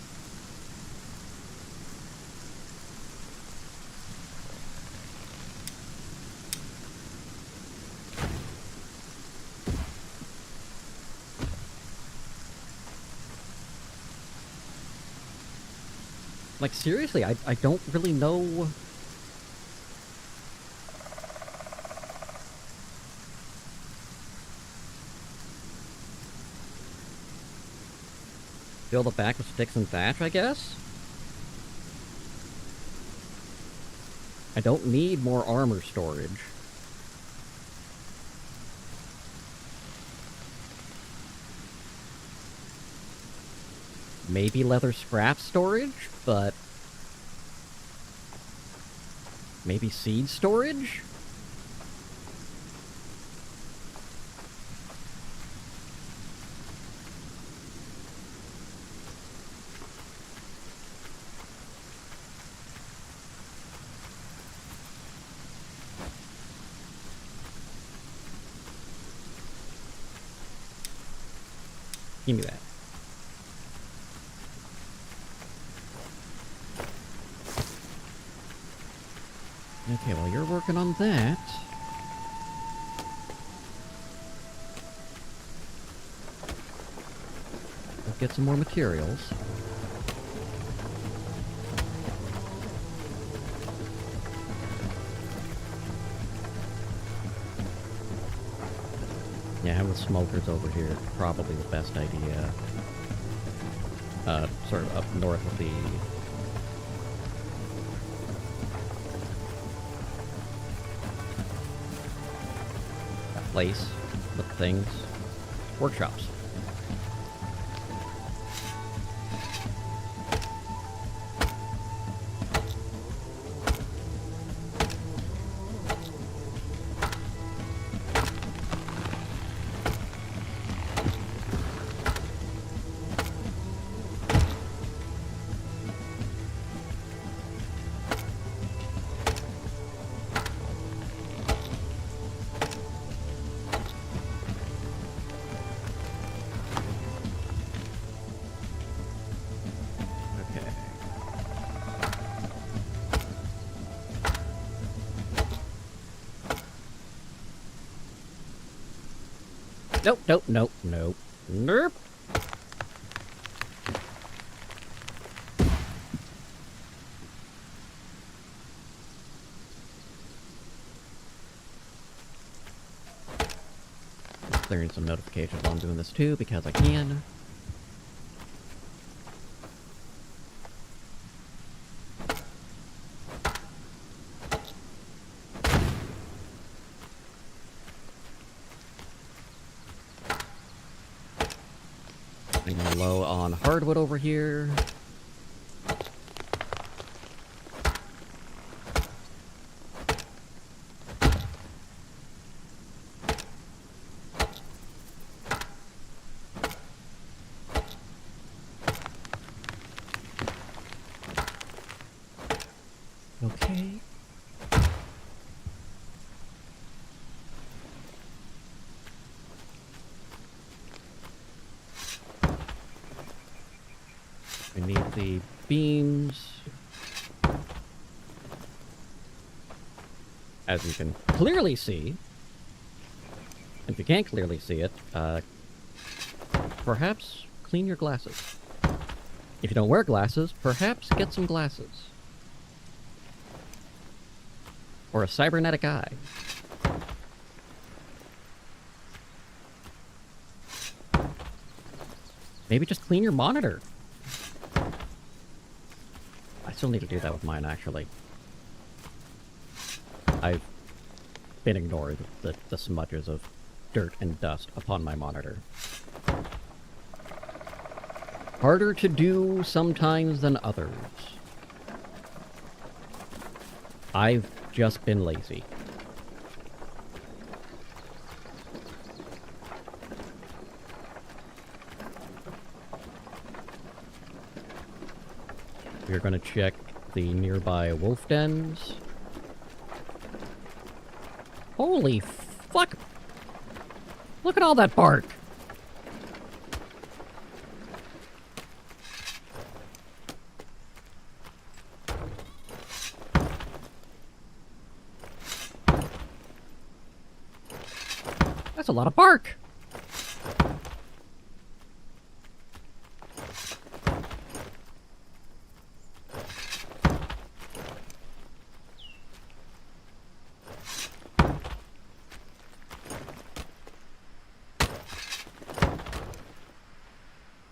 Like, seriously, I don't really know... Fill the back with sticks and thatch, I guess? I don't need more armor storage. Maybe leather scrap storage, but... maybe seed storage? Give me that. Okay, while you're working on that... let's get some more materials. Yeah, having smokers over here is probably the best idea. Sort of up north of the... place with things. Workshops. Nope, nope, nope, nope. Nope. Clearing some notifications while I'm doing this too, because I can. I'm low on hardwood over here. Okay. We need the beams. As you can clearly see. If you can't clearly see it, perhaps clean your glasses. If you don't wear glasses, perhaps get some glasses. Or a cybernetic eye. Maybe just clean your monitor. I still need to do that with mine, actually. I've been ignoring the smudges of dirt and dust upon my monitor. Harder to do sometimes than others. I've just been lazy. We're gonna check the nearby wolf dens. Holy fuck! Look at all that bark! That's a lot of bark!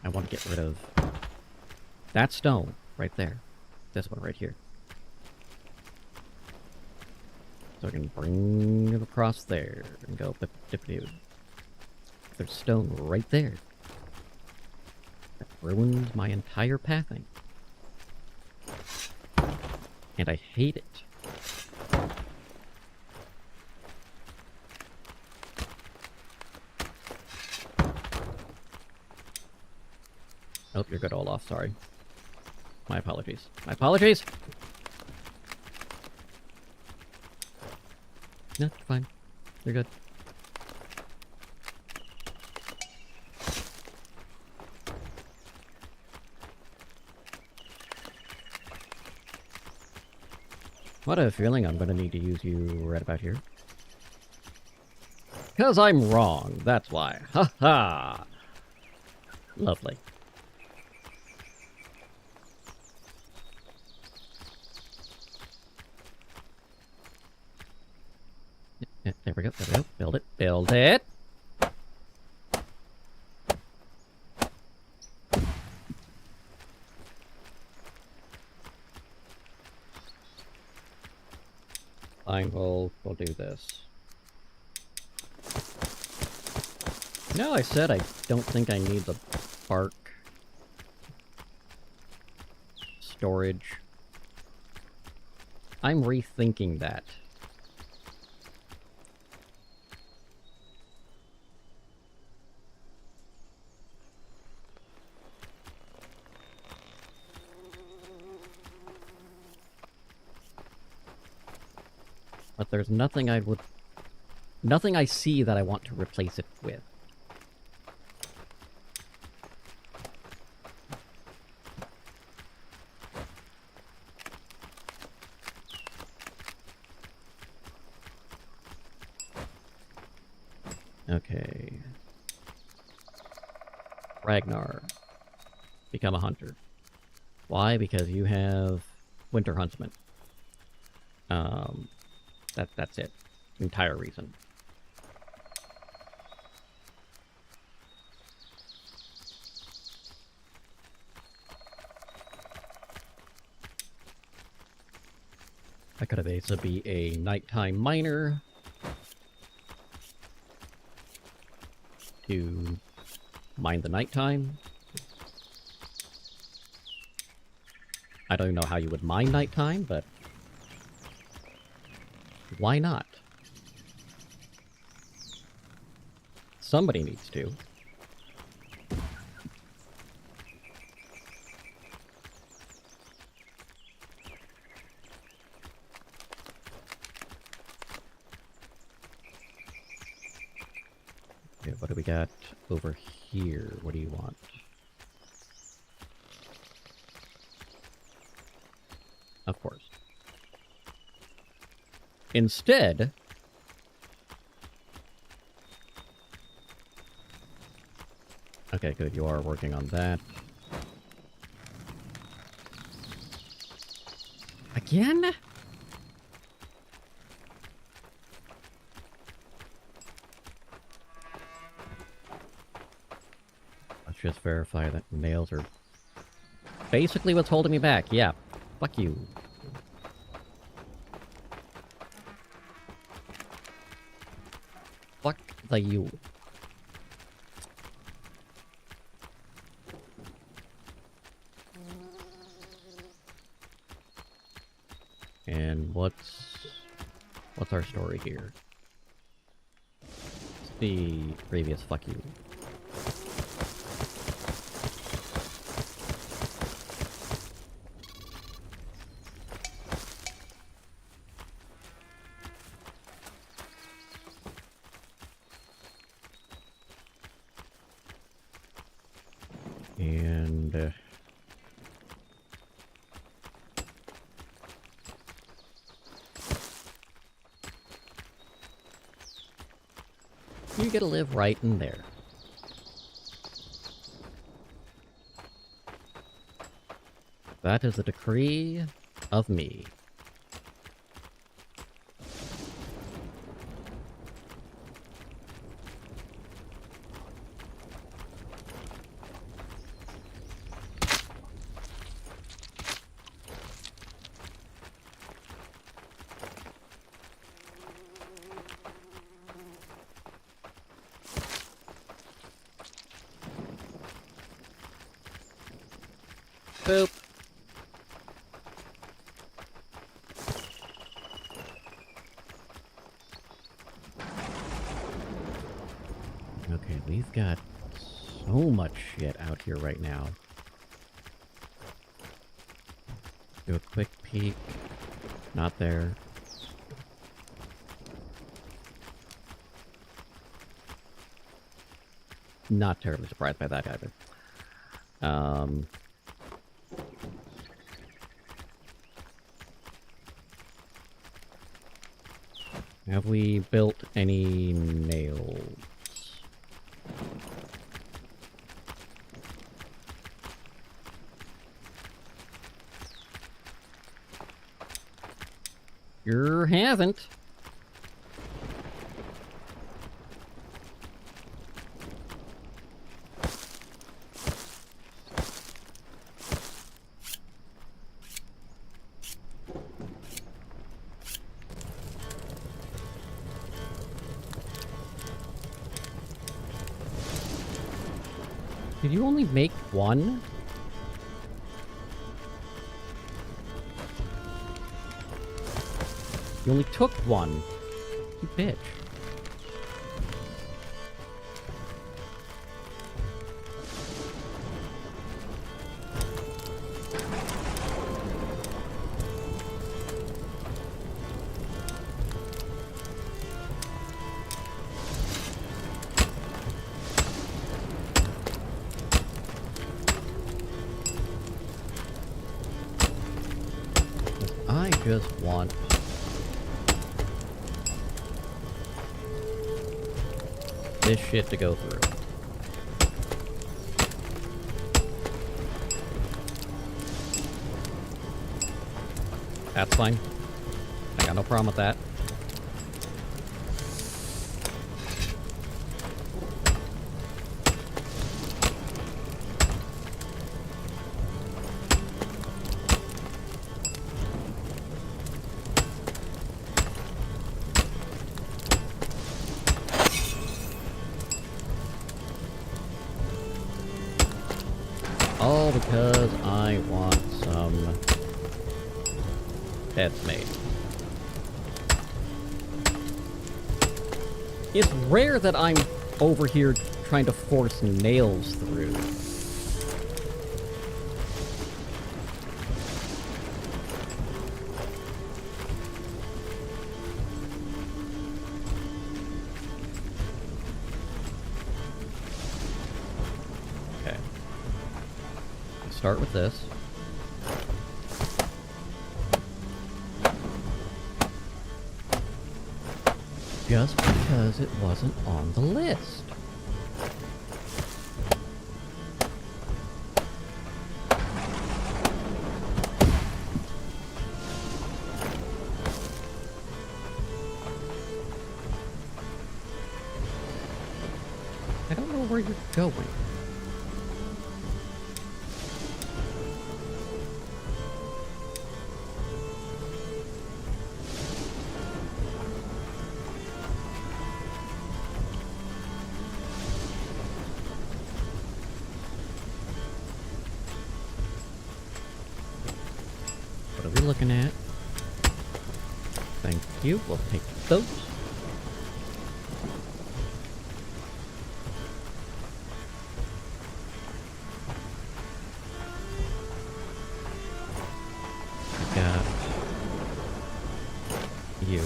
I want to get rid of that stone right there. This one right here. So I can bring it across there and go dip-dip-dip. There's stone right there. That ruins my entire pathing. And I hate it. Oh, you're good, Olaf. Sorry. My apologies. My apologies! No, you're fine. You're good. What a feeling I'm gonna need to use you right about here. 'Cause I'm wrong, that's why. Ha ha! Lovely. Yeah, there we go, there we go. Build it, build it! Fine, we'll do this. No, I said I don't think I need the bark storage. I'm rethinking that. But there's nothing nothing I see that I want to replace it with. Okay. Ragnar. Become a hunter. Why? Because you have Winter Huntsman. That's it. Entire reason. I could have Asa be a nighttime miner to mine the nighttime. I don't even know how you would mine nighttime, but why not? Somebody needs to. Okay, what do we got over here? What do you want? Of course. Instead, okay, good, you are working on that. Again? Let's just verify that nails are basically what's holding me back. Yeah, fuck you. Fuck the you. And what's our story here? It's the previous fuck you. And you get to live right in there. That is a decree of me. Boop. Okay, we've got so much shit out here right now. Do a quick peek. Not there. Not terribly surprised by that either. Have we built any nails? You haven't. Did you only make one? You only took one. You bitch. I just want this shit to go through. That's fine. I got no problem with that. All because I want some beds made. It's rare that I'm over here trying to force nails through. Okay. Start with this. Just because it wasn't on the list. I don't know where you're going. What are we looking at? Thank you. We'll take those. We got you.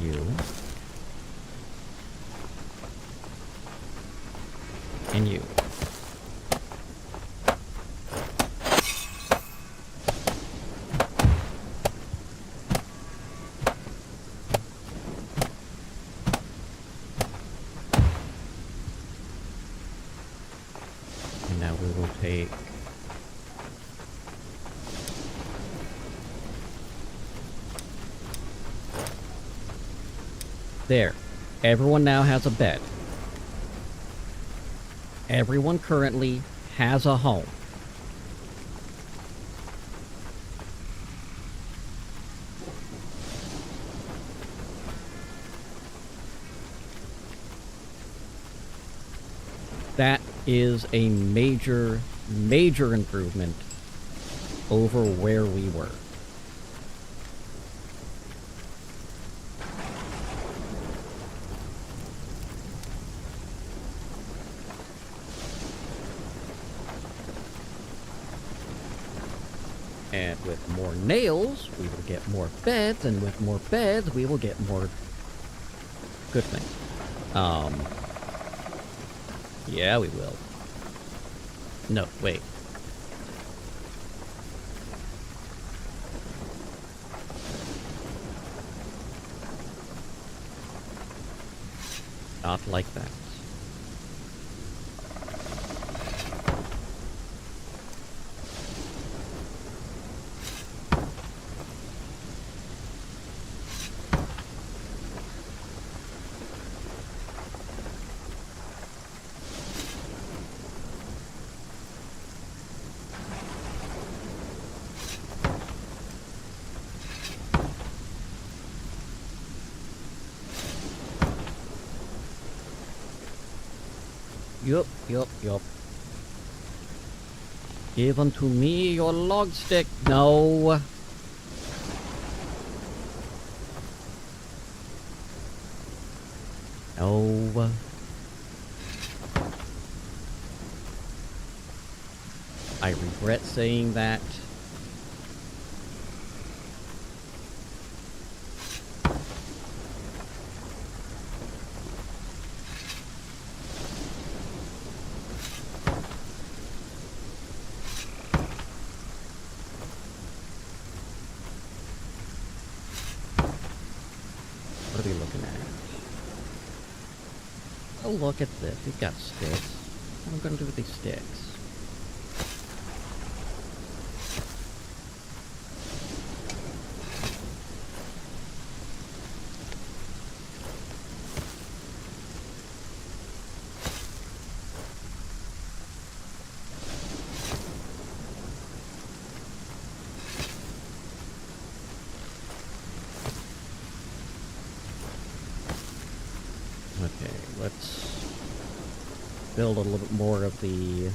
You. And you. take... There. Everyone now has a bed. Everyone currently has a home. That is a major, major improvement over where we were. And with more nails, we will get more beds, and with more beds, we will get more good things. Yeah, we will. No, wait. Not like that. Yup. Give unto me your log stick. No. No. I regret saying that. What are we looking at? Oh, look at this. We've got sticks. What am I going to do with these sticks? Okay, let's build a little bit more of the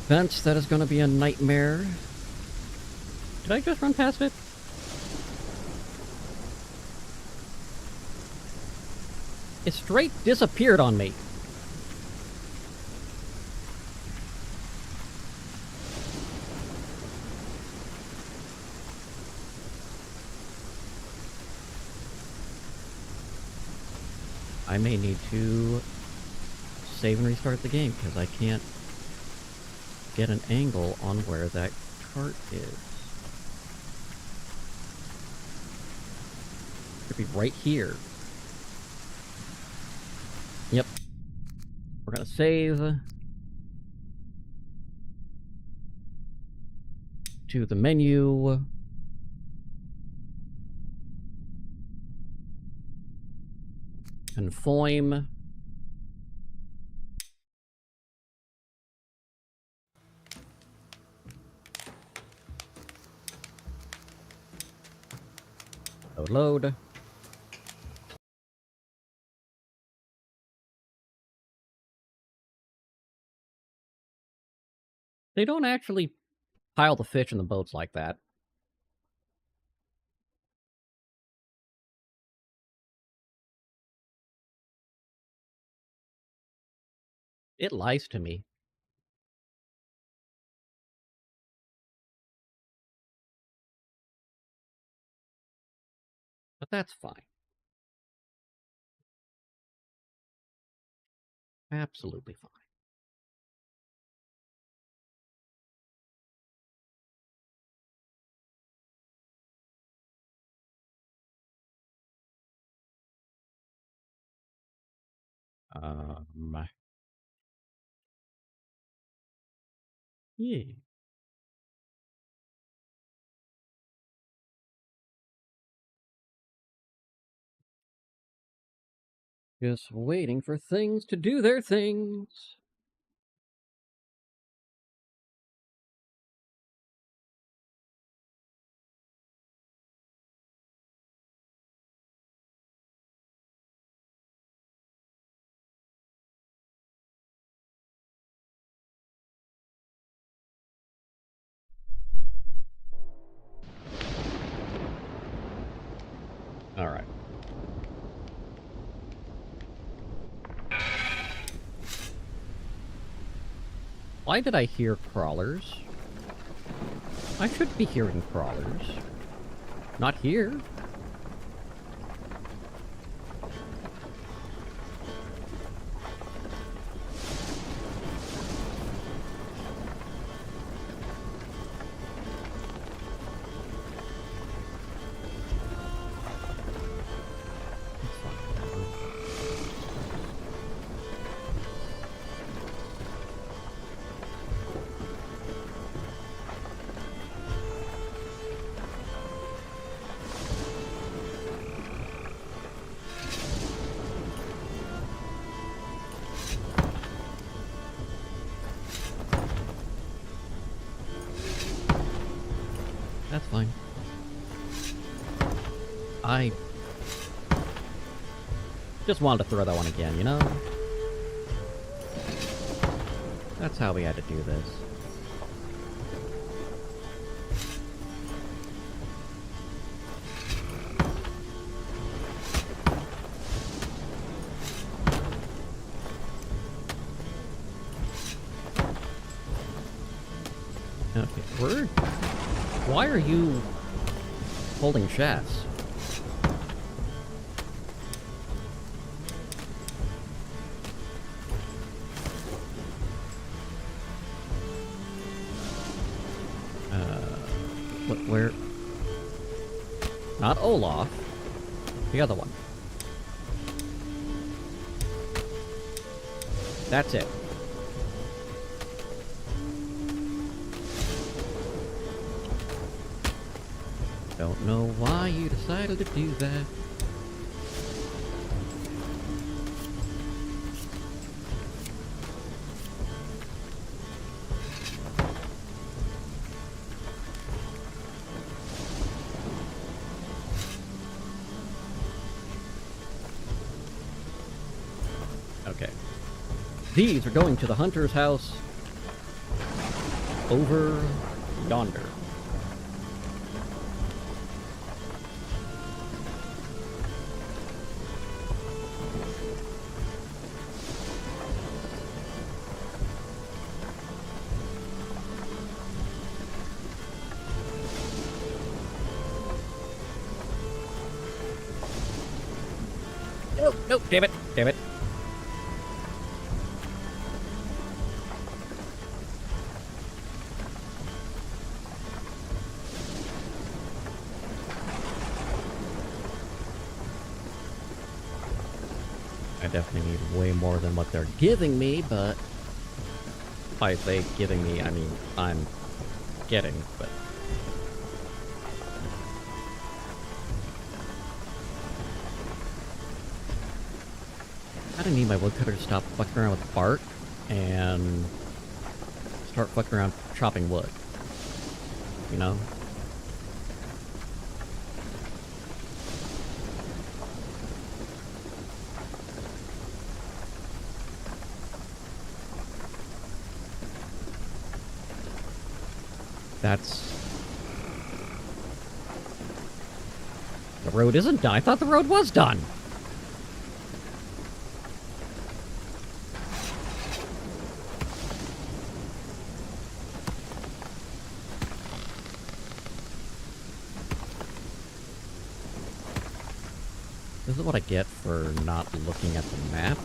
fence. That is going to be a nightmare. Did I just run past it? It straight disappeared on me. I may need to save and restart the game, because I can't get an angle on where that cart is. Could be right here. Yep. We're gonna save to the menu. Conform. Load. They don't actually pile the fish in the boats like that. It lies to me. But that's fine. Absolutely fine. Um, Yeah. Just waiting for things to do their things. Alright. Why did I hear crawlers? I should be hearing crawlers. Not here. That's fine. I just wanted to throw that one again, you know? That's how we had to do this. Okay, why are you holding shafts? Where? Not Olaf. The other one. That's it. Don't know why you decided to do that. Okay. These are going to the hunter's house over yonder. Nope, nope, damn it, damn it. I definitely need way more than what they're giving me, but if I say giving me, I mean I'm getting, but I don't need my woodcutter to stop fucking around with bark and start fucking around chopping wood. You know? That's... The road isn't done. I thought the road was done. This is what I get for not looking at the map.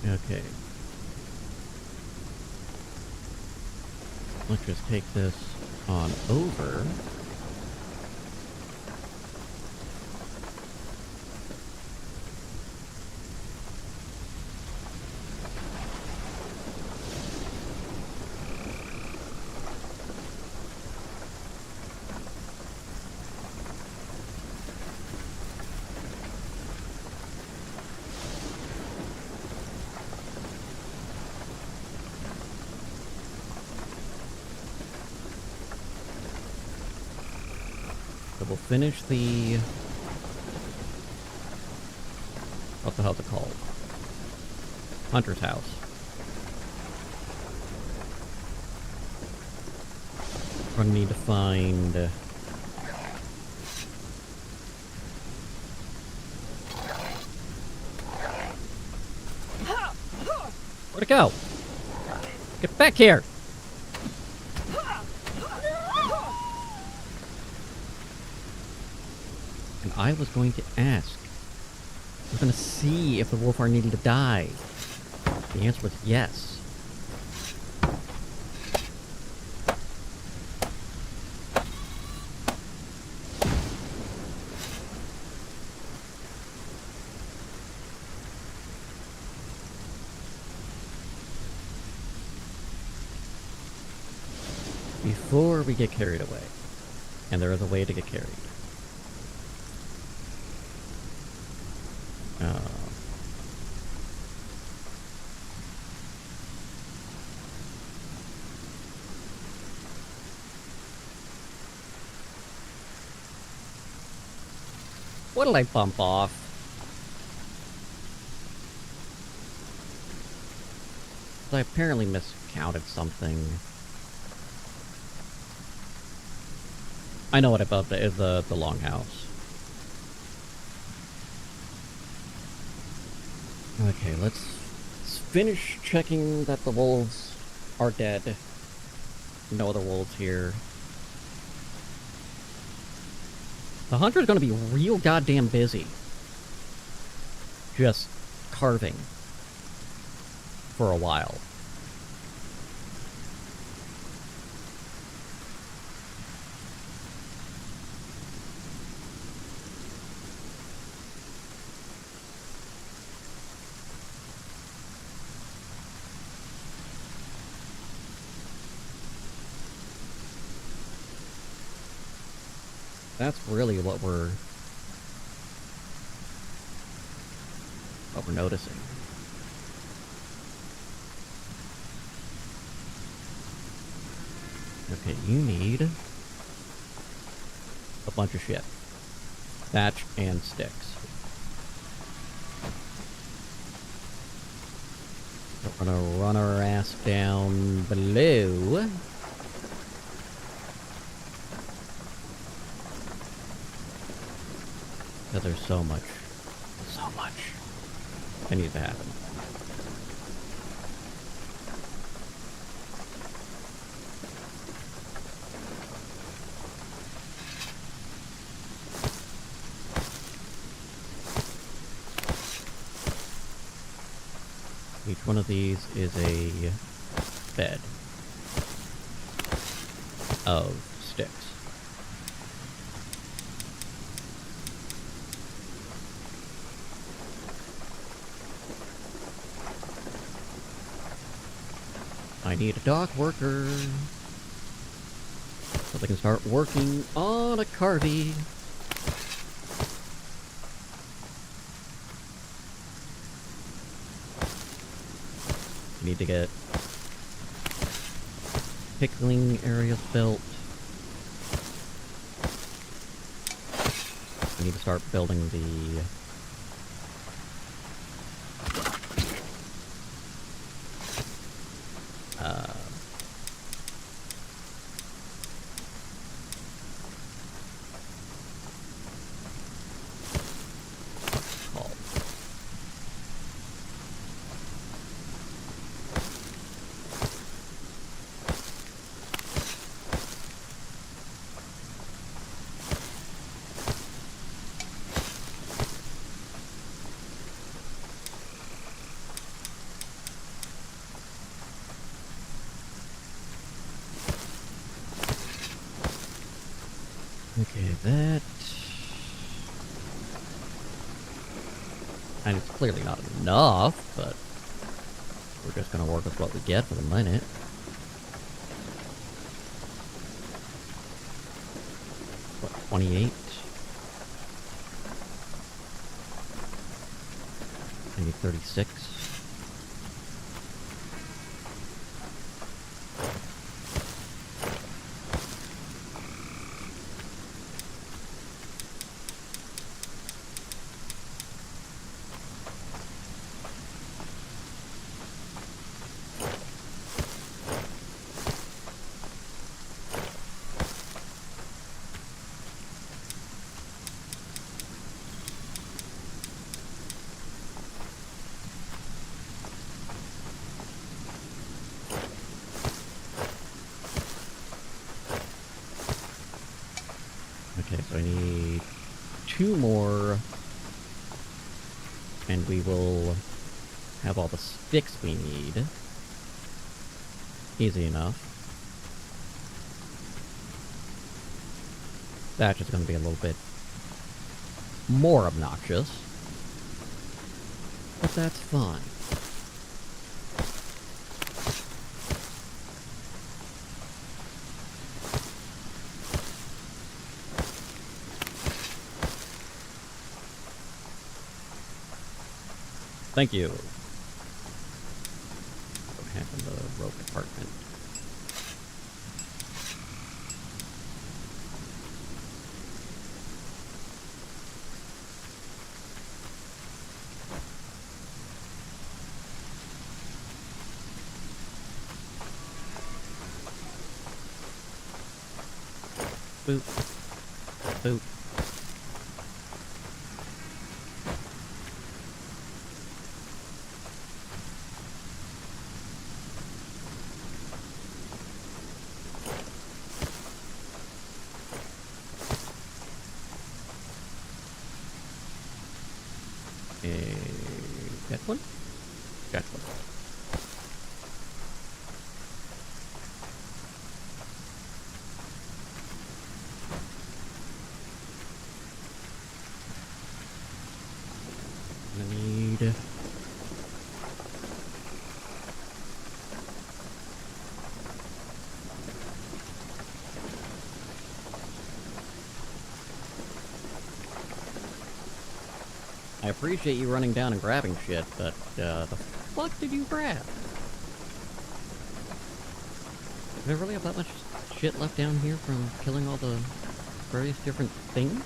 Okay. Let's just take this on over. So we'll finish the... what the hell's it called? Hunter's house. We're gonna need to find... where'd it go? Get back here! And I was going to ask. I was going to see if the wolf are needing to die. The answer was yes. Before we get carried away. And there is a way to get carried. What did I bump off? I apparently miscounted something. I know what I bumped. It is the longhouse. Okay, let's finish checking that the wolves are dead. No other wolves here. The hunter is going to be real goddamn busy. Just carving. For a while. That's really what we're noticing. Okay, you need a bunch of shit. Thatch and sticks. We're gonna run our ass down below. Because there's so much that needs to happen. Each one of these is a bed of sticks. I need a dock worker so they can start working on a carvy. Need to get pickling areas built. I need to start building the that. And it's clearly not enough, but we're just gonna work with what we get for the minute. What, 28? Maybe 36. Okay, so I need 2 more, and we will have all the sticks we need. Easy enough. That's just going to be a little bit more obnoxious, but that's fine. Thank you. What happened to the rope department? Boop. Boop. That one? That one. I need... I appreciate you running down and grabbing shit, but, the fuck did you grab? Do I really have that much shit left down here from killing all the various different things?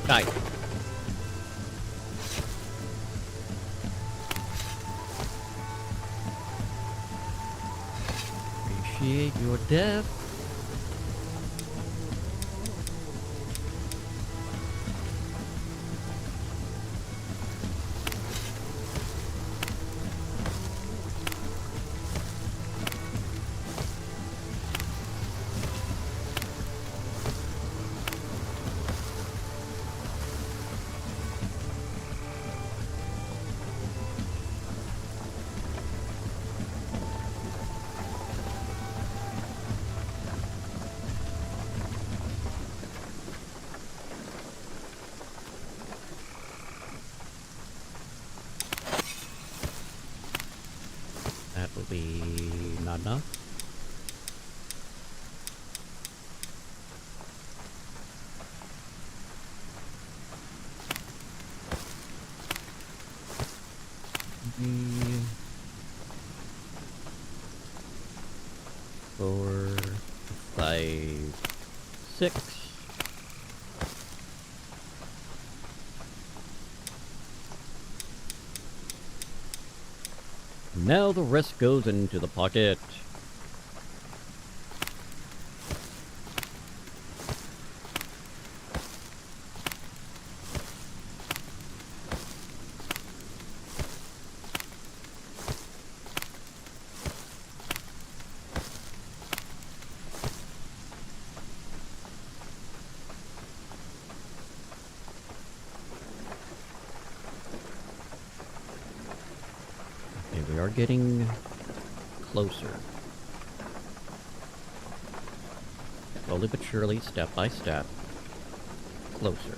Die. Appreciate your death. That will be not enough. Four, 5, 6. Now the rest goes into the pocket. We are getting closer. Slowly but surely, step by step, closer.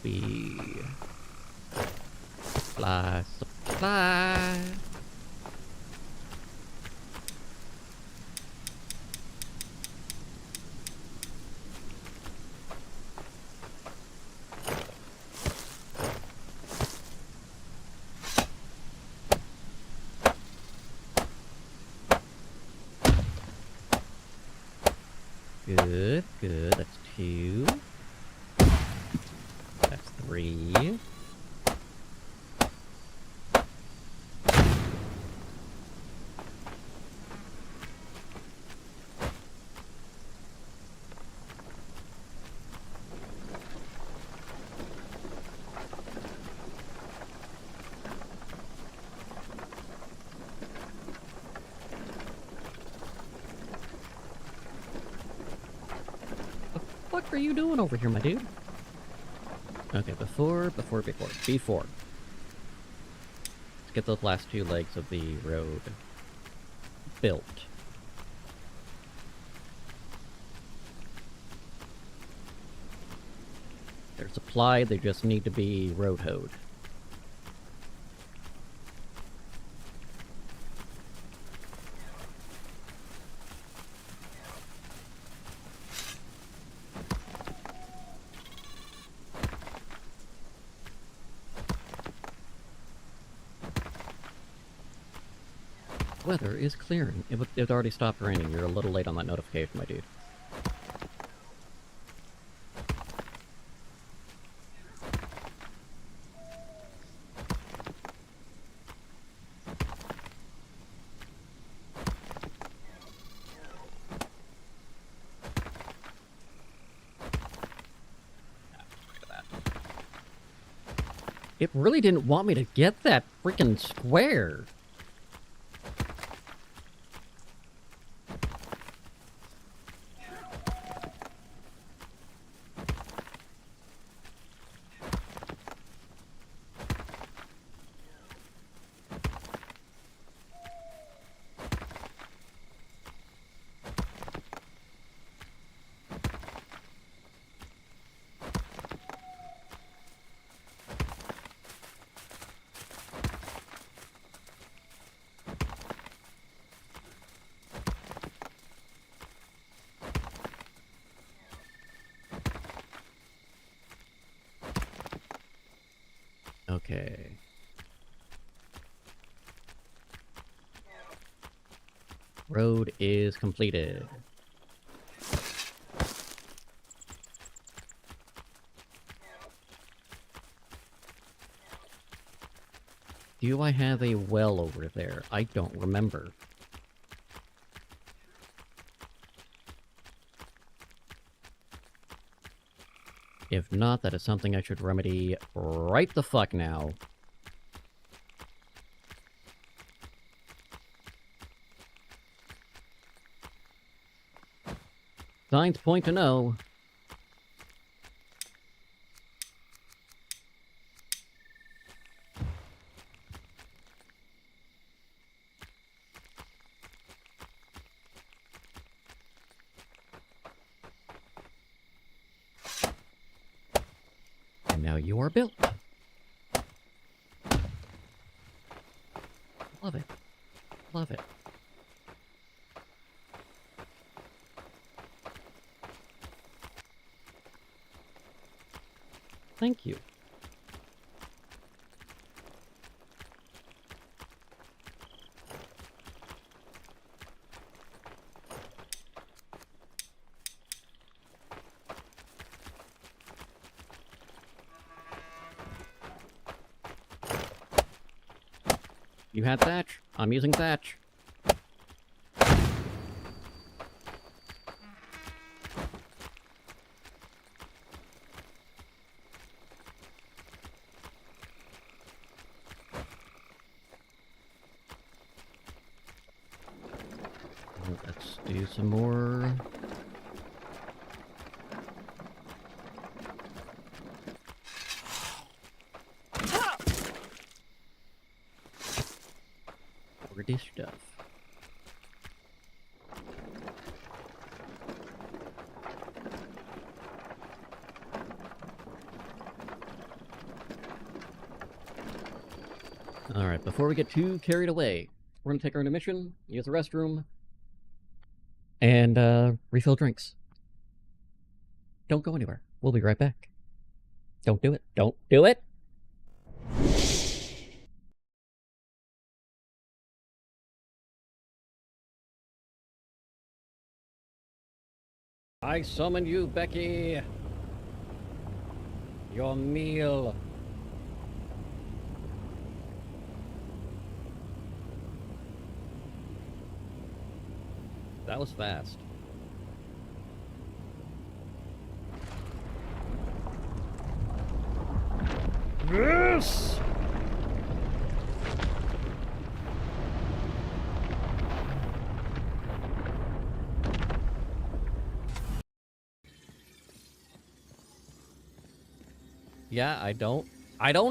Be supply. Good, good. That's 2. That's 3. What are you doing over here, my dude? Okay, before. Let's get those last 2 legs of the road built. They're supplied, they just need to be road-hoed. Weather is clearing. It already stopped raining. You're a little late on that notification, my dude. It really didn't want me to get that freaking square. Okay. Road is completed. Do I have a well over there? I don't remember. If not, that is something I should remedy right the fuck now. Signs point to no. And now you are built. Love it. Love it. Thank you. You had thatch. I'm using thatch. Let's do some more. More dish stuff. Alright, before we get too carried away, we're gonna take our intermission, use the restroom, and refill drinks. Don't go anywhere. We'll be right back. Don't do it. Don't do it! I summon you, Becky! Your meal! That was fast. Yes! Yeah, I don't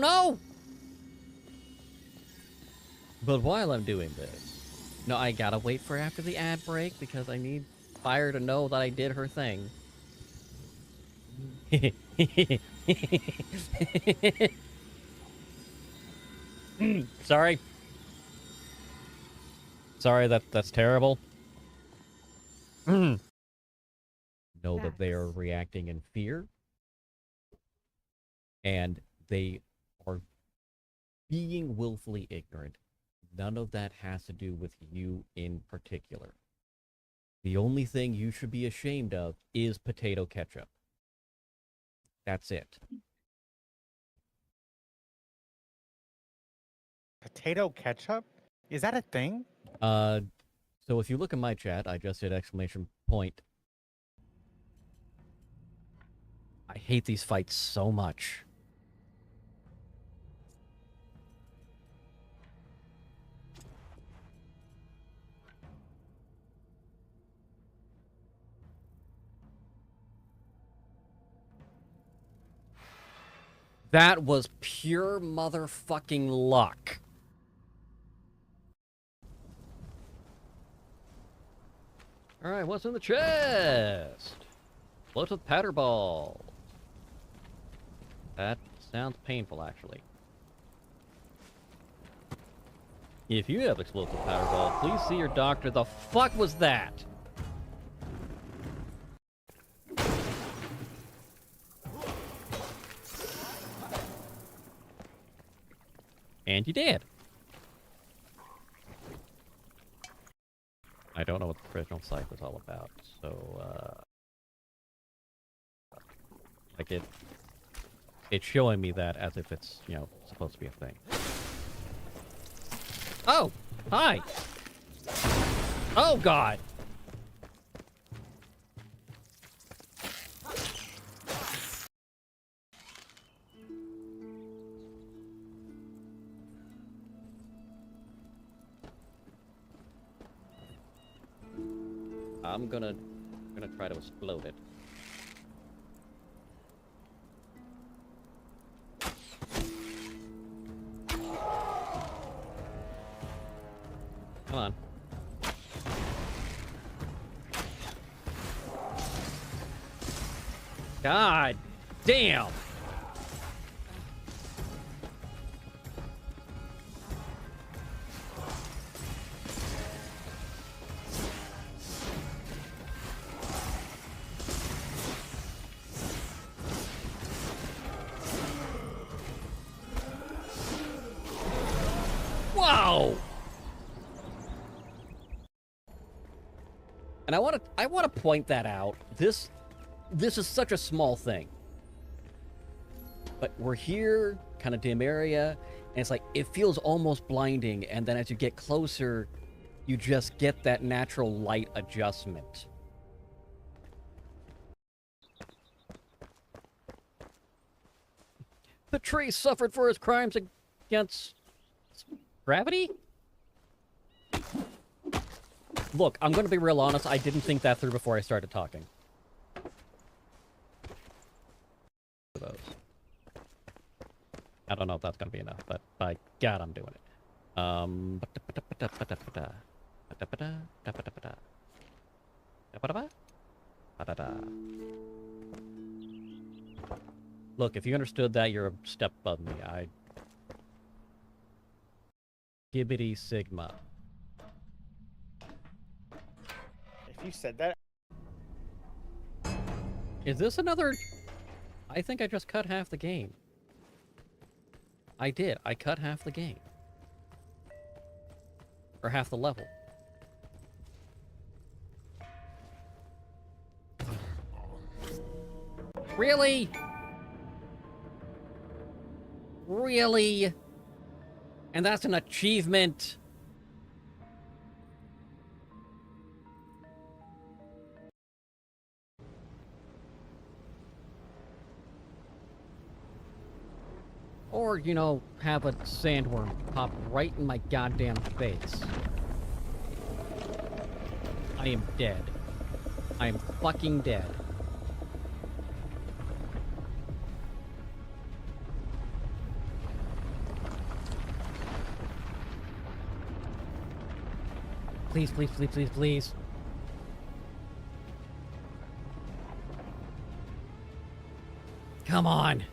know! But while I'm doing this, no, I gotta wait for after the ad break because I need Fire to know that I did her thing. Sorry. Sorry, that's terrible. Know that they are reacting in fear. And they are being willfully ignorant. None of that has to do with you in particular. The only thing you should be ashamed of is potato ketchup. That's it. Potato ketchup? Is that a thing? So if you look in my chat, I just did exclamation point. I hate these fights so much. That was pure motherfucking luck. Alright, what's in the chest? Floated powder ball. That sounds painful, actually. If you have explosive powder ball, please see your doctor. The fuck was that? And you did. I don't know what the original site was all about, so, like it's showing me that as if it's, you know, supposed to be a thing. Oh! Hi! Oh, God! I'm gonna try to explode it. Come on. God damn! Wow! And I want to point that out. This is such a small thing. But we're here, kind of dim area, And it's like, it feels almost blinding, and then as you get closer, you just get that natural light adjustment. The tree suffered for his crimes against gravity? Look, I'm going to be real honest. I didn't think that through before I started talking. Those. I don't know if that's going to be enough, but by God, I'm doing it. Look, if you understood that, you're a step above me. Gibbity Sigma. If you said that, Is this another... I think I just cut half the game. I did. I cut half the game. Or half the level. Really? Really? And that's an achievement? Or, you know, have a sandworm pop right in my goddamn face. I am dead. I am fucking dead. Please, please, please, please, please. Come on.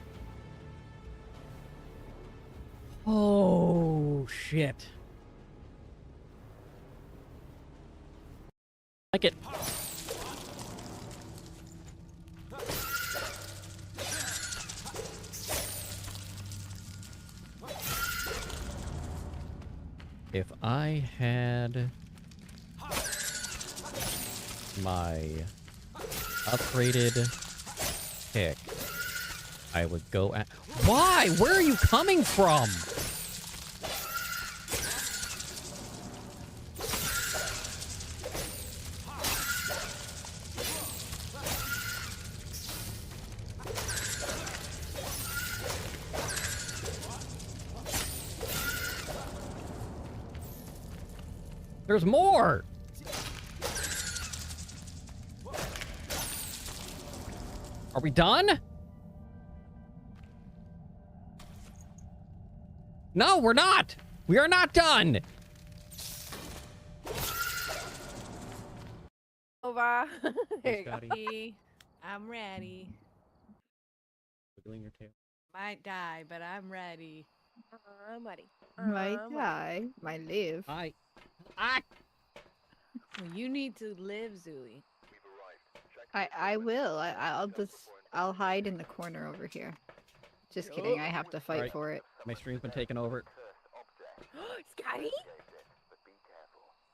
Oh, shit. Like it. If I had my upgraded pick, I would go at... Why? Where are you coming from? There's more! Are we done? No, we're not! We are not done! Over. There you go. Scotty. I'm ready. Wiggling your tail. Might die, but I'm ready. I'm ready. Might I'm ready. die, might live. Ah! Well, you need to live, Zooey. I will. I'll hide in the corner over here. Just kidding. I have to fight Alright. for it. My stream's been taken over. Scotty?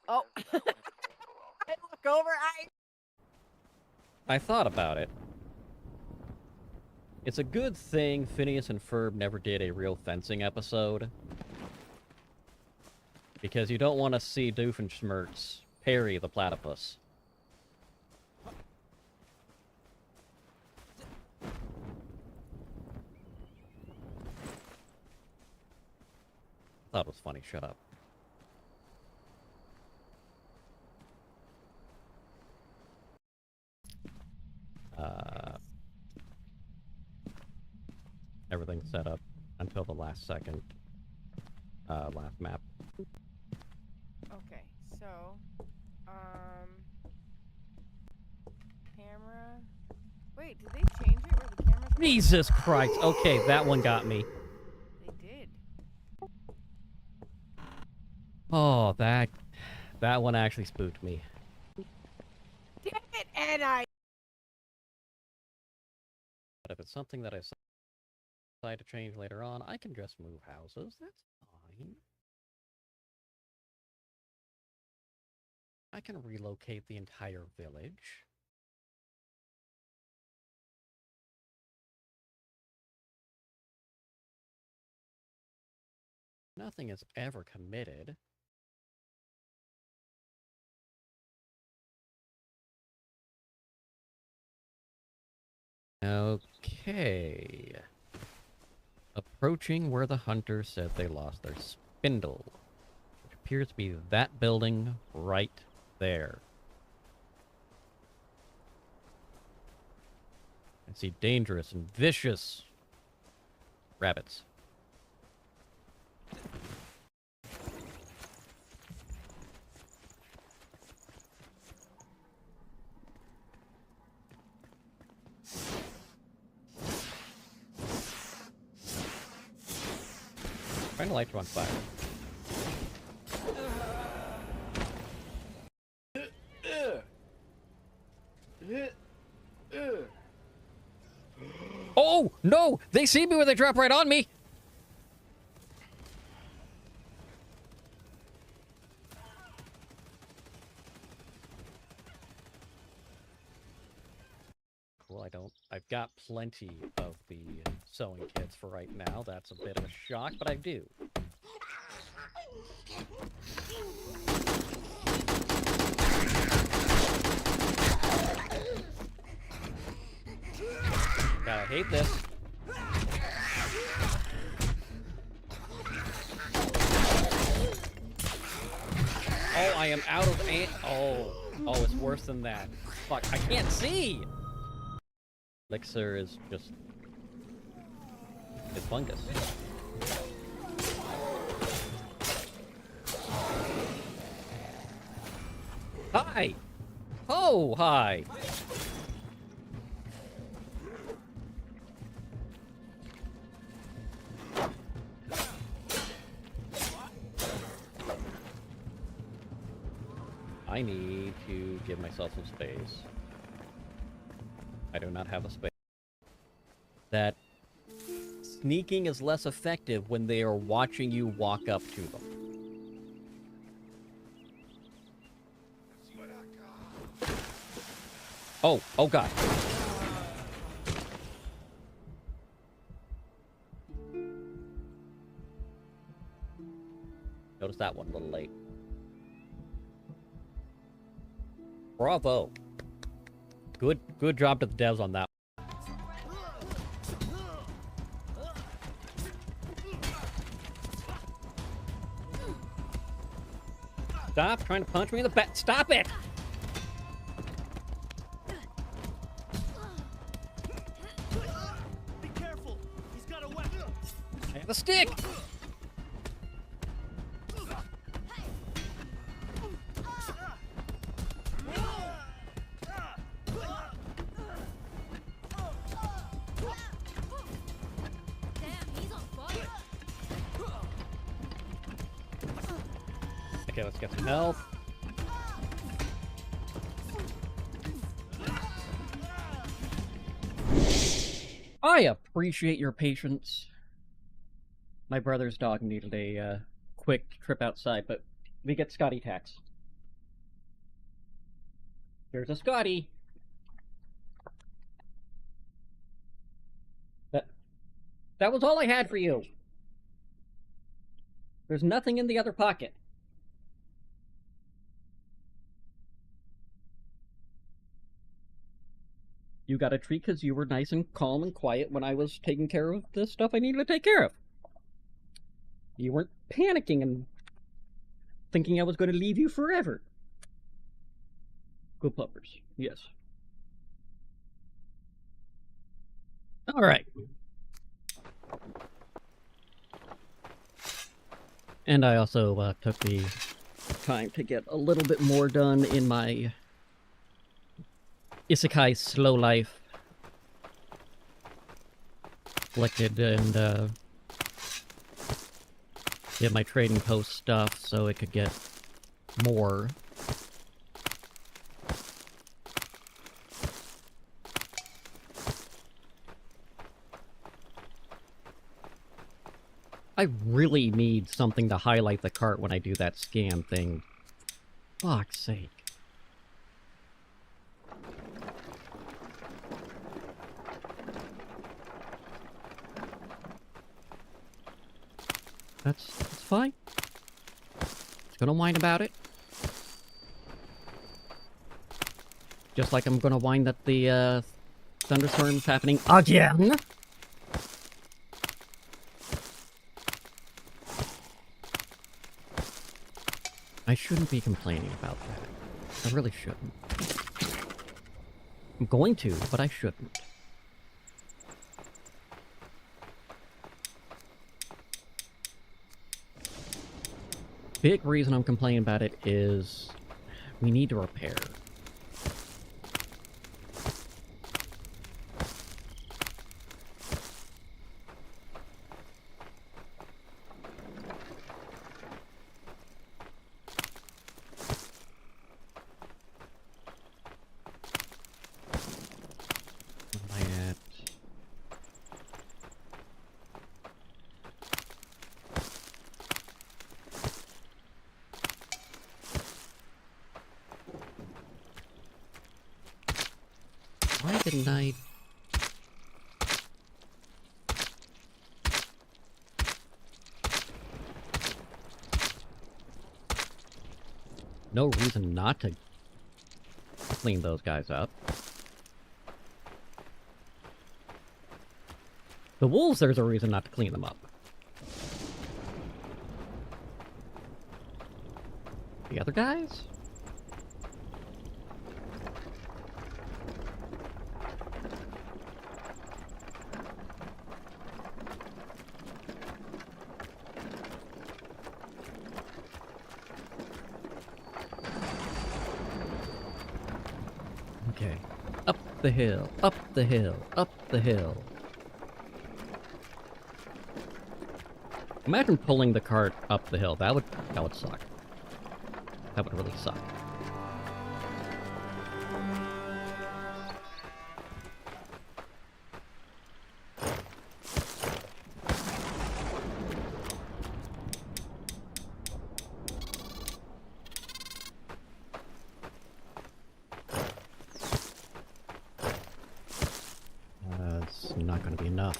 Oh. I look over. I thought about it. It's a good thing Phineas and Ferb never did a real fencing episode. Because you don't want to see Doofenshmirtz parry the platypus. Thought it was funny, shut up. Everything's set up until the last second. Last map. Okay, so, camera. Wait, did they change it where the camera's? Jesus Christ! Okay, that one got me. They did. Oh, that one actually spooked me. Damn it, and I. But if it's something that I decide to change later on, I can just move houses. That's fine. I can relocate the entire village. Nothing is ever committed. Okay. Approaching where the hunter said they lost their spindle, which appears to be that building right there. I see dangerous and vicious rabbits. Trying to light you on fire. Oh, no! They see me when they drop right on me! Cool, I've got plenty of the sewing kits for right now. That's a bit of a shock, but I do. God, I hate this. Oh, I am out of oh, it's worse than that. Fuck, I can't see! Elixir is just... it's fungus. Hi! Oh, hi! I need to give myself some space. I do not have a space. That sneaking is less effective when they are watching you walk up to them. Oh god. Notice that one a little late. Bravo. Good job to the devs on that. Stop trying to punch me in the back. Stop it! Be careful. He's got a weapon. I have a stick! Okay, let's get some health. I appreciate your patience. My brother's dog needed a quick trip outside, but we get Scotty tax. There's a Scotty. That was all I had for you. There's nothing in the other pocket. You got a treat because you were nice and calm and quiet when I was taking care of the stuff I needed to take care of. You weren't panicking and thinking I was going to leave you forever. Good puppers, yes. All right. And I also took the time to get a little bit more done in my Isekai Slow Life. Collected and did my trading post stuff so it could get more. I really need something to highlight the cart when I do that scan thing. Fuck's sake. That's fine. Just gonna whine about it. Just like I'm gonna whine that the thunderstorm's happening again. I shouldn't be complaining about that. I really shouldn't. I'm going to, but I shouldn't. Big reason I'm complaining about it is we need to repair. Where am I at? Why didn't I... No reason not to clean those guys up. The wolves, there's a reason not to clean them up. The other guys? Okay. Up the hill, up the hill, up the hill. Imagine pulling the cart up the hill. That would suck. That would really suck. It's not going to be enough.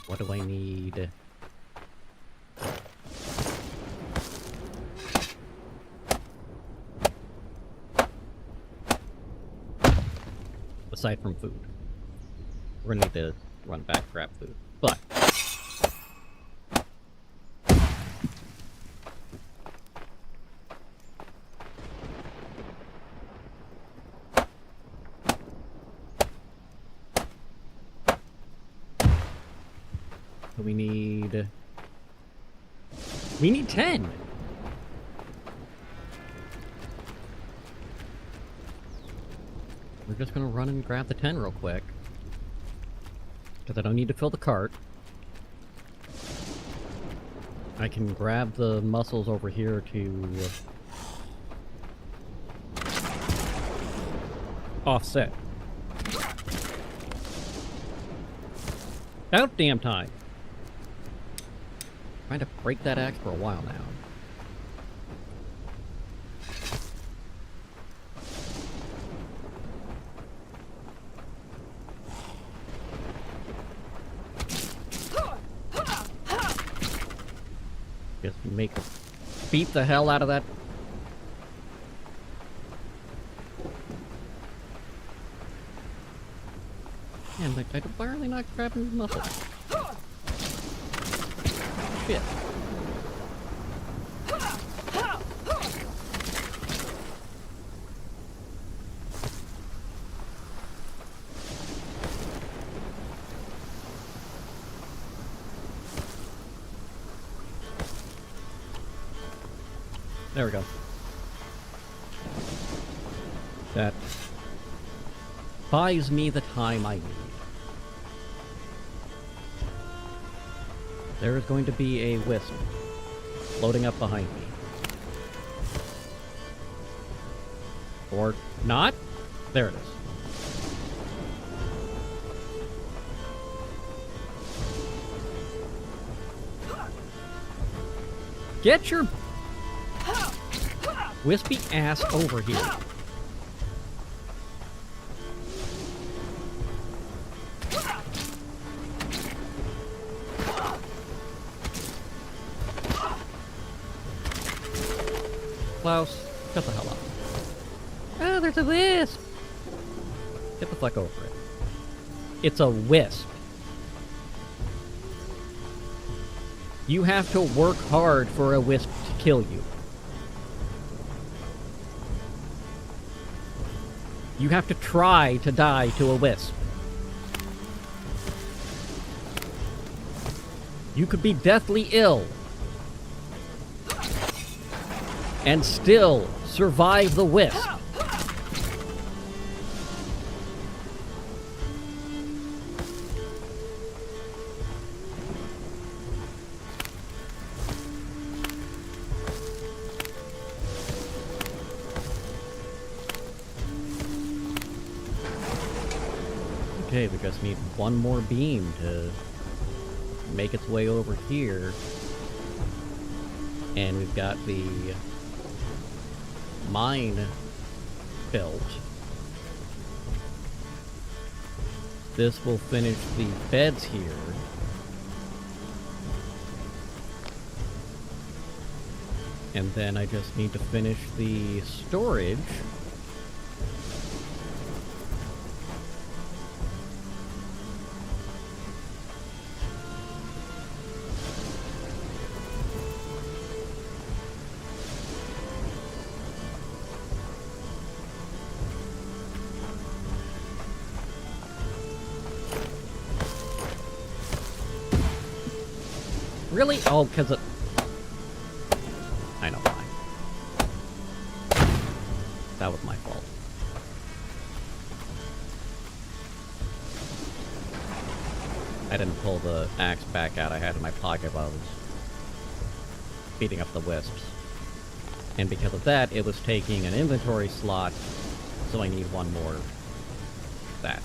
What do I need? Aside from food. We're gonna need to run back, grab food. But we need 10. We're just gonna run and grab the 10 real quick. Because I don't need to fill the cart. I can grab the mussels over here to offset. About damn time. Trying to break that axe for a while now. Just beat the hell out of that. Man, why are they not grabbing the muscle? Shit. There we go. That buys me the time I need. There is going to be a wisp floating up behind me. Or not? There it is. Get your wispy ass over here. Klaus. Shut the hell up. Oh, there's a wisp! Get the fuck over it. It's a wisp. You have to work hard for a wisp to kill you. You have to try to die to a wisp. You could be deathly ill and still survive the wisp. Okay, we just need one more beam to make its way over here. And we've got the mine built. This will finish the beds here. And then I just need to finish the storage. Really? Oh, because it... I know why. That was my fault. I didn't pull the axe back out I had in my pocket while I was beating up the wisps. And because of that, it was taking an inventory slot, so I need one more thatch.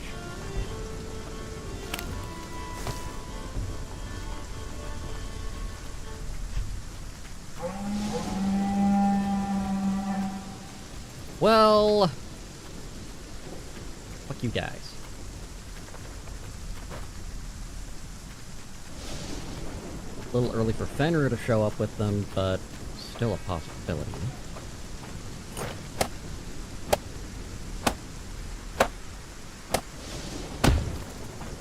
Well... fuck you guys. A little early for Fenrir to show up with them, but still a possibility.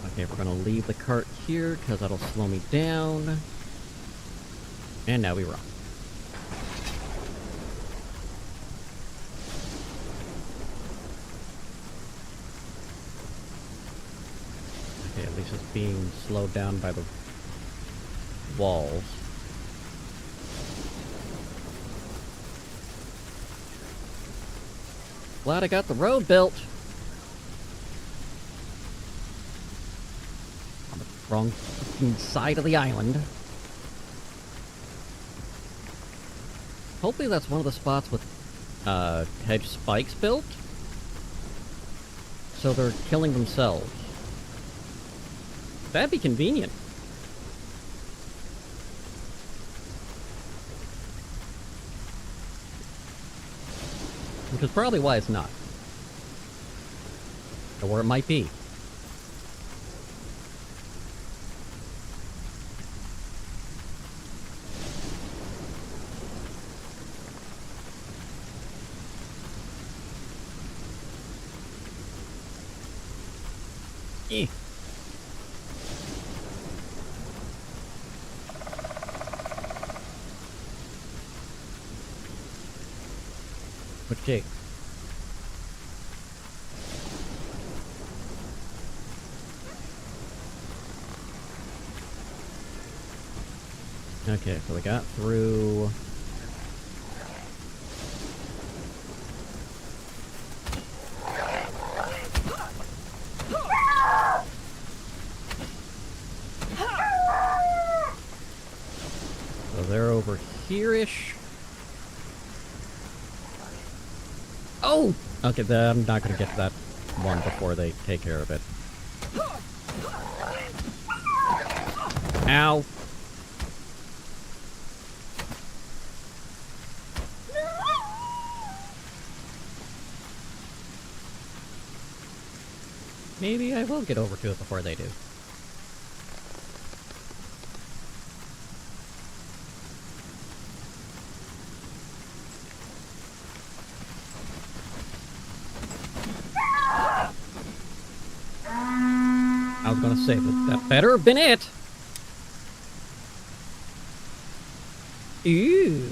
Okay, we're gonna leave the cart here, because that'll slow me down. And now we run. Okay, at least it's being slowed down by the walls. Glad I got the road built. On the wrong side of the island. Hopefully that's one of the spots with hedge spikes built. So they're killing themselves. That'd be convenient. Which is probably why it's not. Or it might be. Eh. Okay. Okay, so we got through... So they're over here-ish. Oh! Okay, I'm not gonna get to that one before they take care of it. Ow! Maybe I will get over to it before they do. was gonna say that better have been it. Ew.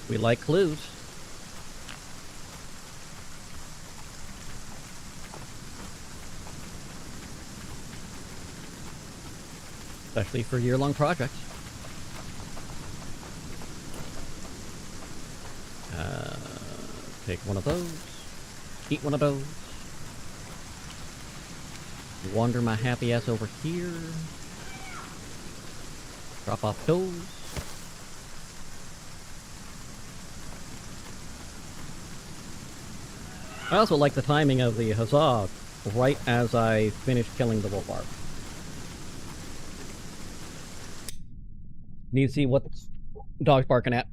We like clues. Especially for year-long projects. Take one of those. Eat one of those. Wander my happy ass over here. Drop off those. I also like the timing of the huzzah right as I finish killing the wolf barb. Need to see what dog's barking at.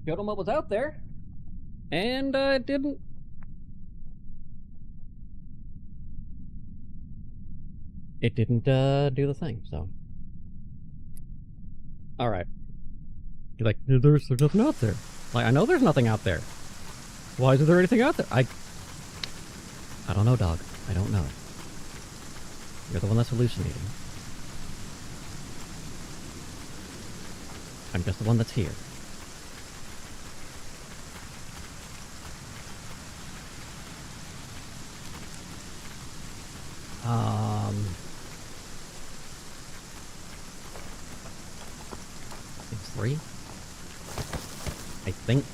Showed him what was out there, and didn't. It didn't do the thing. So, all right. You're like, there's nothing out there. Like, I know there's nothing out there. Why isn't there anything out there? I don't know, dog. I don't know. You're the one that's hallucinating. I'm just the one that's here. It's 3? I think.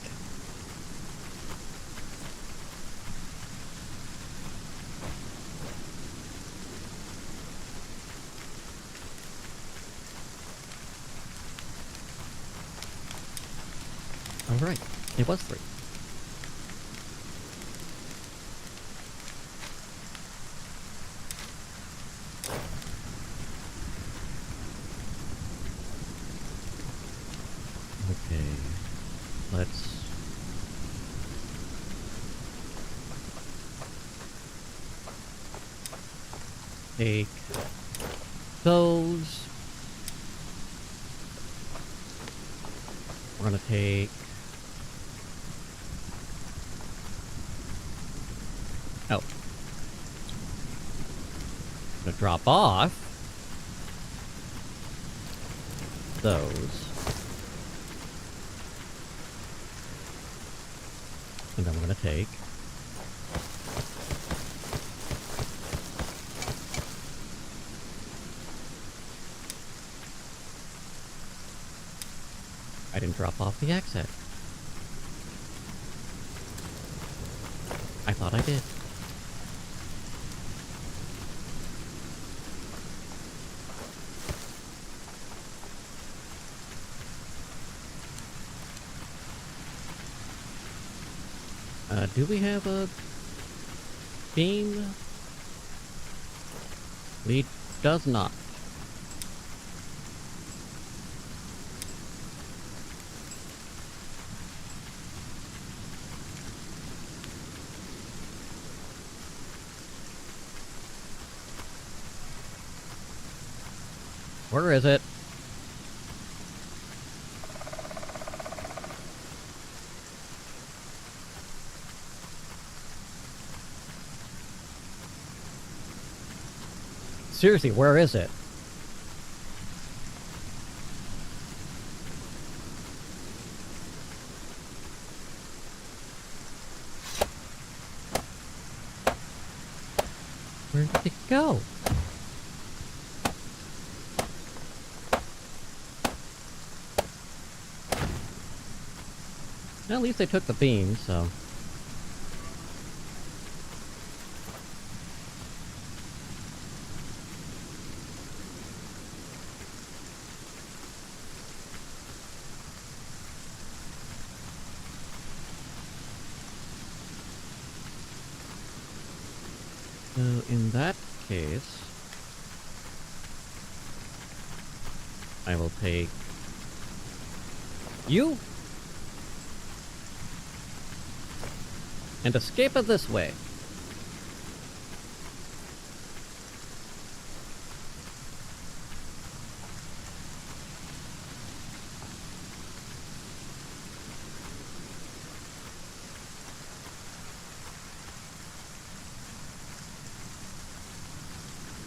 All right, it was 3. Okay, let's take those. We're gonna take gonna drop off those. And then we're gonna take I didn't drop off the exit. I thought I did. Do we have a beam? We does not. Where is it? Seriously, where is it? Where did it go? Well, at least they took the beam, so... So in that case, I will take you and escape it this way.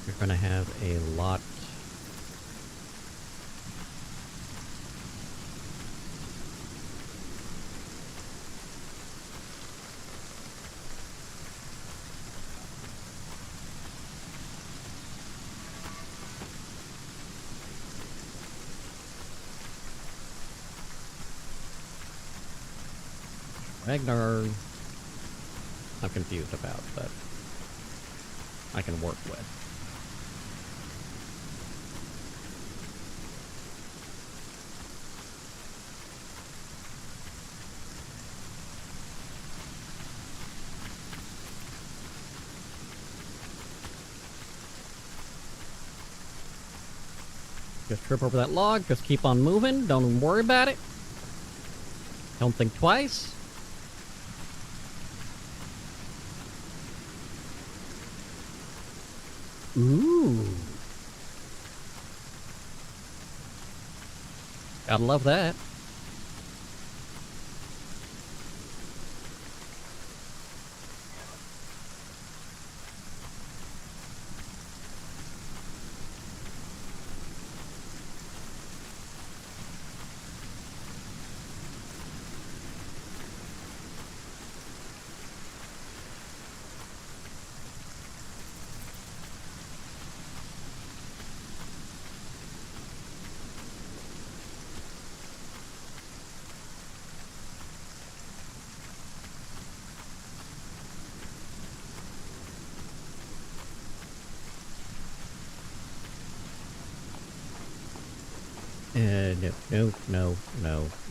You're gonna have a lot. Ragnar, I'm confused about, but I can work with. Just trip over that log, just keep on moving, don't even worry about it. Don't think twice. Ooh. Gotta love that.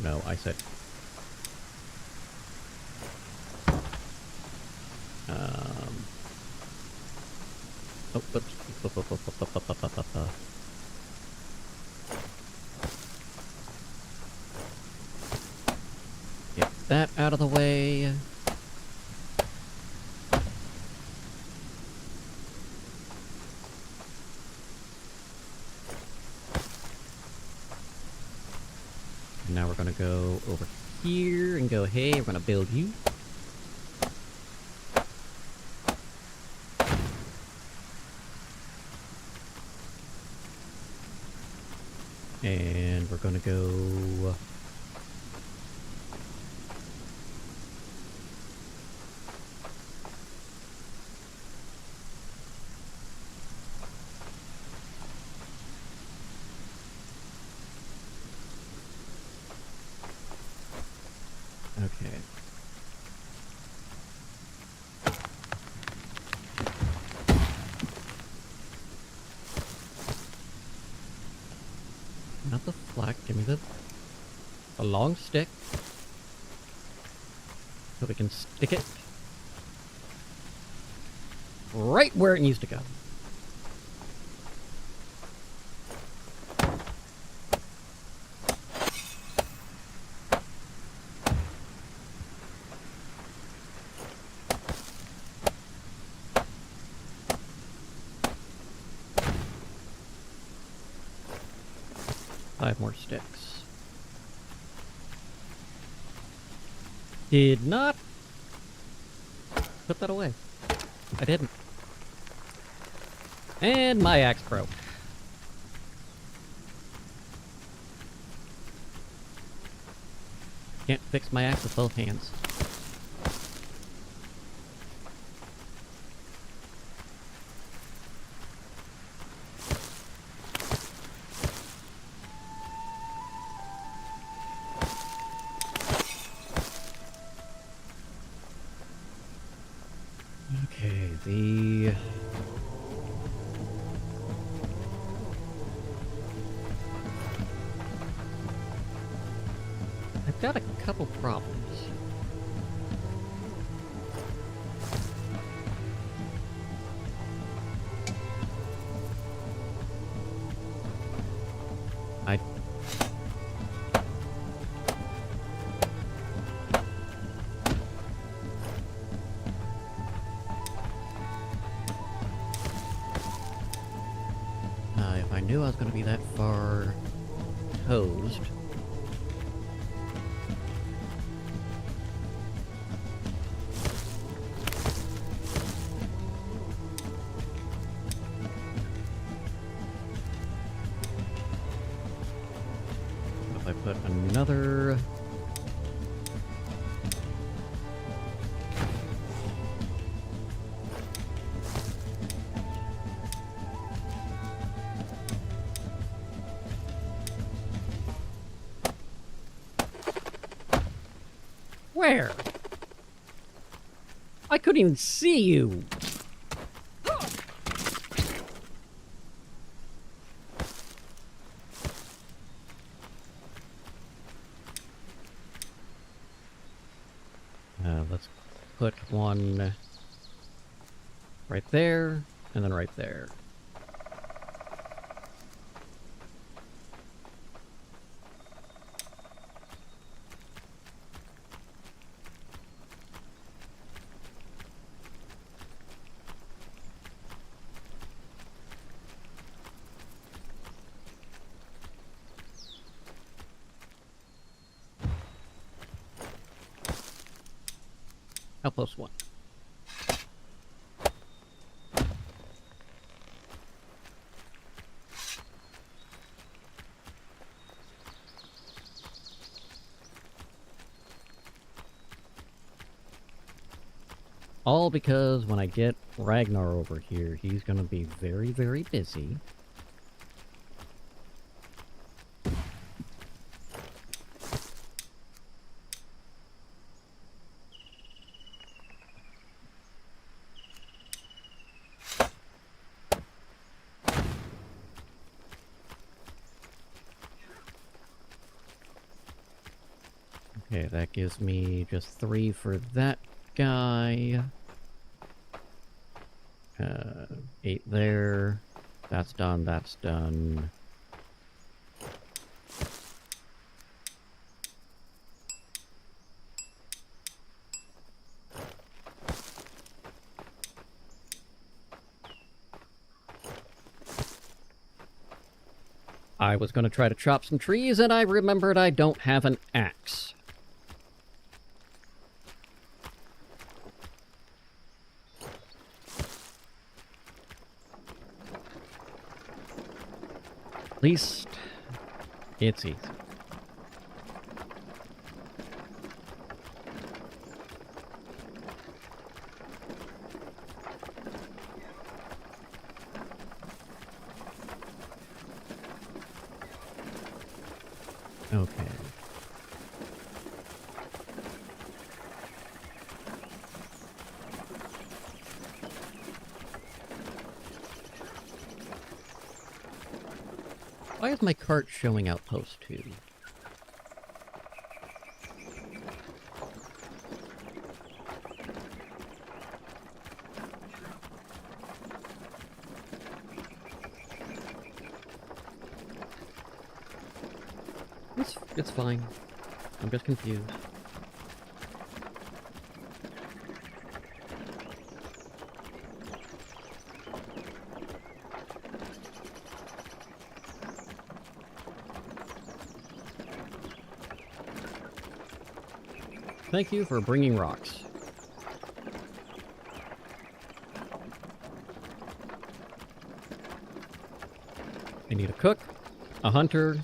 No, I said... Oh, oops. Get that out of the way. Now we're gonna go over here and go, hey, we're gonna build you. And we're gonna go... Okay. Not the flag, give me the long stick. So we can stick it right where it needs to go. Five more sticks. Did not put that away. I didn't. And my axe broke. Can't fix my axe with both hands. Okay, I've got a couple problems. knew I was going to be that far hosed. If I put another... Where? I couldn't even see you. Let's put one right there, and then right there. Outpost 1. All because when I get Ragnar over here, he's gonna be very, very busy. Okay, that gives me just 3 for that guy. 8 there. That's done, that's done. I was gonna try to chop some trees, and I remembered I don't have an axe. At least it's easy. Okay. Why is my cart showing Outpost 2? It's fine. I'm just confused. Thank you for bringing rocks. I need a cook, a hunter,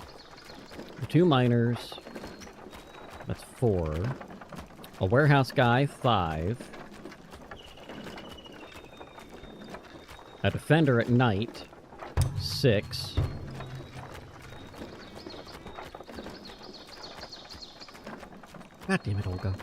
2 miners. That's 4. A warehouse guy, 5. A defender at night, 6. God damn it, Olga.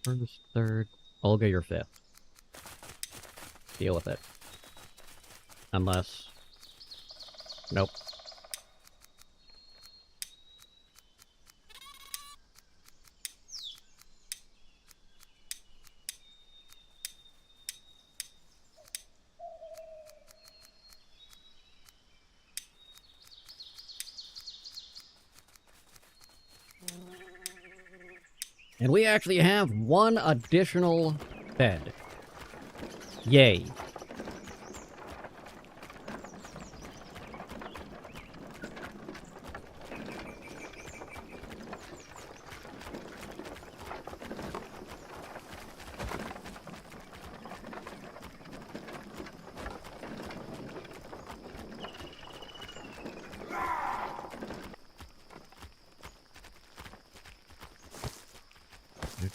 First, third. Olga, you're 5th. Deal with it. Unless... Nope. And we actually have one additional bed. Yay.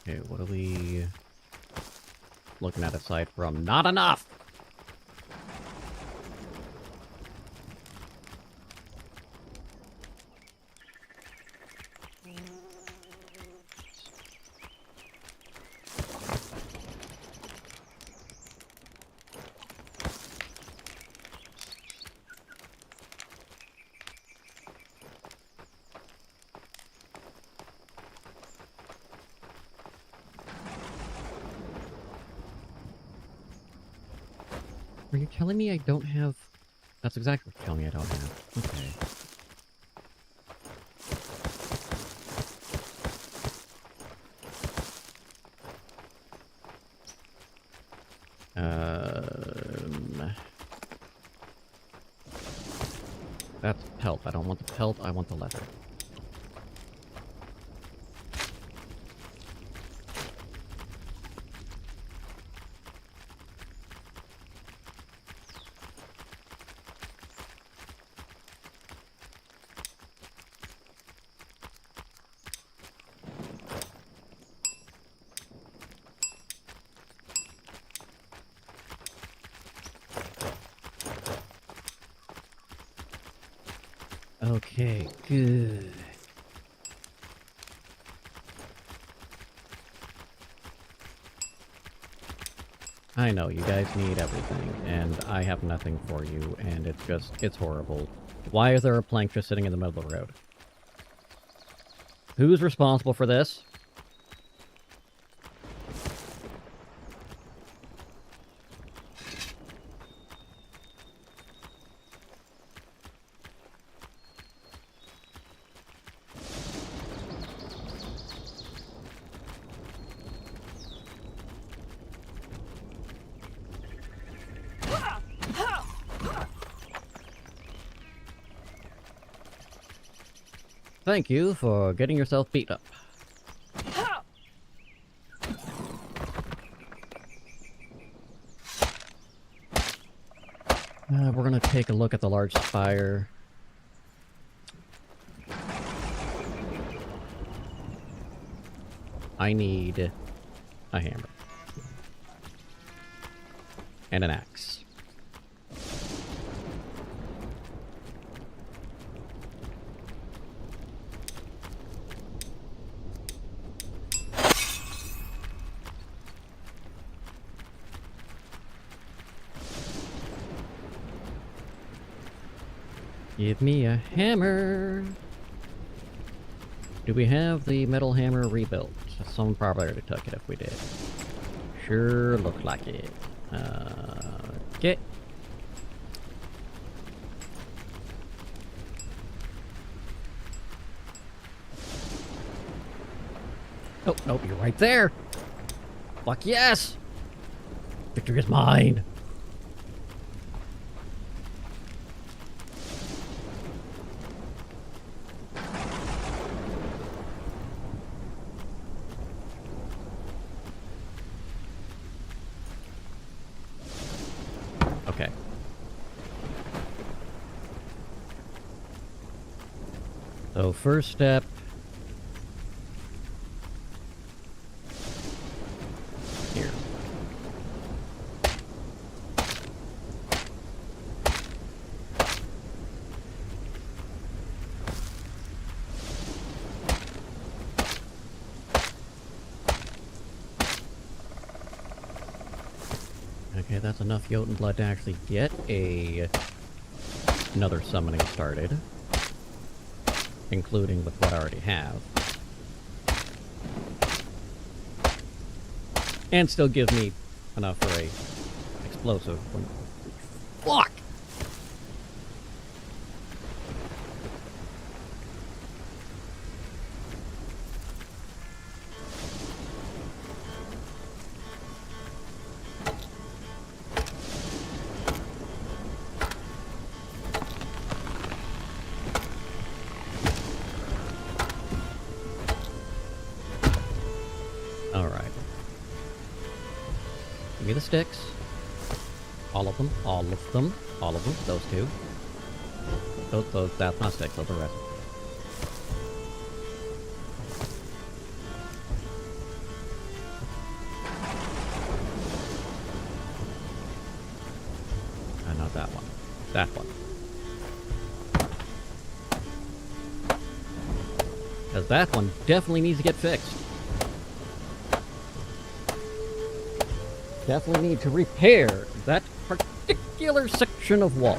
Okay, what are we looking at aside from not enough? Are you telling me I don't have... That's exactly what you're telling me I don't have. Okay. That's pelt. I don't want the pelt, I want the leather. Okay, good. I know, you guys need everything, and I have nothing for you, and it's horrible. Why is there a plank just sitting in the middle of the road? Who's responsible for this? Thank you for getting yourself beat up. We're gonna take a look at the large spire. I need a hammer. And an axe. Give me a hammer. Do we have the metal hammer rebuilt? Someone probably already took it if we did. Sure looked like it. Okay. Oh, nope, you're right there. Fuck yes. Victory is mine. Okay. So first step. Here. Okay, that's enough Jotun blood to actually get another summoning started. Including with what I already have. And still gives me enough for a explosive. Fuck! Give me the sticks. All of them, all of them, all of them. Those two. Those, that's not sticks, those are red. Not that one. That one. Because that one definitely needs to get fixed. Definitely need to repair that particular section of wall.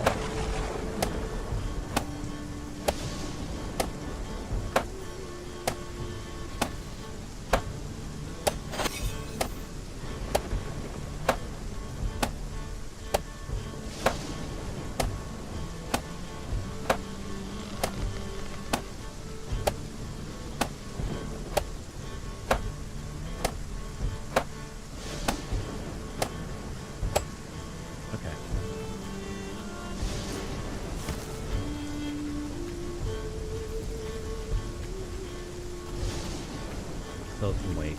Those can wait.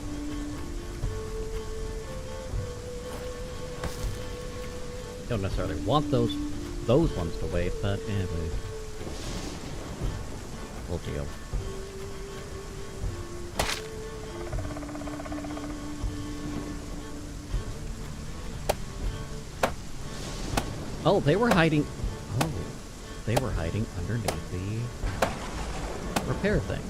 Don't necessarily want those ones to wait, but we'll deal. Oh, they were hiding. Oh, they were hiding underneath the repair thing.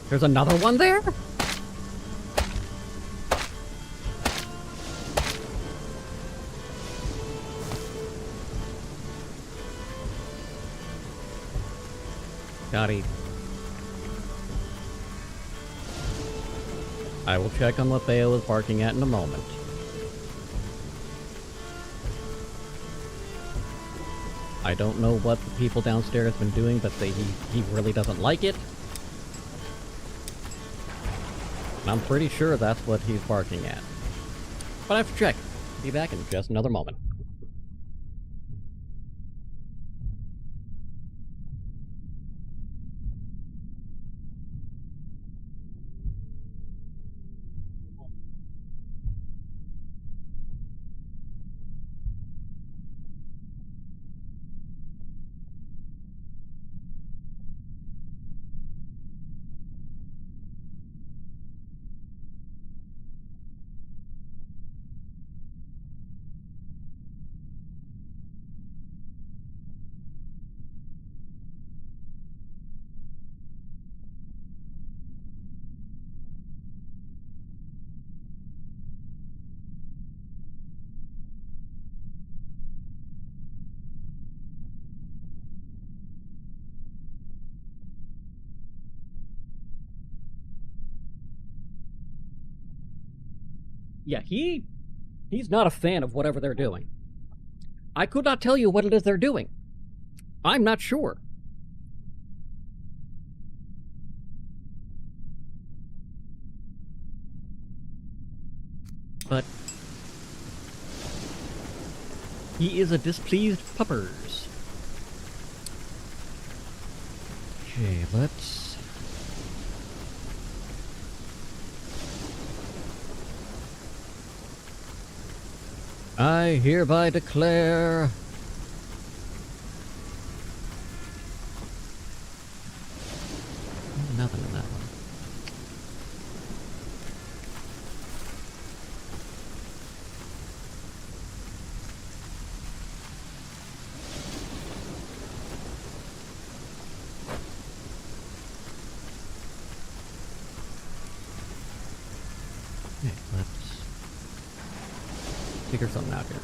There's another one there? Got it. I will check on what Theo is barking at in a moment. I don't know what the people downstairs have been doing, but he really doesn't like it. I'm pretty sure that's what he's barking at. But I have to check. Be back in just another moment. Yeah, he's not a fan of whatever they're doing. I could not tell you what it is they're doing. I'm not sure. But he is a displeased puppers. Okay, let's... I hereby declare... Nothing in that one. Okay, let's figure something out here.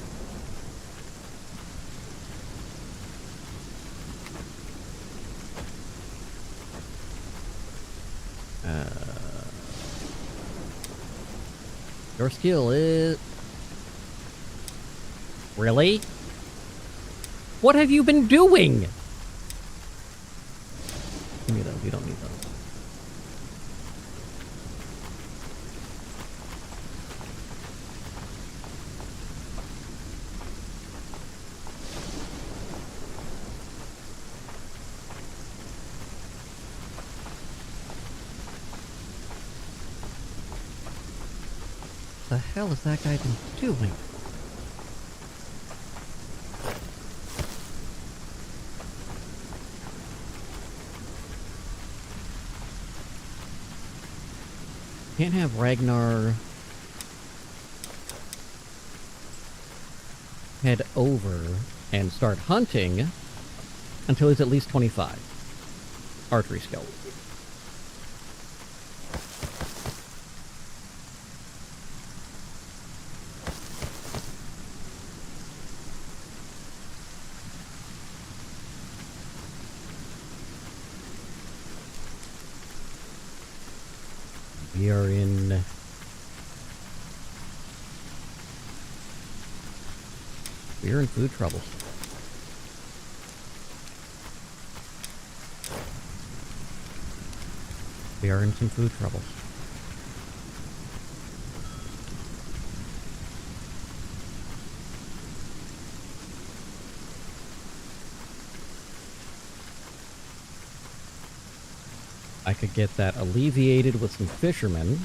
Your skill is... Really? What have you been doing? Give me those, you don't need those. The hell has that guy been doing? Can't have Ragnar head over and start hunting until he's at least 25. Archery skill. We are in... We're in food troubles. We are in some food troubles. I could get that alleviated with some fishermen.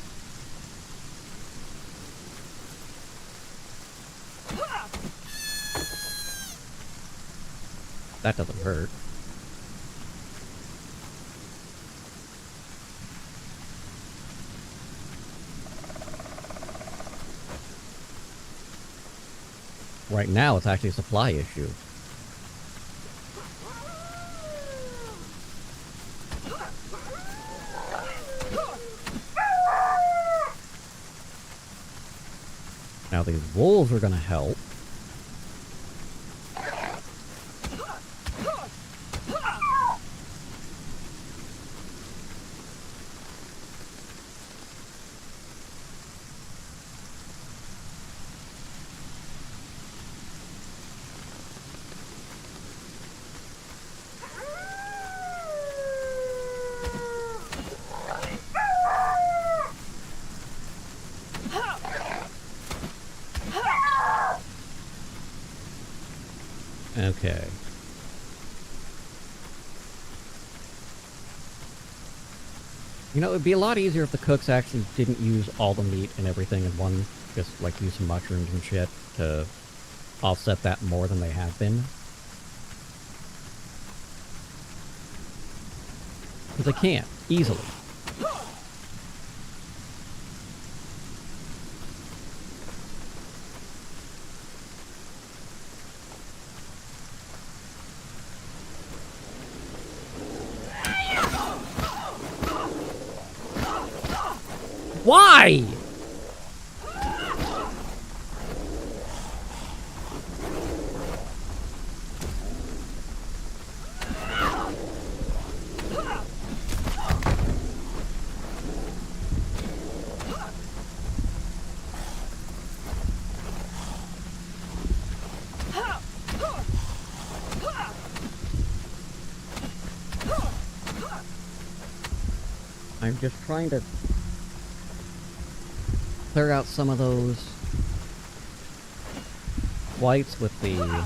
That doesn't hurt. Right now, it's actually a supply issue. Now these wolves are gonna help. Okay. You know, it'd be a lot easier if the cooks actually didn't use all the meat and everything in one, just like use some mushrooms and shit to offset that more than they have been. Because they can't, easily. Why? I'm just trying to clear out some of those whites with the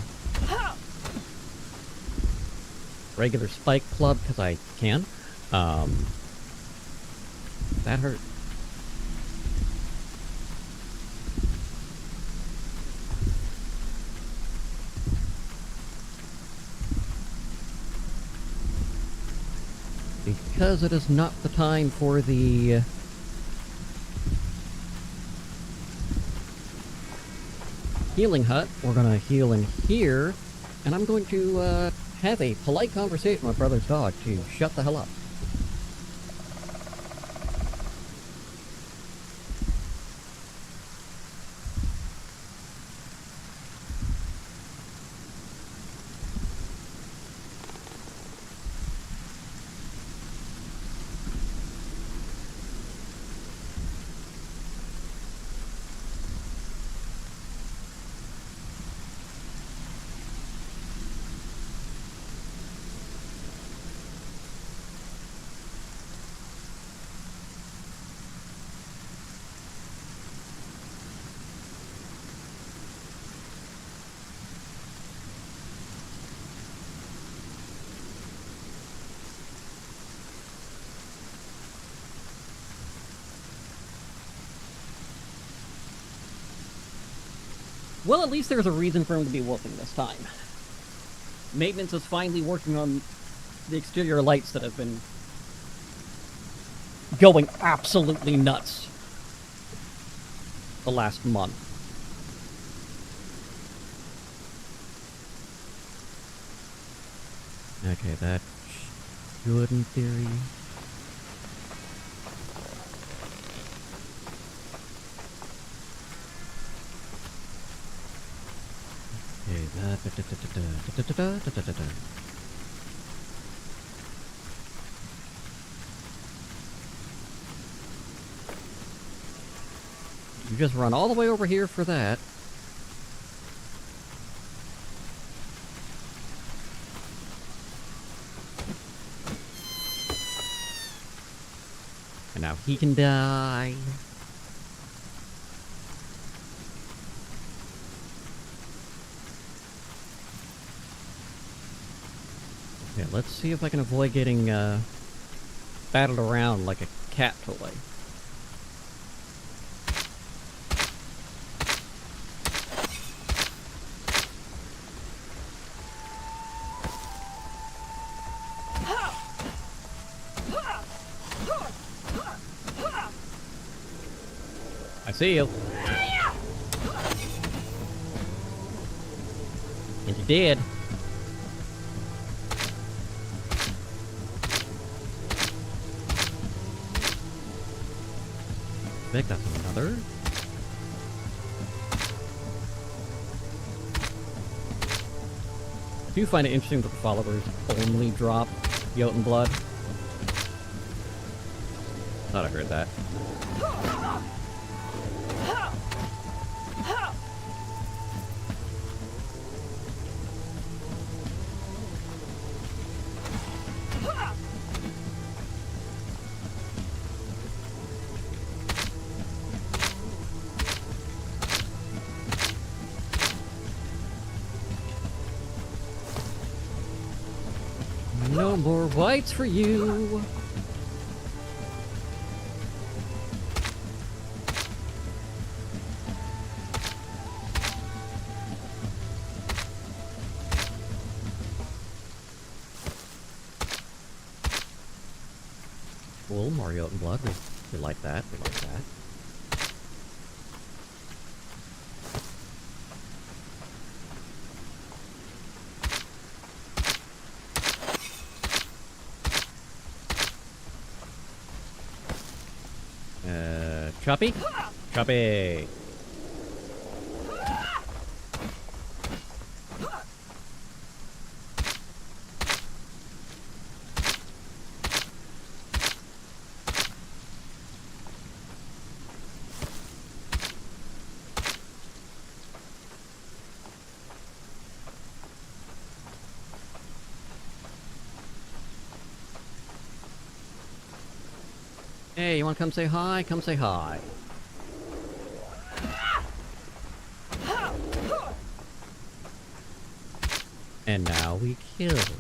regular spike club because I can. That hurt. Because it is not the time for the healing hut, we're gonna heal in here, and I'm going to have a polite conversation with my brother's dog to shut the hell up. Well, at least there's a reason for him to be whooping this time. Maintenance is finally working on the exterior lights that have been going absolutely nuts the last month. Okay, that should, in theory... Okay, that... You just run all the way over here for that. And now he can die. Okay, let's see if I can avoid getting battled around like a cat toy. I see you. And you did. I think that's another. I do find it interesting that the followers only drop Jotun blood. Thought I heard that. No more whites for you. Cool, Mario and blood. We like that. We like that. Choppy? Choppy! Hey, you wanna come say hi? Come say hi. And now we killed.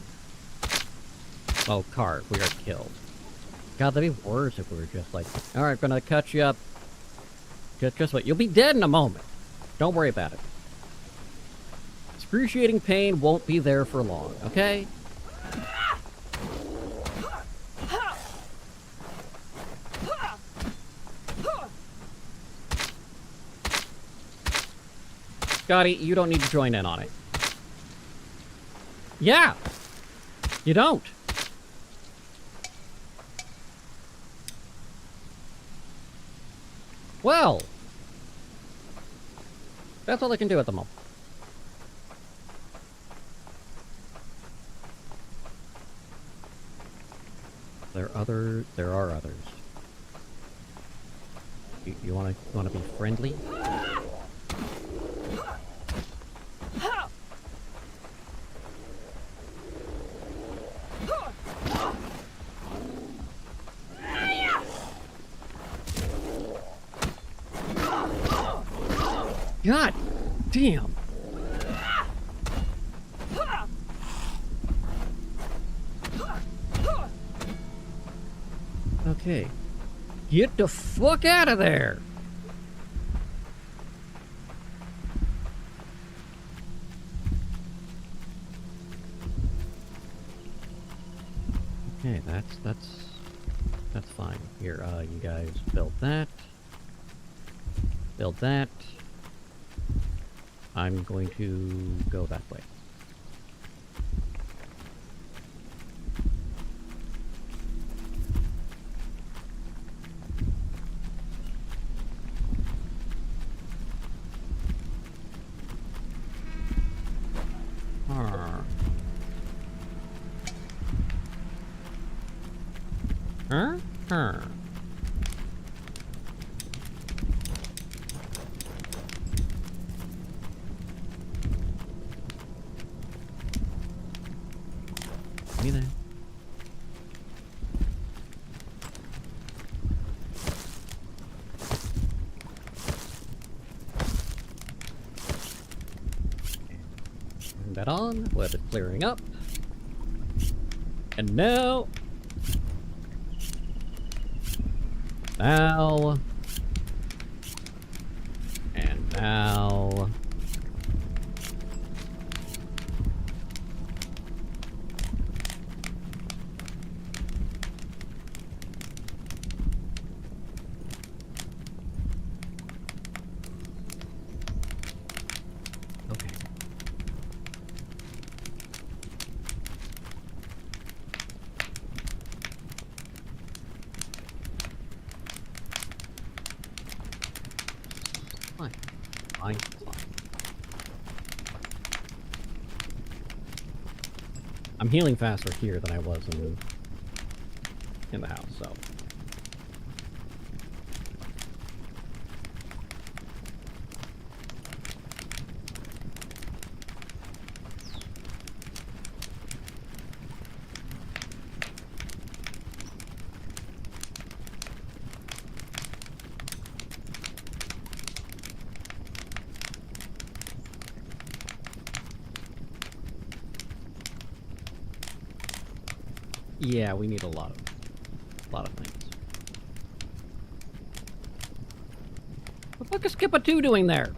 Oh, cart, we are killed. God, that'd be worse if we were just like, alright, gonna cut you up. Just wait, you'll be dead in a moment. Don't worry about it. Excruciating pain won't be there for long, okay? Scotty, you don't need to join in on it. Yeah! You don't. Well. That's all I can do at the moment. There are others. You wanna be friendly? God damn. Okay. Get the fuck out of there. Okay, that's fine. Here, you guys build that. Build that. I'm going to go that way. Huh? Me there. Turn that on, let it clearing up. And now... Now... And now... Okay. Fine. Fine. I'm healing faster here than I was in the house, so... Yeah, we need a lot of things. What the fuck is Kippa 2 doing there?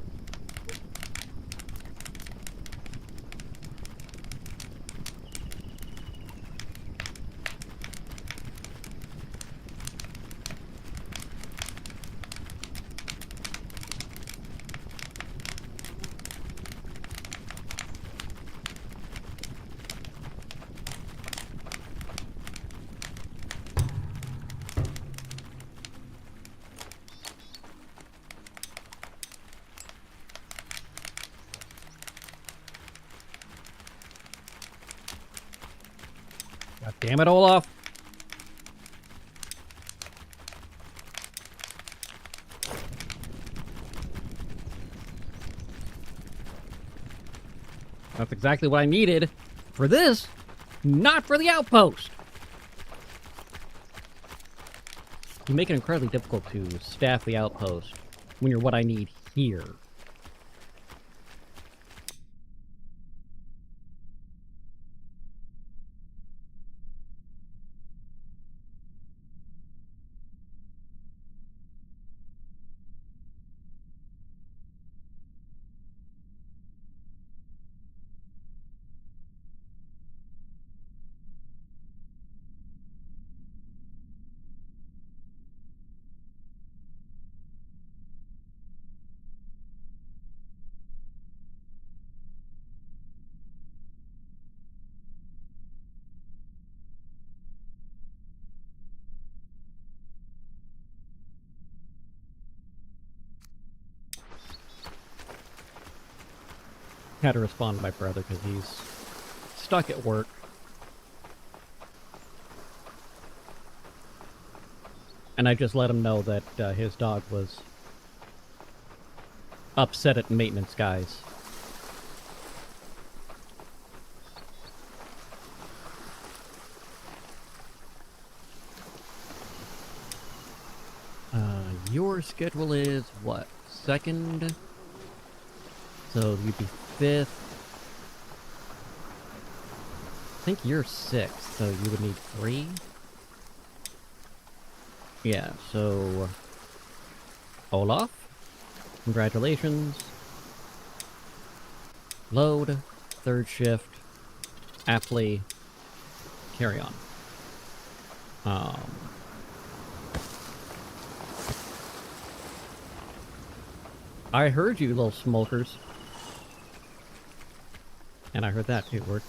God damn it, Olaf! That's exactly what I needed for this, not for the outpost! You make it incredibly difficult to staff the outpost when you're what I need here. Had to respond to my brother because he's stuck at work. And I just let him know that his dog was upset at maintenance guys. Your schedule is what? 2nd? So you'd be 5th. I think you're 6th, so you would need 3. Yeah, so... Olaf? Congratulations. Load. 3rd shift. Aptly. Carry on. I heard you, little smokers. And I heard that too, word.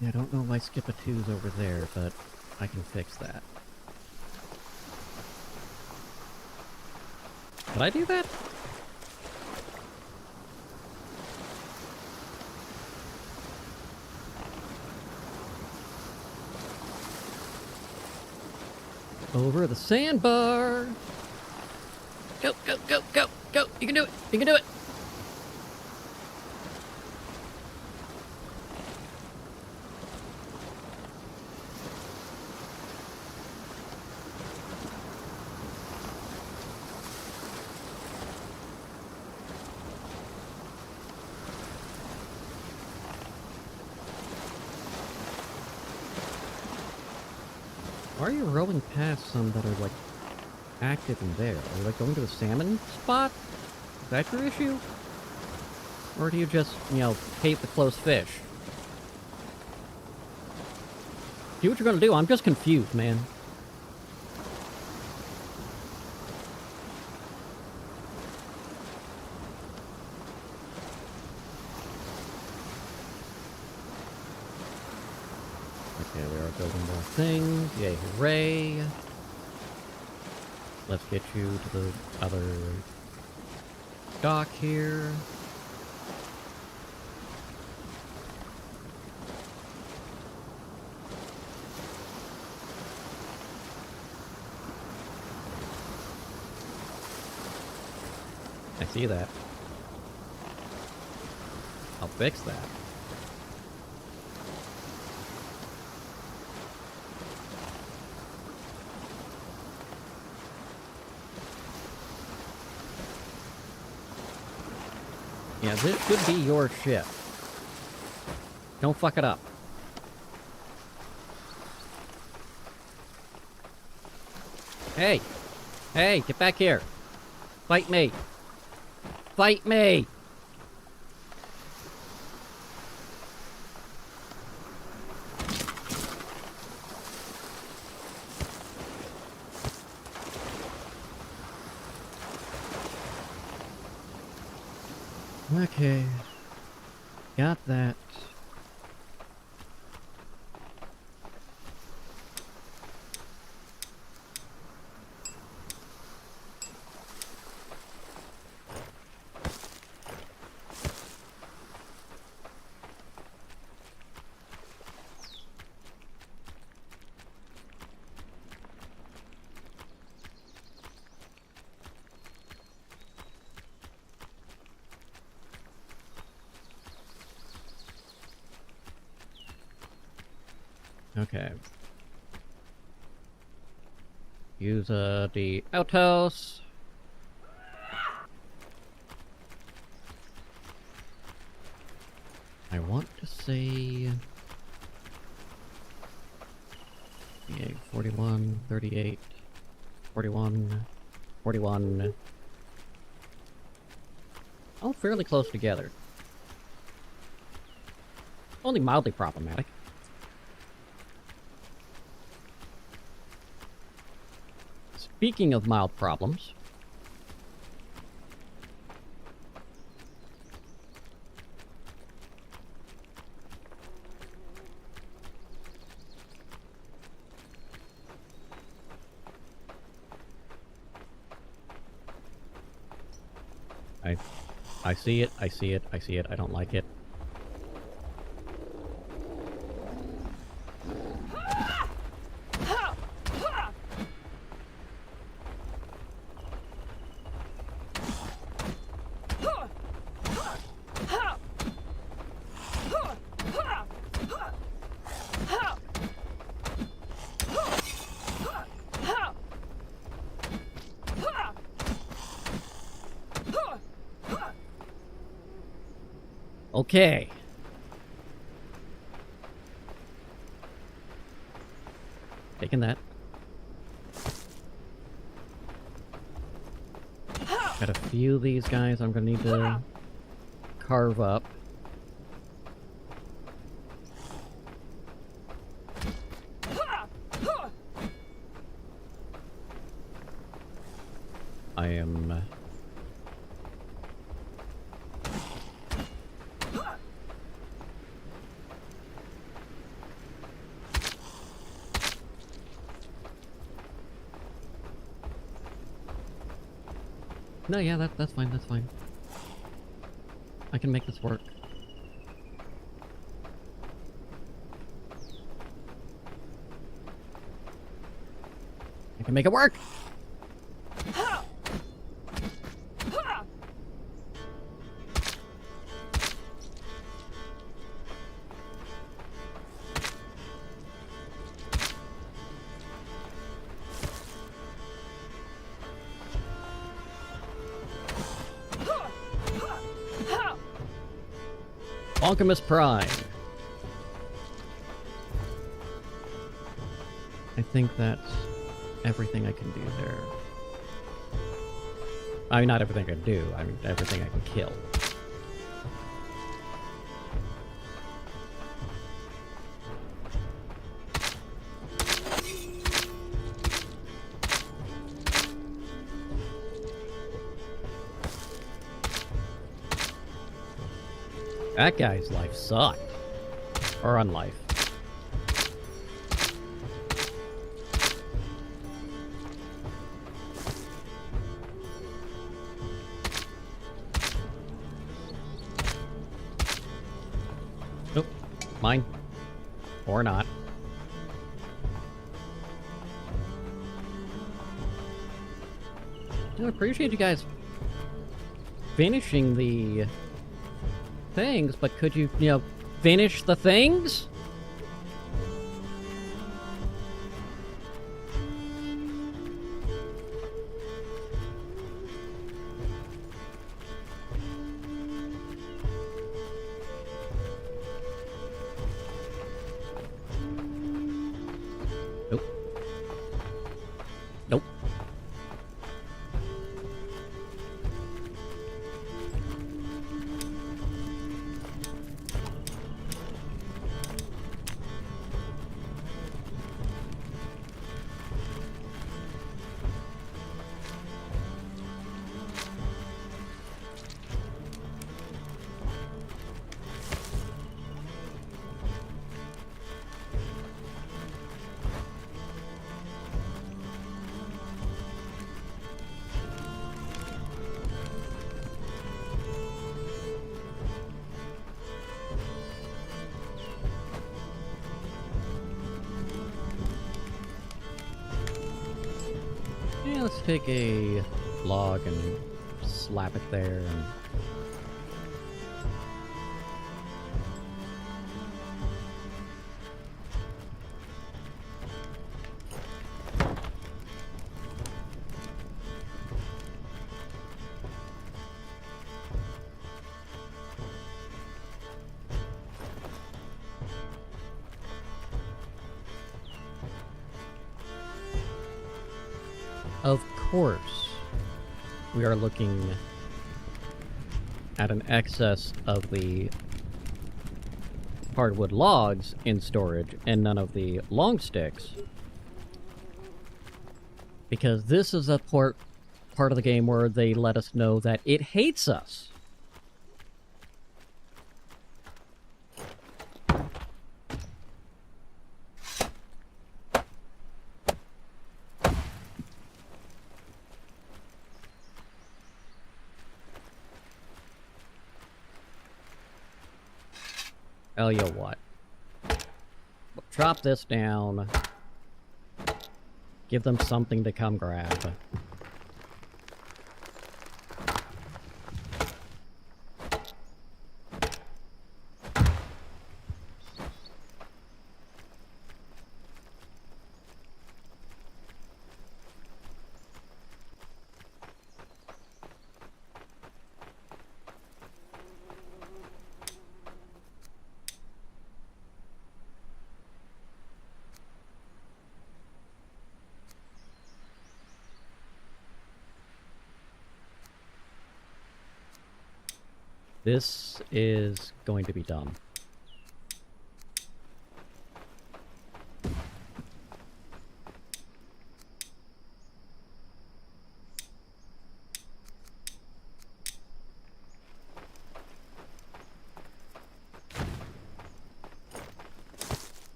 Yeah, I don't know why Skip-a-2's over there, but I can fix that. Did I do that? Over the sandbar! Go, go, go, go, go! You can do it! You can do it! Why are you rowing past some that are, like, active in there? Are you, like, going to the salmon spot? Is that your issue? Or do you just, you know, hate the close fish? Do what you're gonna do. I'm just confused, man. Okay, we are building more things. Yay, hooray. Let's get you to the other dock here. I see that. I'll fix that. Yeah, this should be your ship. Don't fuck it up. Hey! Hey, get back here! Fight me! Fight me! Okay. Got that. Okay. Use the outhouse. I want to say... Yeah, 41, 38, 41, 41. All fairly close together. Only mildly problematic. Speaking of mild problems, I see it, I see it, I see it, I don't like it. Okay. Taking that. Got a few of these guys I'm gonna need to carve up. I am... No, yeah, that's fine, that's fine. I can make this work. I can make it work! Alchemist Prime. I think that's everything I can do there. I mean, not everything I can do, I mean everything I can kill. That guy's life sucked. Or unlife. Nope. Mine. Or not. I appreciate you guys finishing the things, but could you, finish the things? Nope. Nope. Yeah, let's take a log and slap it there and... Of course, we are looking at an excess of the hardwood logs in storage and none of the long sticks. Because this is a part of the game where they let us know that it hates us. Tell you what. Drop this down. Give them something to come grab. This is going to be dumb.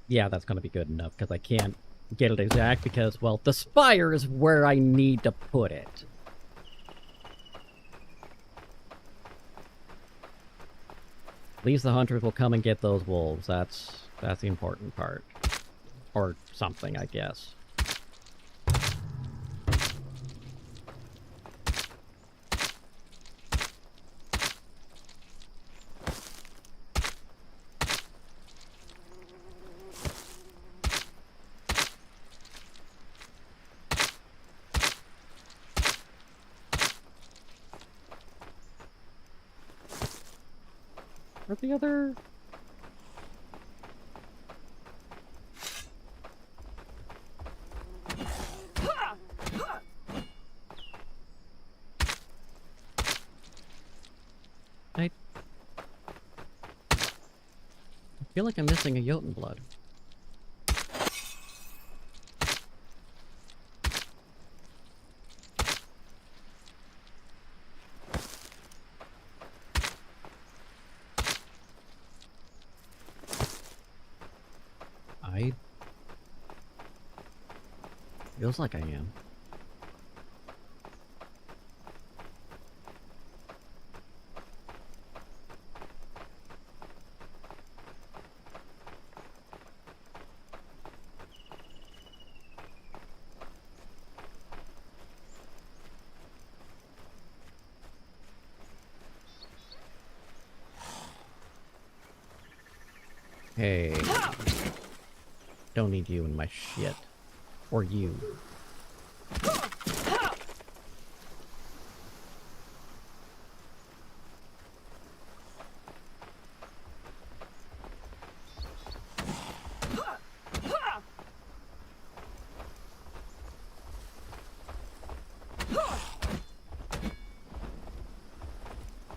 Yeah, that's going to be good enough, because I can't get it exact, because, well, the spire is where I need to put it. At least the hunters will come and get those wolves. That's the important part. Or something, I guess. Where's the other... I feel like I'm missing a Jotun blood. Feels like I am. Hey. Don't need you in my shit. Or you.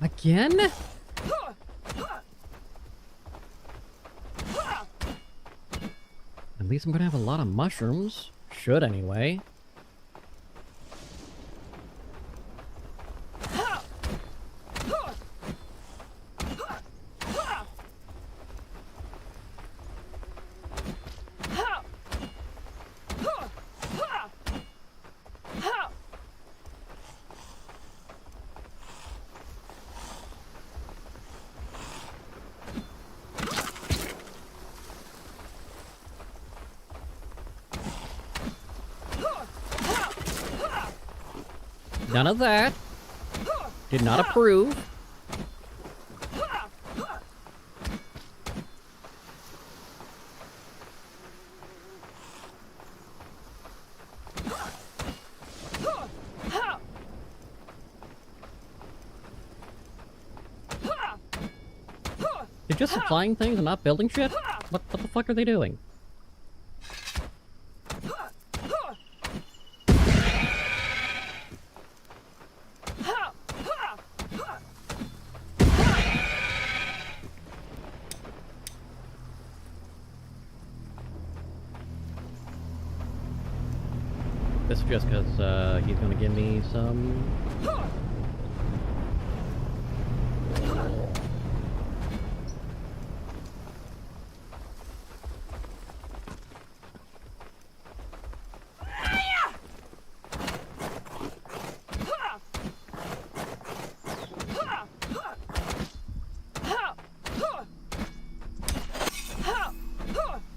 Again? At least I'm gonna have a lot of mushrooms. Should anyway. None of that. Did not approve. They're just supplying things and not building shit? What the fuck are they doing? This is just because he's gonna give me some...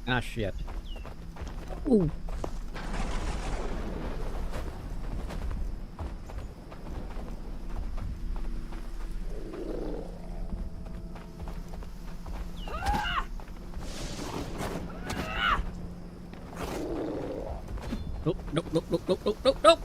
Ah, shit. Ooh. Nope, nope, nope, nope, nope, nope, nope, nope!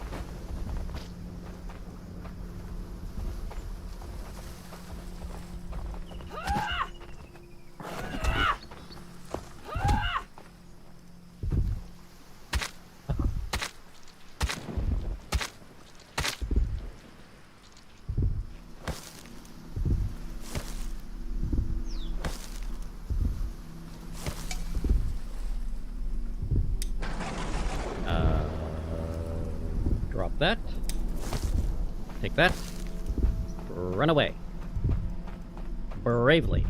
that. Take that. Run away. Bravely.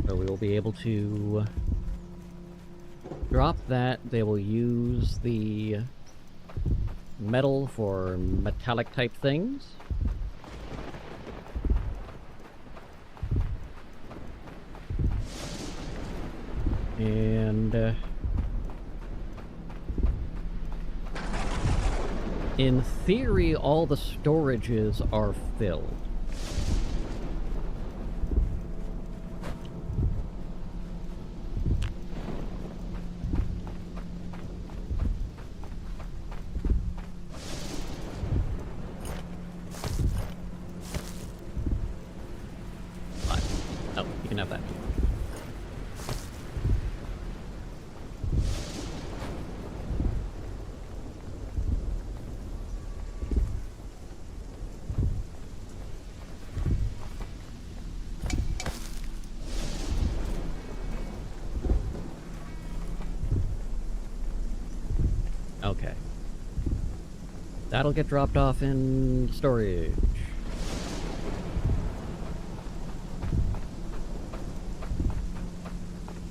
So we will be able to drop that. They will use the metal for metallic type things. And in theory, all the storages are filled. Oh, you can have that. Okay. That'll get dropped off in storage.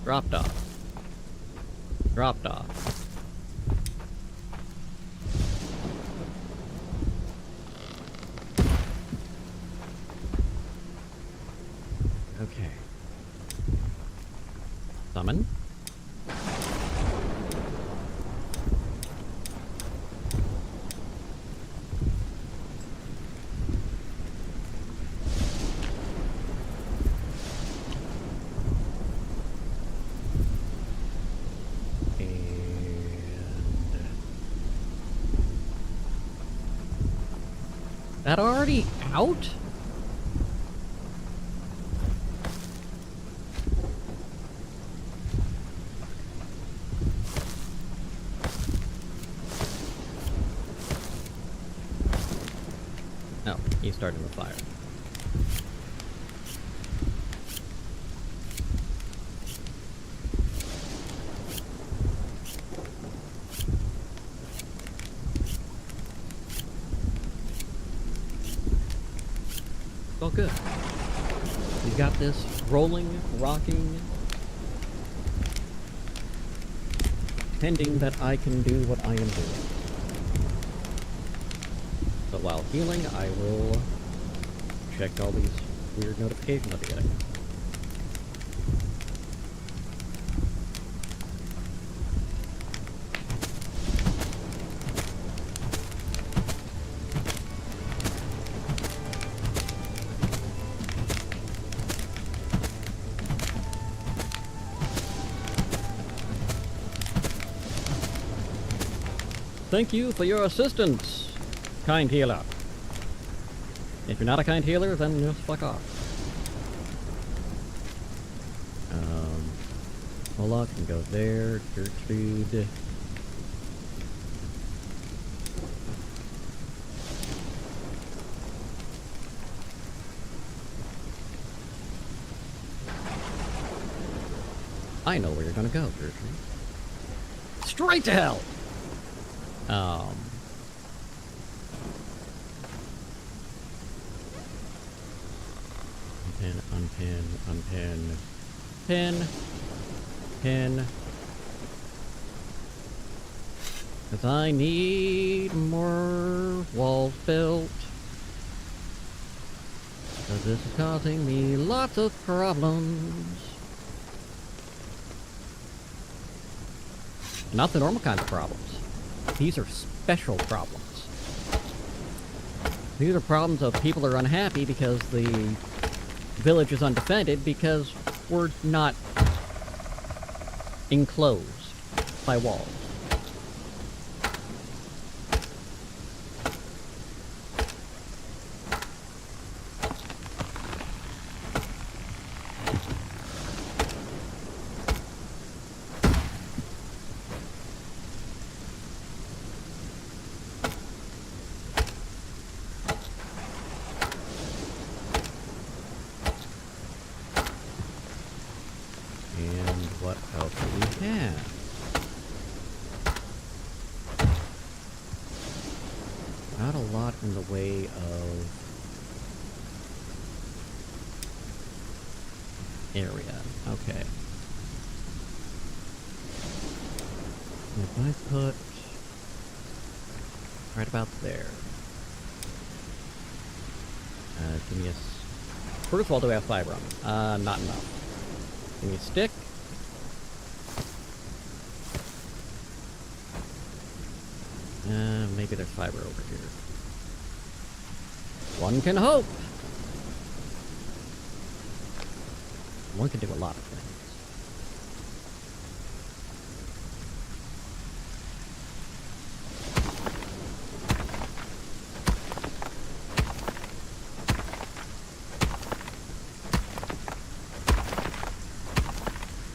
Dropped off. Dropped off. Okay. Summon. That already out? No, he's starting the fire. All good. We got this rolling, rocking, pending that I can do what I am doing. But while healing, I will check all these weird notifications I'll be getting. Thank you for your assistance, kind healer. If you're not a kind healer, then just fuck off. Moloch can go there. Gertrude. I know where you're gonna go, Gertrude. Straight to hell! Unpin. Pin. Cause I need more walls built. Cause this is causing me lots of problems. Not the normal kind of problems. These are special problems. These are problems of people are unhappy because the village is undefended because we're not enclosed by walls. what else do we have? Not a lot in the way of area. Okay. If I put right about there. Give me a... First of all, do we have fiber on me? Not enough. Give me a stick. Maybe there's fiber over here. One can hope! One can do a lot of things.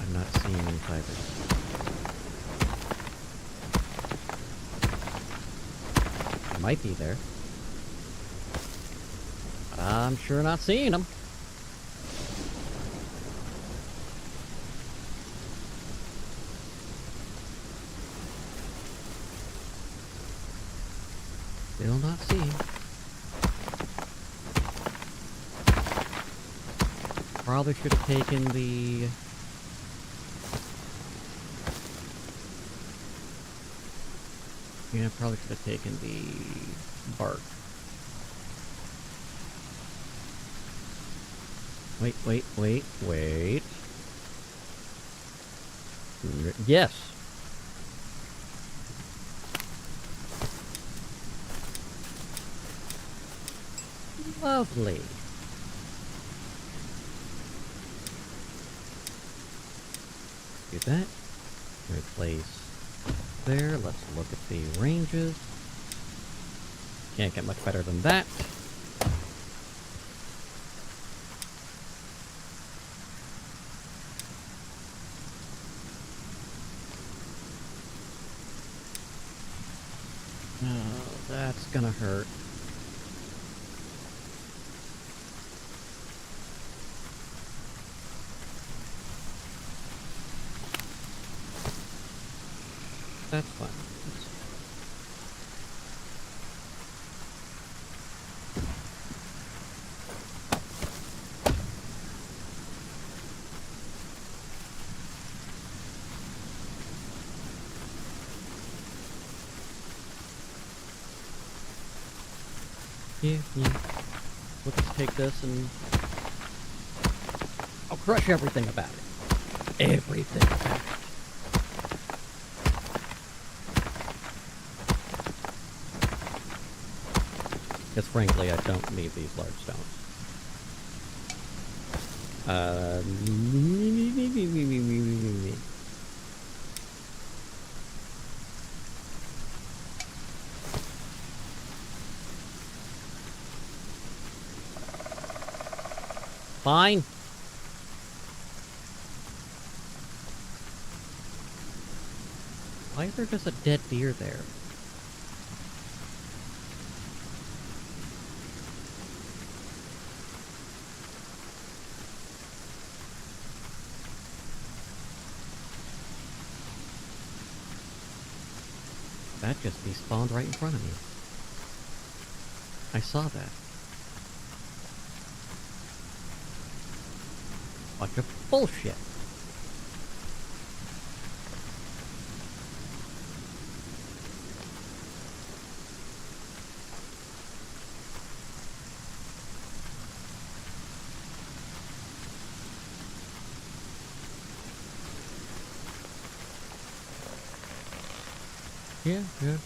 I'm not seeing any fibers. They might be there. But I'm sure not seeing them. Still not seeing. Probably should have taken the... Yeah, probably should have taken the bark. Wait. Yes! Lovely. Do that. Replace there. Let's look at the ranges. Can't get much better than that. Oh, that's gonna hurt. That's fine. Yeah. We'll just take this and... I'll crush everything about it. Everything about it. Because frankly, I don't need these large stones. Fine. Why is there just a dead deer there? That just despawned right in front of me. I saw that. Bunch of bullshit. Yeah, good.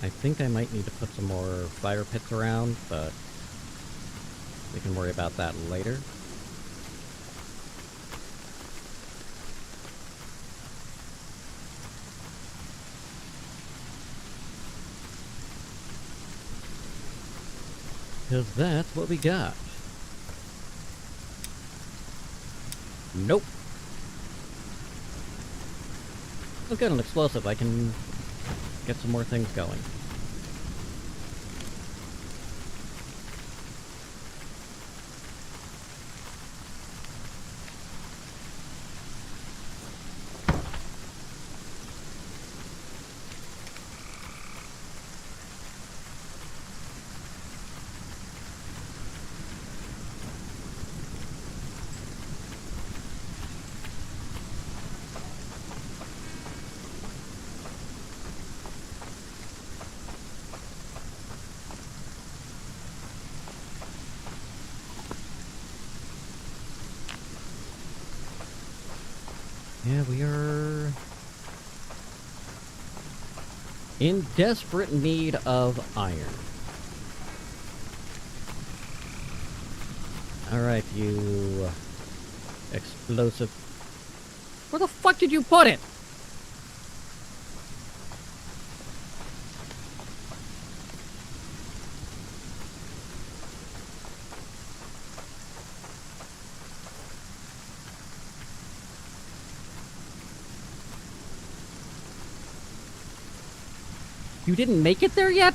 I think I might need to put some more fire pits around, but we can worry about that later. Because that's what we got. Nope. I've got an explosive. I can get some more things going. Yeah, we are in desperate need of iron. Alright, you explosive. Where the fuck did you put it? You didn't make it there yet?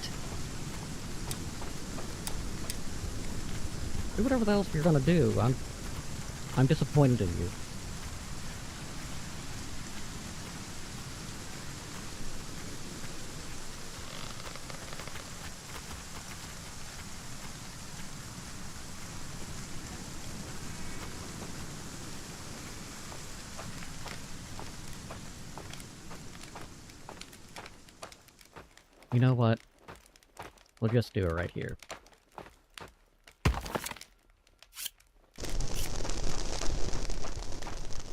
Do whatever else you're gonna do. I'm disappointed in you. You know what? We'll just do it right here.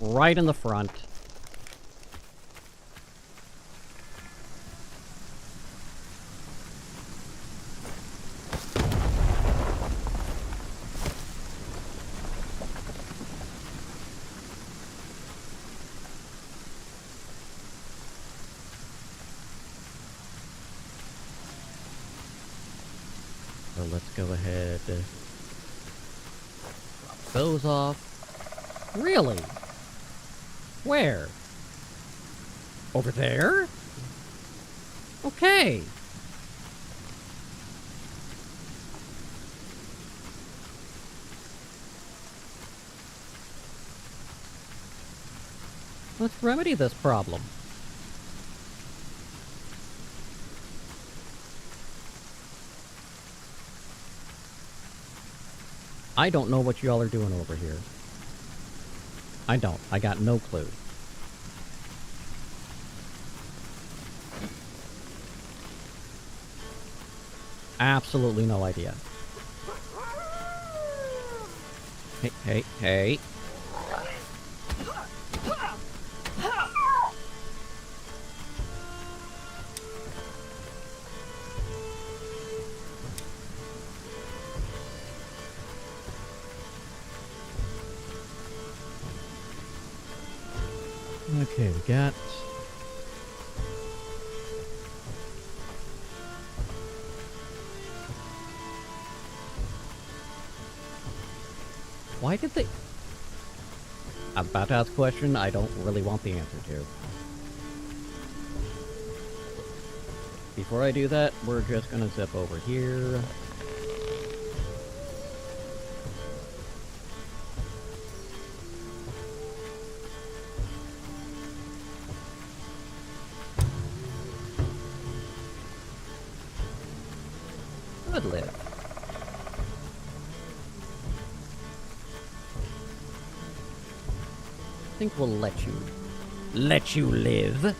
Right in the front. So let's go ahead. Drop those off. Really? Where? Over there? Okay. Let's remedy this problem. I don't know what y'all are doing over here. I don't. I got no clue. Absolutely no idea. Hey, hey, hey. Okay, we got... Why did they... I'm about to ask a question I don't really want the answer to. Before I do that, we're just gonna zip over here. Good live. I think we'll let you live.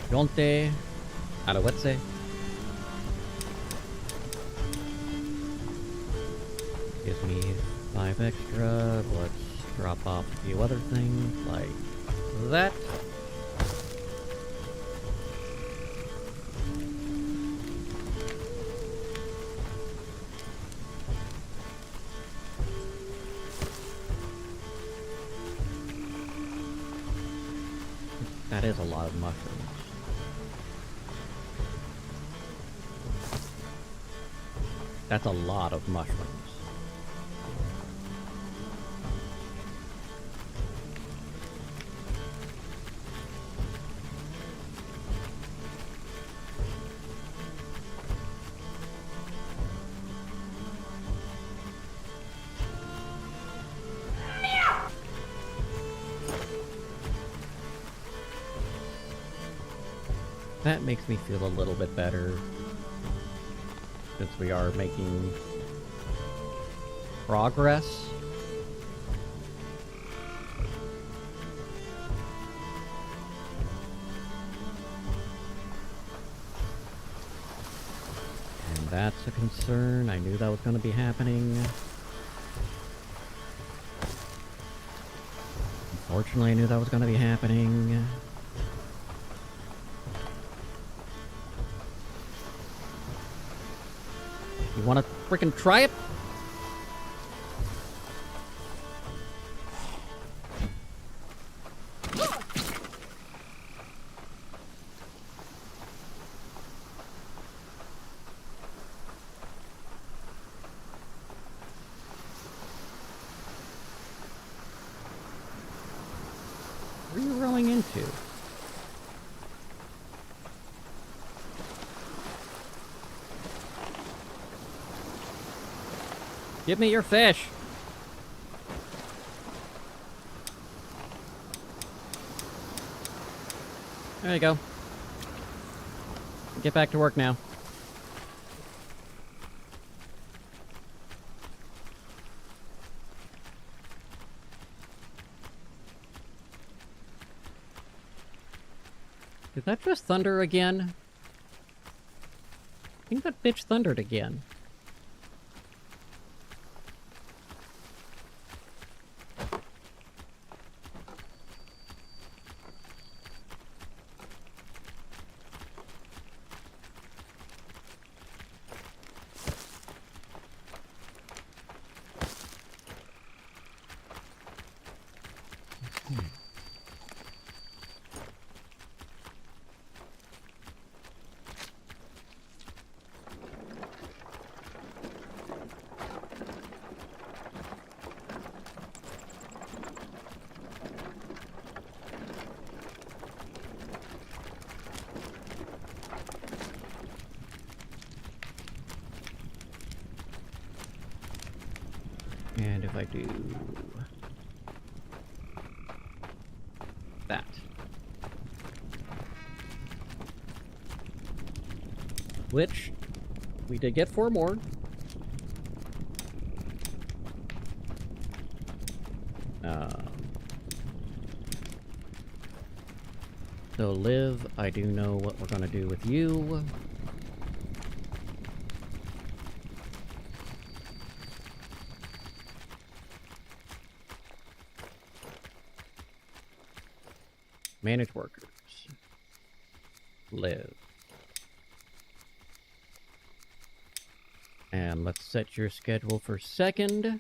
Jonte, Alawetse. Gives me 5 extra. Let's drop off a few other things like that. That is a lot of mushrooms. That's a lot of mushrooms. That makes me feel a little bit better, since we are making progress. And That's a concern. I knew that was going to be happening. Unfortunately, I knew that was going to be happening. You want to freaking try it? What are you rowing into? Give me your fish! There you go. Get back to work now. Did that just thunder again? I think that bitch thundered again. And if I do that. Which we did get 4 more. So Liv, I do know what we're gonna do with you. Manage workers. Live. And let's set your schedule for 2nd.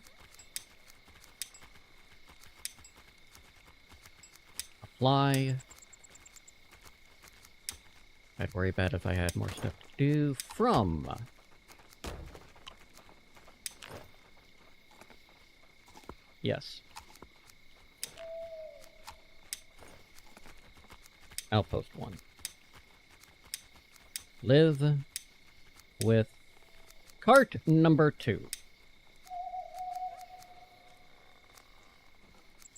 Apply. I'd worry about if I had more stuff to do. From. Yes. Outpost 1. Live with cart number 2.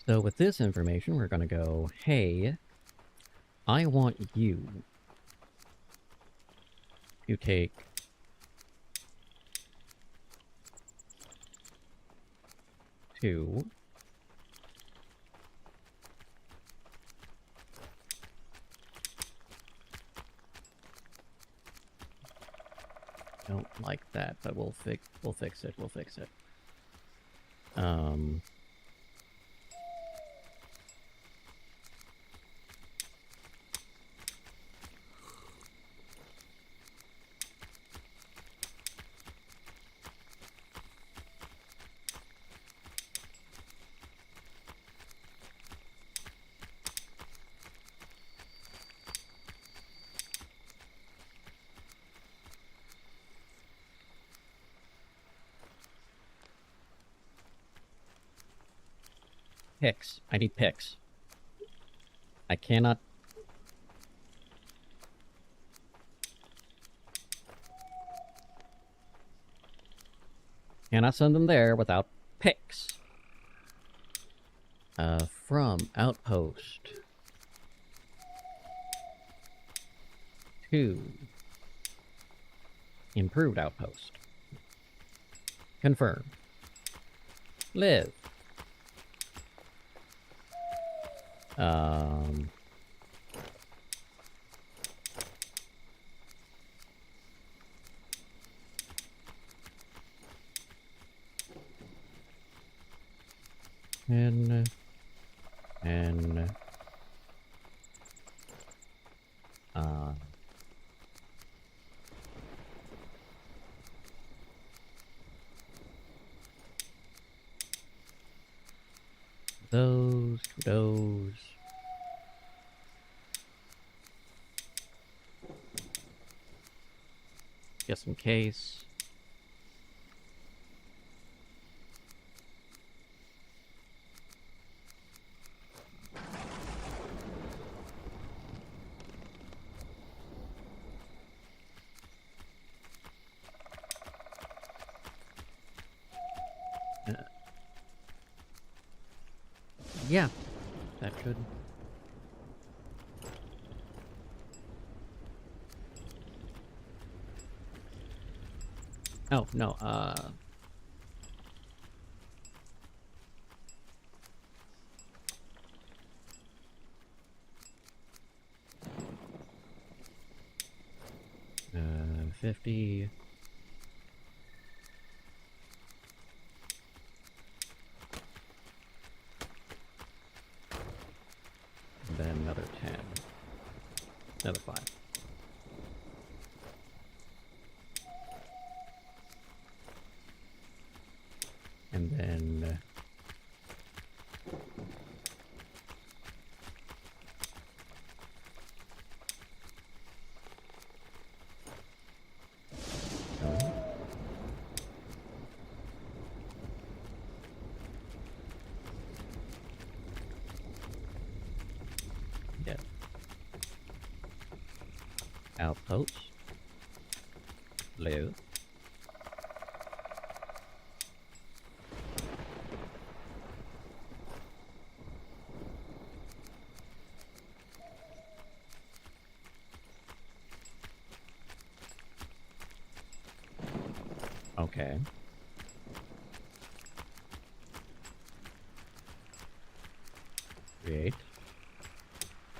So with this information, we're going to go, hey, I want you to take two don't like that, but we'll fix it. We'll fix it. Picks. I need picks. I cannot... Cannot send them there without picks. From outpost to improved outpost. Confirm. Live. those, 2 of those. Just in case. Yeah, that should. Oh, no, 50. And then another 10. Another 5. And then... Yeah. Outpost. Live. Okay. Create.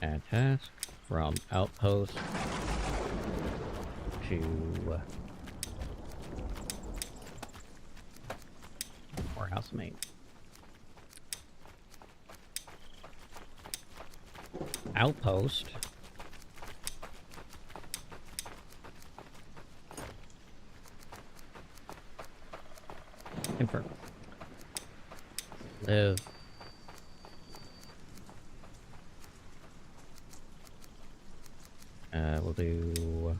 Add task from outpost to warehouse mate. Outpost. Confirm. Live. We'll do...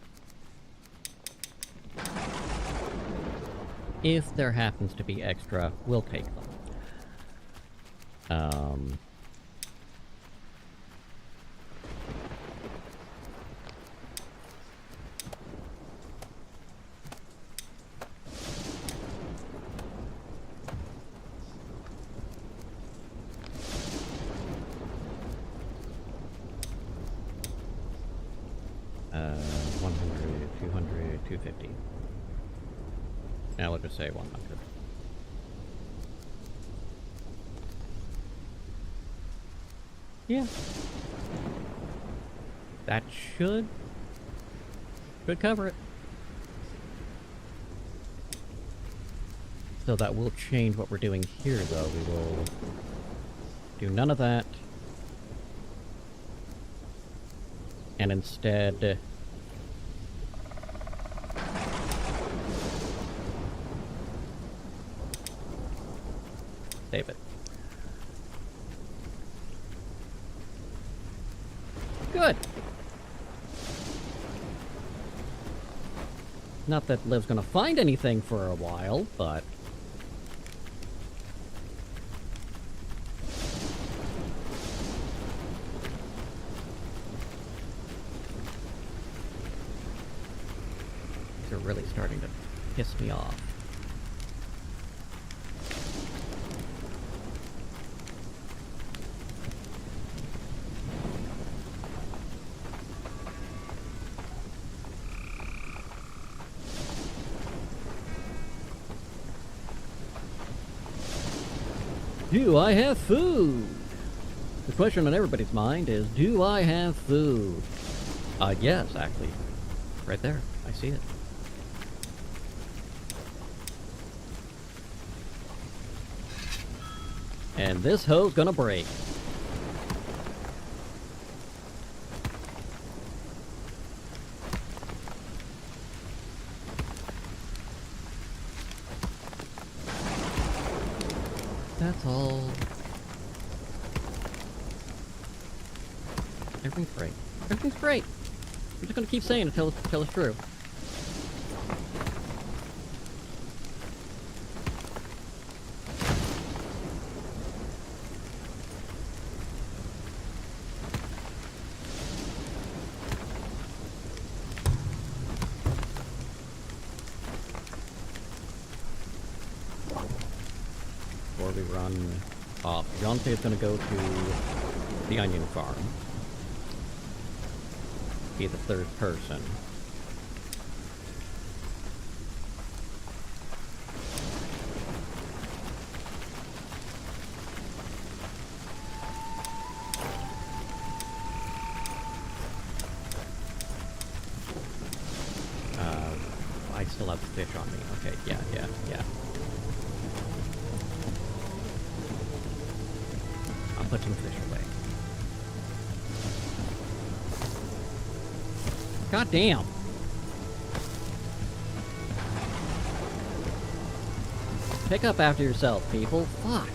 If there happens to be extra, we'll take them. 100, 200, 250. Now we'll just say 100. Yeah. That should cover it. So that will change what we're doing here, though. We will do none of that. And instead... save it. Good! Not that Liv's gonna find anything for a while, but... they're really starting to piss me off. Do I have food? The question on everybody's mind is, do I have food? Yes, actually. Right there. I see it. And this hoe's gonna break. That's all. Everything's great. Everything's great. I'm just gonna keep saying it until it's true. Before we run off, Jonte is gonna go to the onion farm. Be the third person. I still have the fish on me. Okay, yeah. I'll put some fish away. God damn. Pick up after yourself, people. Fuck.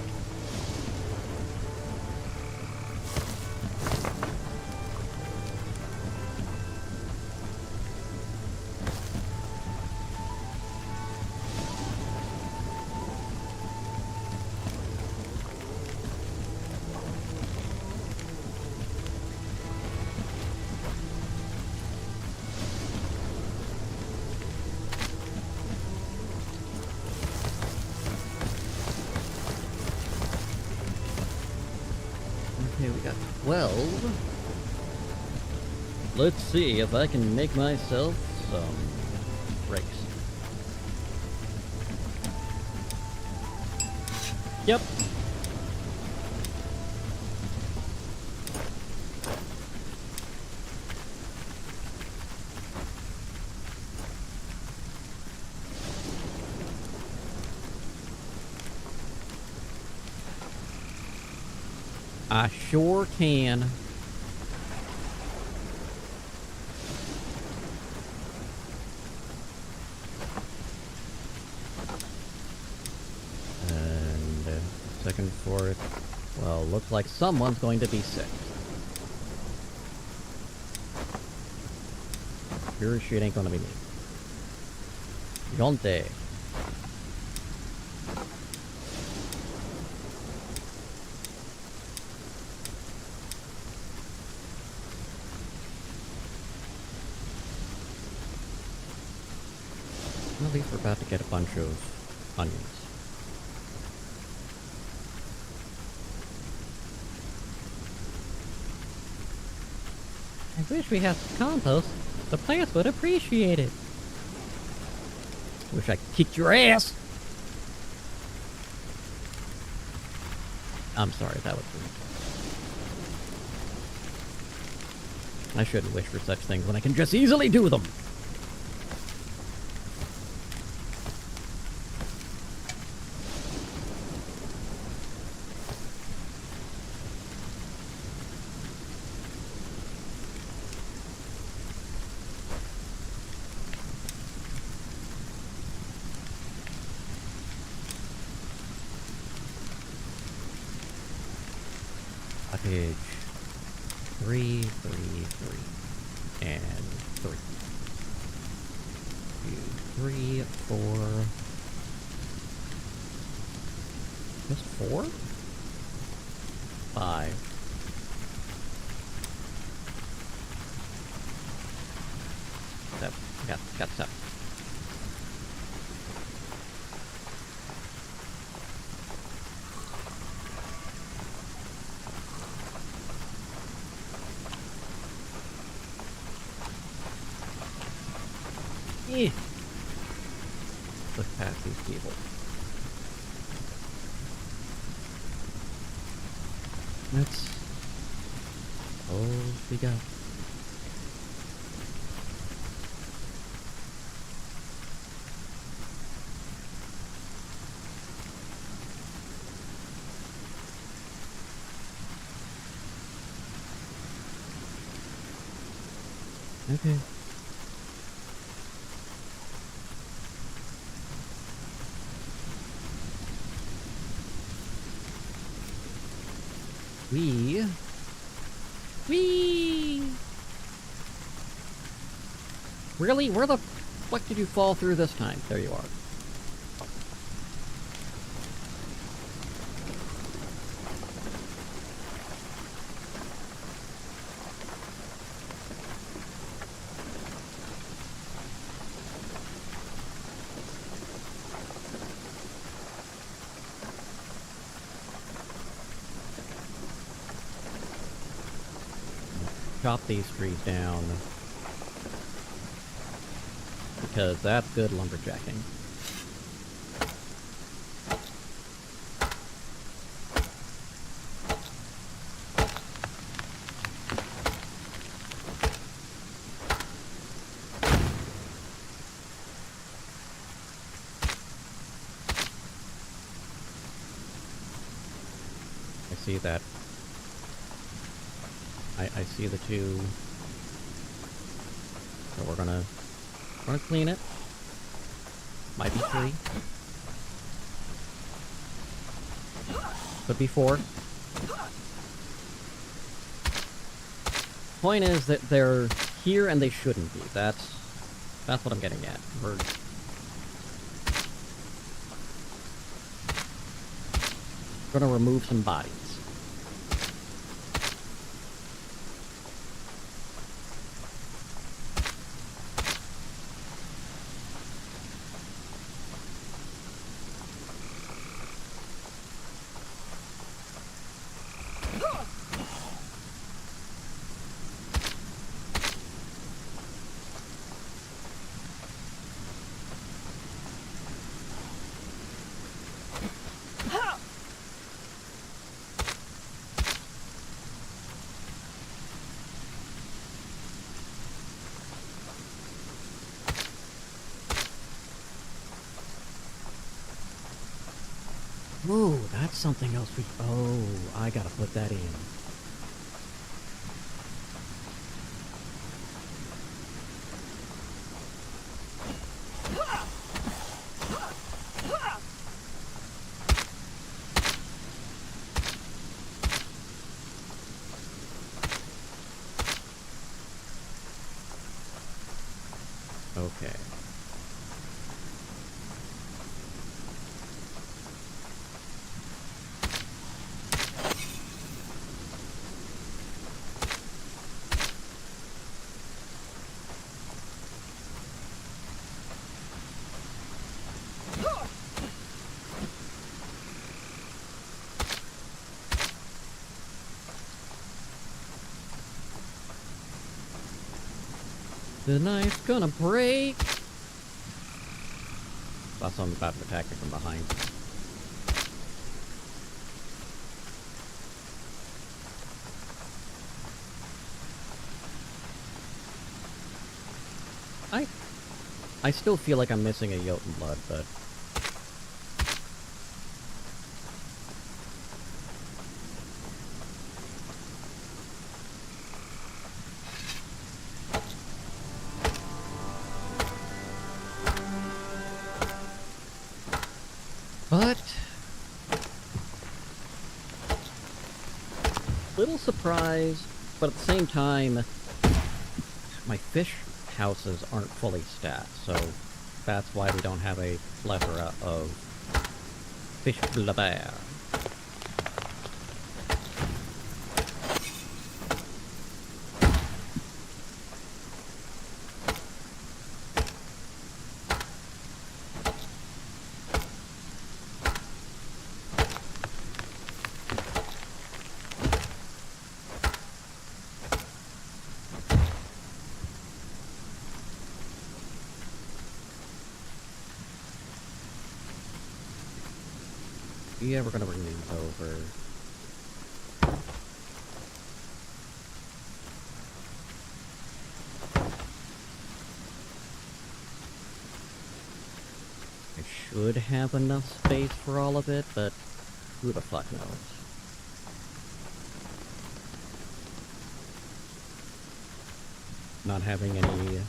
Okay, we got 12. Let's see if I can make myself some brakes. Yep. I sure can. And second for it. Well, looks like someone's going to be sick. Sure as shit ain't gonna be me. Jonte. At least we're about to get a bunch of onions. I wish we had some compost. The plants would appreciate it. Wish I kicked your ass. I'm sorry, that was rude. I shouldn't wish for such things when I can just easily do them. Package 3, 3, 3, and 3. 2, 3, 4. Just 4? 5. 7. Got 7. Look past these people. That's all we got. Okay. We Really? Where the fuck did you fall through this time? There you are. Chop these trees down. Because that's good lumberjacking. I see that. I see the two. So we're gonna clean it. Might be 3. Could be 4. Point is that they're here and they shouldn't be. That's what I'm getting at. We're gonna remove some bodies. Ooh, that's something else we... Oh, I gotta put that in. Okay. The knife's gonna break! Thought someone was about to attack me from behind. I still feel like I'm missing a Jotun blood, but... Little surprised, but at the same time, my fish houses aren't fully stacked, so that's why we don't have a plethora of fish blabber. Yeah, we're gonna bring these over. I should have enough space for all of it, but who the fuck knows? Not having any...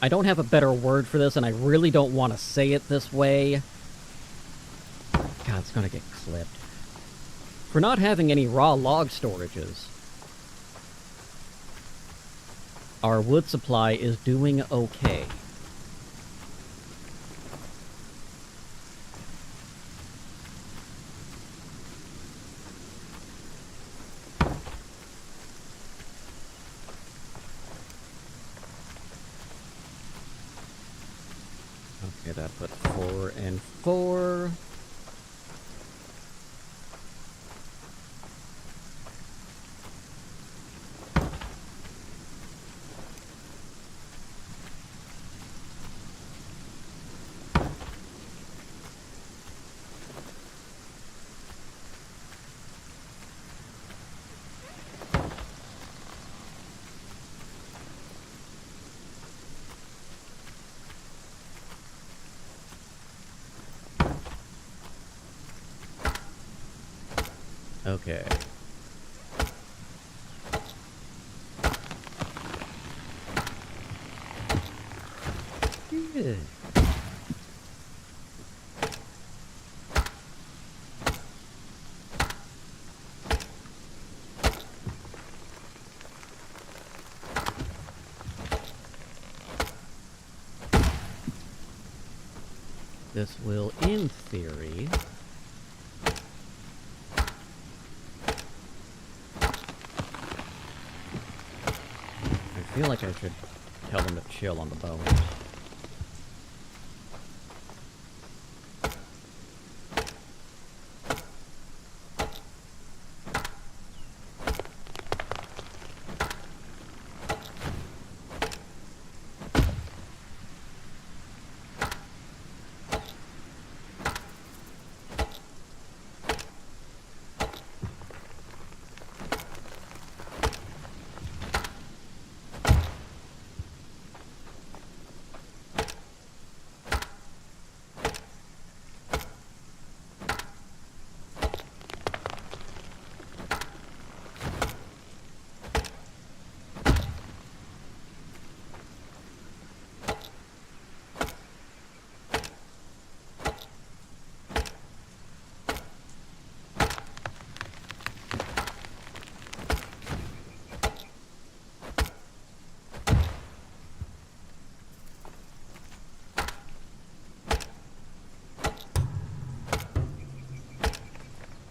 I don't have a better word for this, and I really don't want to say it this way. God, it's gonna get clipped. For not having any raw log storages. Our wood supply is doing okay. Okay, that puts 4 and 4. Okay. Good. This will, in theory... I feel like I should tell them to chill on the bones.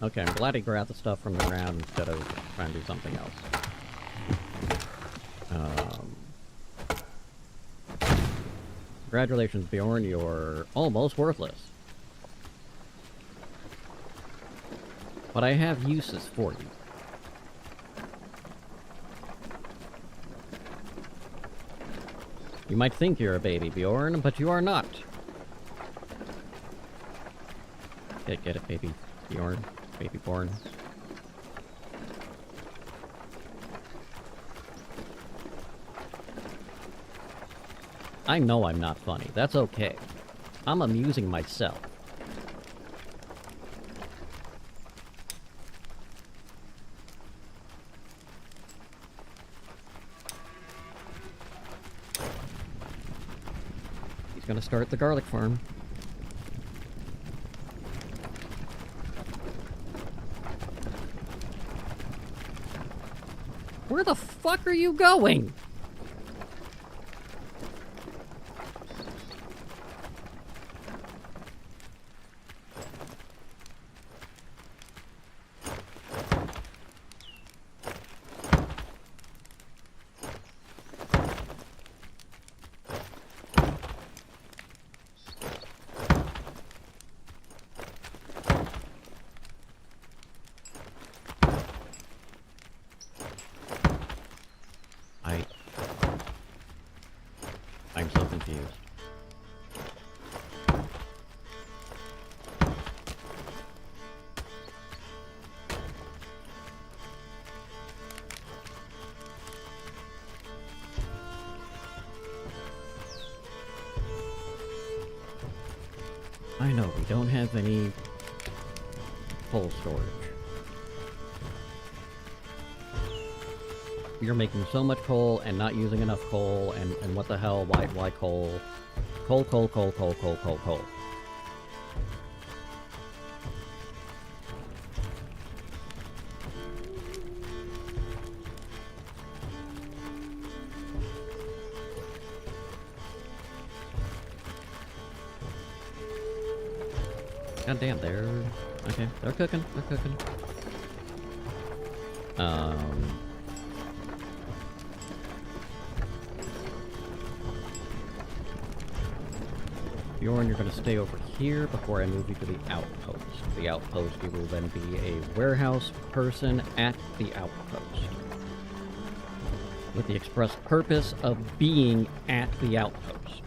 Okay, I'm glad he grabbed the stuff from the ground instead of trying to do something else. Congratulations, Bjorn, you're almost worthless. But I have uses for you. You might think you're a baby, Bjorn, but you are not. Get it, baby Bjorn? Baby born. I know I'm not funny. That's okay. I'm amusing myself. He's gonna start the garlic farm. Where the fuck are you going? I'm so confused. I know, we don't have any coal storage. You're making so much coal and not using enough coal, and what the hell, why coal? Coal. God damn, they're... Okay, they're cooking, they're cooking. Bjorn, you're gonna stay over here before I move you to the outpost. The outpost, you will then be a warehouse person at the outpost. With the express purpose of being at the outpost.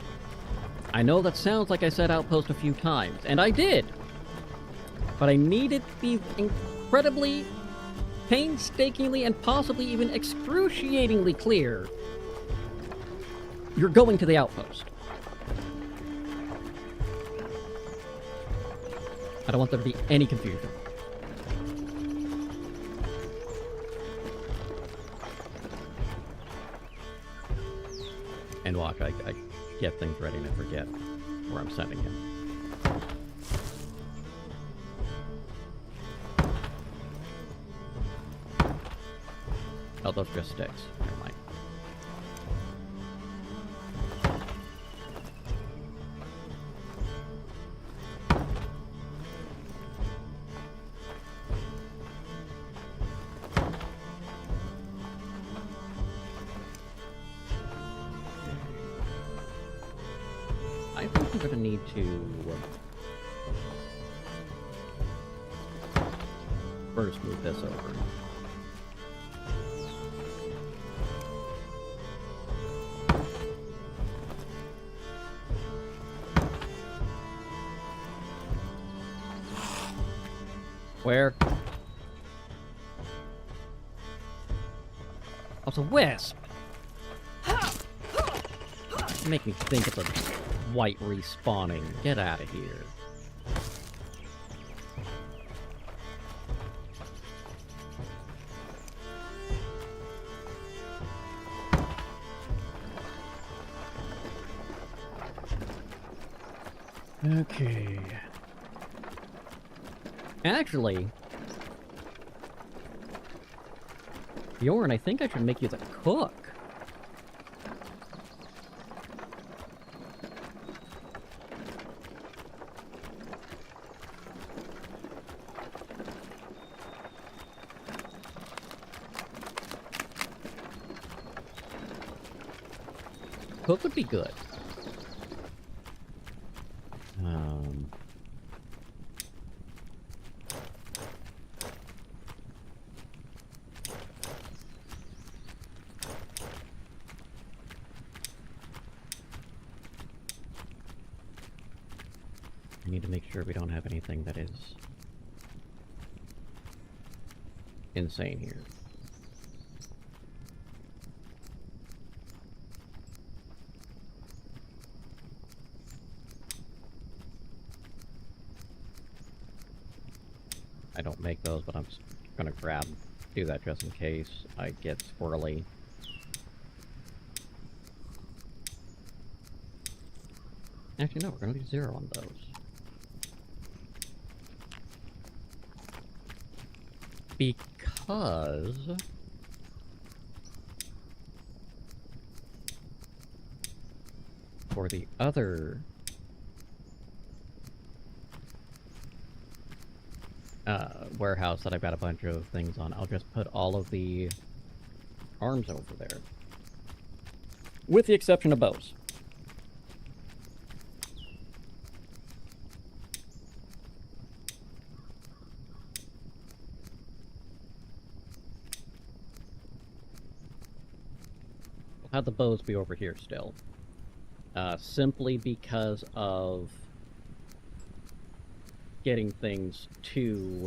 I know that sounds like I said outpost a few times, and I did! But I need it to be incredibly, painstakingly, and possibly even excruciatingly clear. You're going to the outpost. I don't want there to be any confusion. And watch, I get things ready and I forget where I'm sending him. Oh, those are just sticks. Never mind. I think I'm gonna need to first move this over. Where? Oh, it's a wisp! Make me think it's a white respawning. Get out of here. Okay. Actually, Bjorn, I think I should make you the cook. Cook would be good. I need to make sure we don't have anything that is insane here. I don't make those, but I'm just gonna do that just in case I get squirrely. Actually, no, we're gonna leave 0 on those. Because for the other warehouse that I've got a bunch of things on, I'll just put all of the arms over there. With the exception of bows. We'll have the bows be over here still. Simply because of getting things to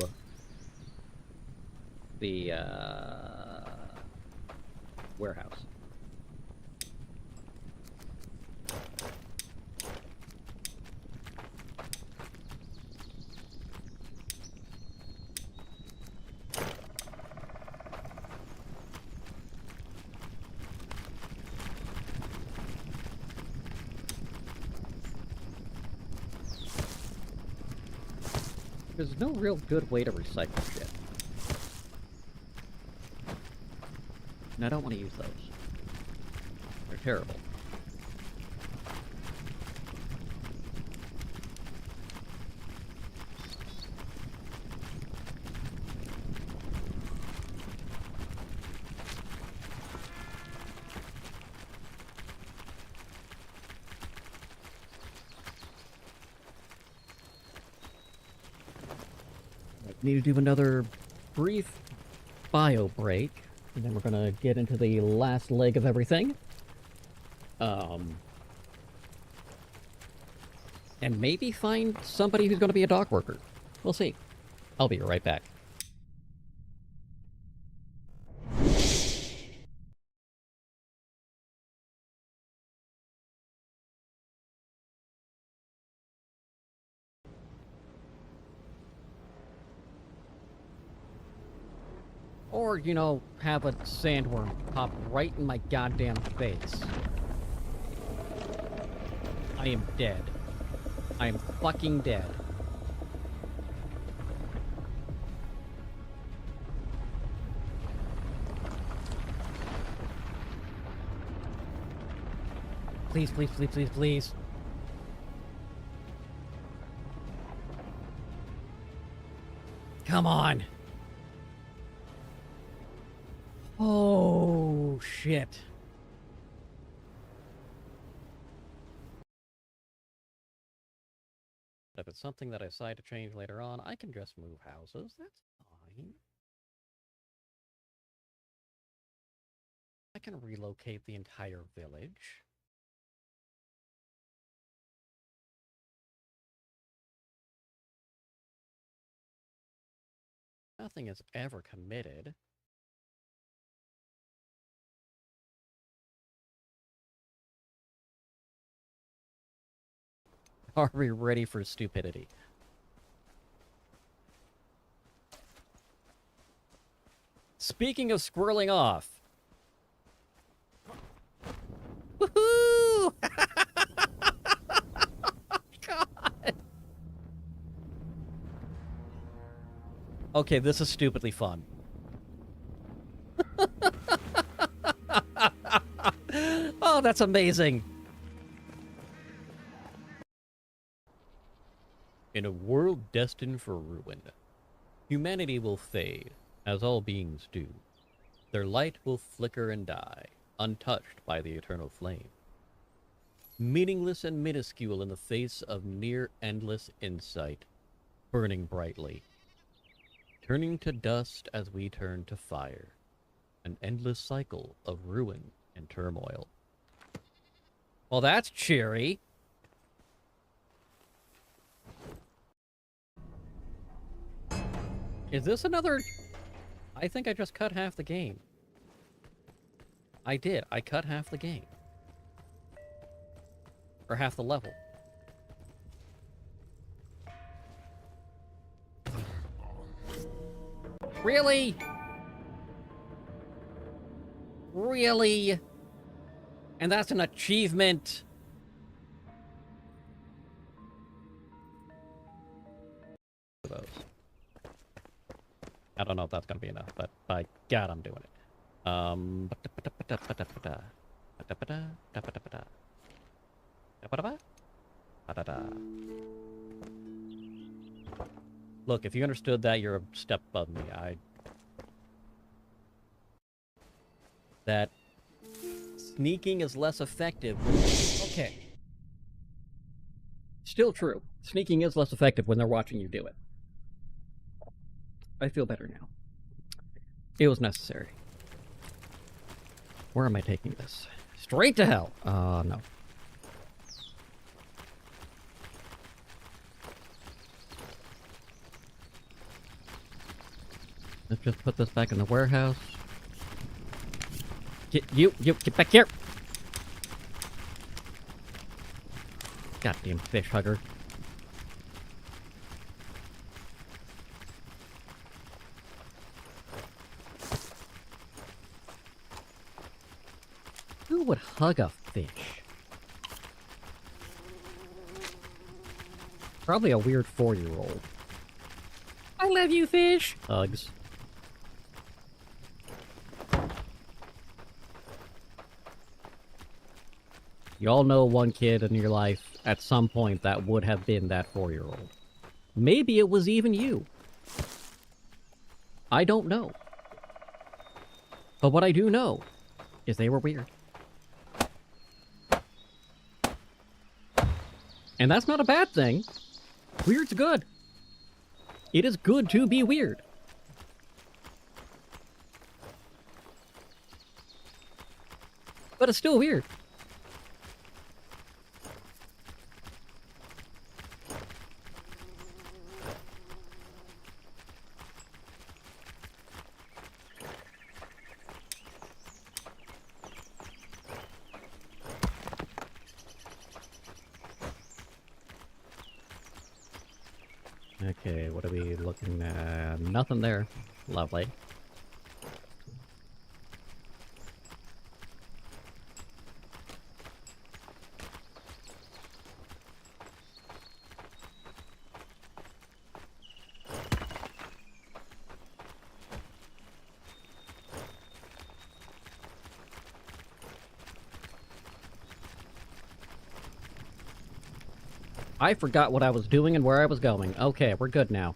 the warehouse. There's no real good way to recycle shit. And I don't want to use those. They're terrible. need to do another brief bio break, and then we're gonna get into the last leg of everything. And maybe find somebody who's gonna be a dock worker. We'll see. I'll be right back. Or, you know, have a sandworm pop right in my goddamn face. I am dead. I am fucking dead. Please, please, please, please, please. Come on. Oh, shit. If it's something that I decide to change later on, I can just move houses. That's fine. I can relocate the entire village. Nothing is ever committed. Are we ready for stupidity? Speaking of squirreling off. Woohoo! God. Okay, this is stupidly fun. Oh, that's amazing. In a world destined for ruin, humanity will fade, as all beings do. Their light will flicker and die, untouched by the eternal flame. Meaningless and minuscule in the face of near endless insight, burning brightly. Turning to dust as we turn to fire. An endless cycle of ruin and turmoil. Well, that's cheery. Is this another... I think I just cut half the game. I did. I cut half the game. Or half the level. Really? Really? And that's an achievement? Those. I don't know if that's gonna be enough, but by God, I'm doing it. Look, if you understood that, you're a step above me. That sneaking is less effective. Okay. Still true. Sneaking is less effective when they're watching you do it. I feel better now. It was necessary. Where am I taking this? Straight to hell! No. Let's just put this back in the warehouse. Get back here! Goddamn fish hugger. Who would hug a fish? Probably a weird 4-year-old. I love you, fish! Hugs. You all know one kid in your life at some point that would have been that 4-year-old. Maybe it was even you. I don't know. But what I do know is they were weird. And that's not a bad thing. Weird's good. It is good to be weird. But it's still weird. Okay, what are we looking at? Nothing there. Lovely. I forgot what I was doing and where I was going. Okay, we're good now.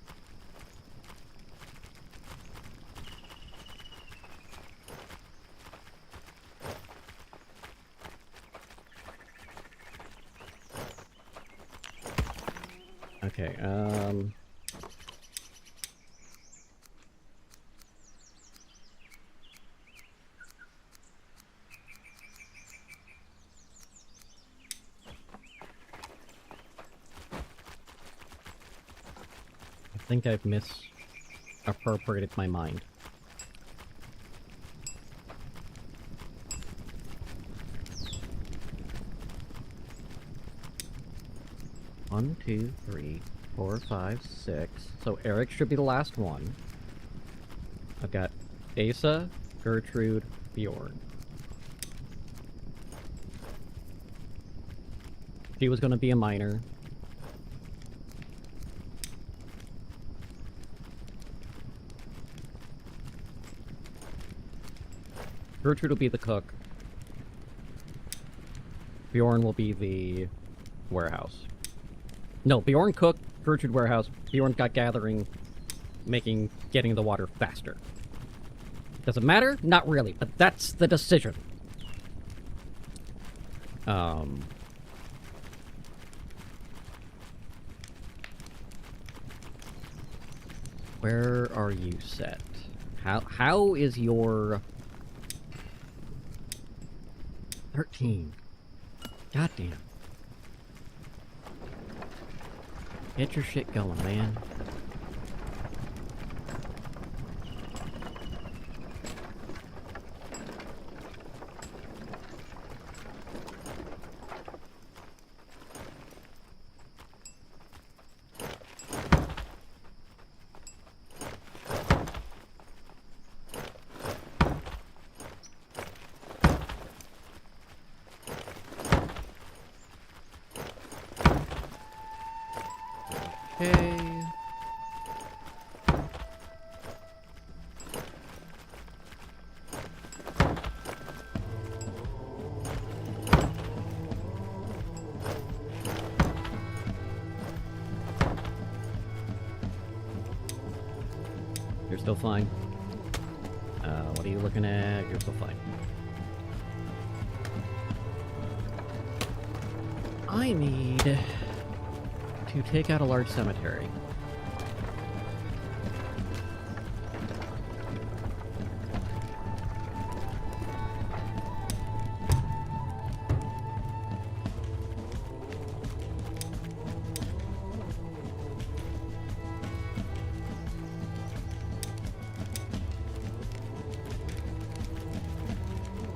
Okay, I think I've misappropriated my mind. One, two, three, 4, 5, 6. So Eric should be the last one. I've got Asa, Gertrude, Bjorn. She was going to be a minor. Gertrude will be the cook. Bjorn will be the warehouse. No, Bjorn cook, Gertrude warehouse. Bjorn got gathering, getting the water faster. Does it matter? Not really, but that's the decision. Where are you set? How is your 13? Goddamn. Get your shit going, man. Okay. You're still fine. What are you looking at? You're still fine. I need to take out a large cemetery.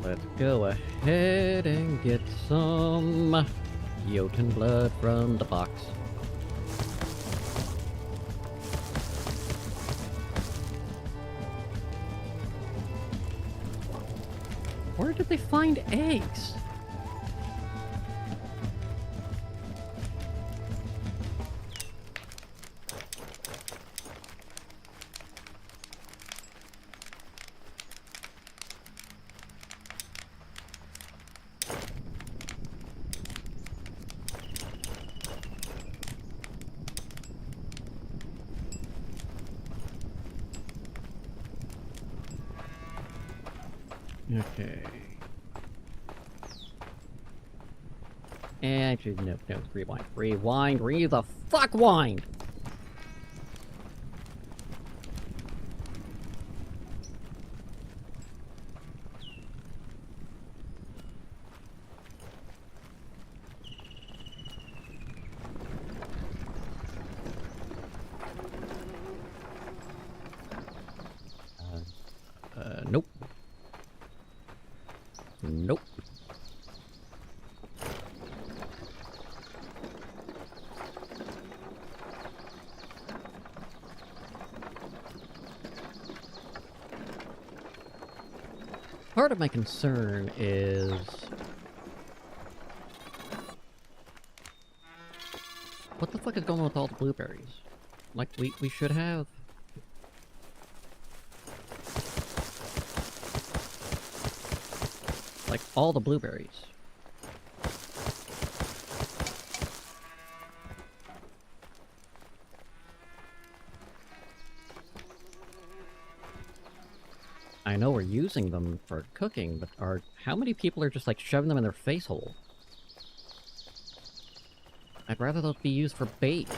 Let's go ahead and get some Jotun blood from the box. Where did they find eggs? Okay. Actually, no, rewind. Rewind, the fuck wind! Part of my concern is... what the fuck is going on with all the blueberries? Like, we should have... like, all the blueberries. I know we're using them for cooking, but how many people are just, like, shoving them in their face hole? I'd rather those be used for bait.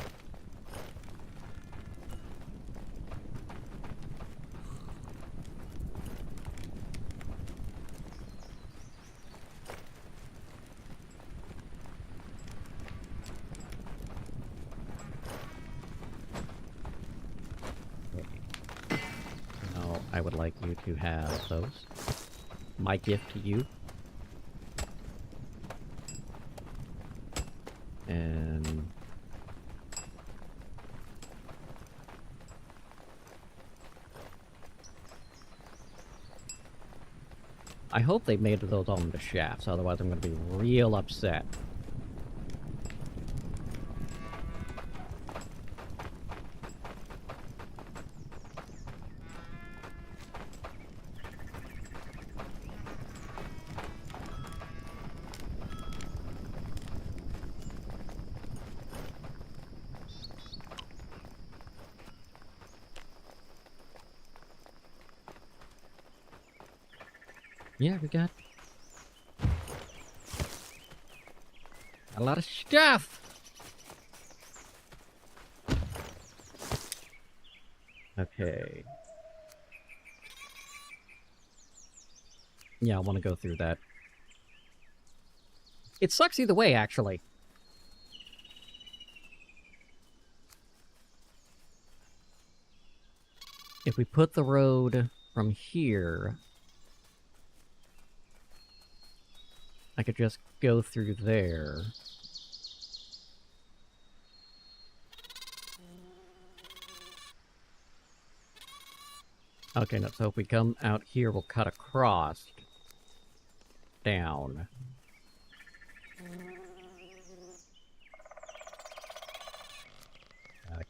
No, I would like you to have those. My gift to you. And... I hope they made those all into shafts, otherwise I'm gonna be real upset. Yeah, we got a lot of stuff! Okay. Yeah, I want to go through that. It sucks either way, actually. If we put the road from here... I could just go through there. Okay, no, so if we come out here, we'll cut across. Down.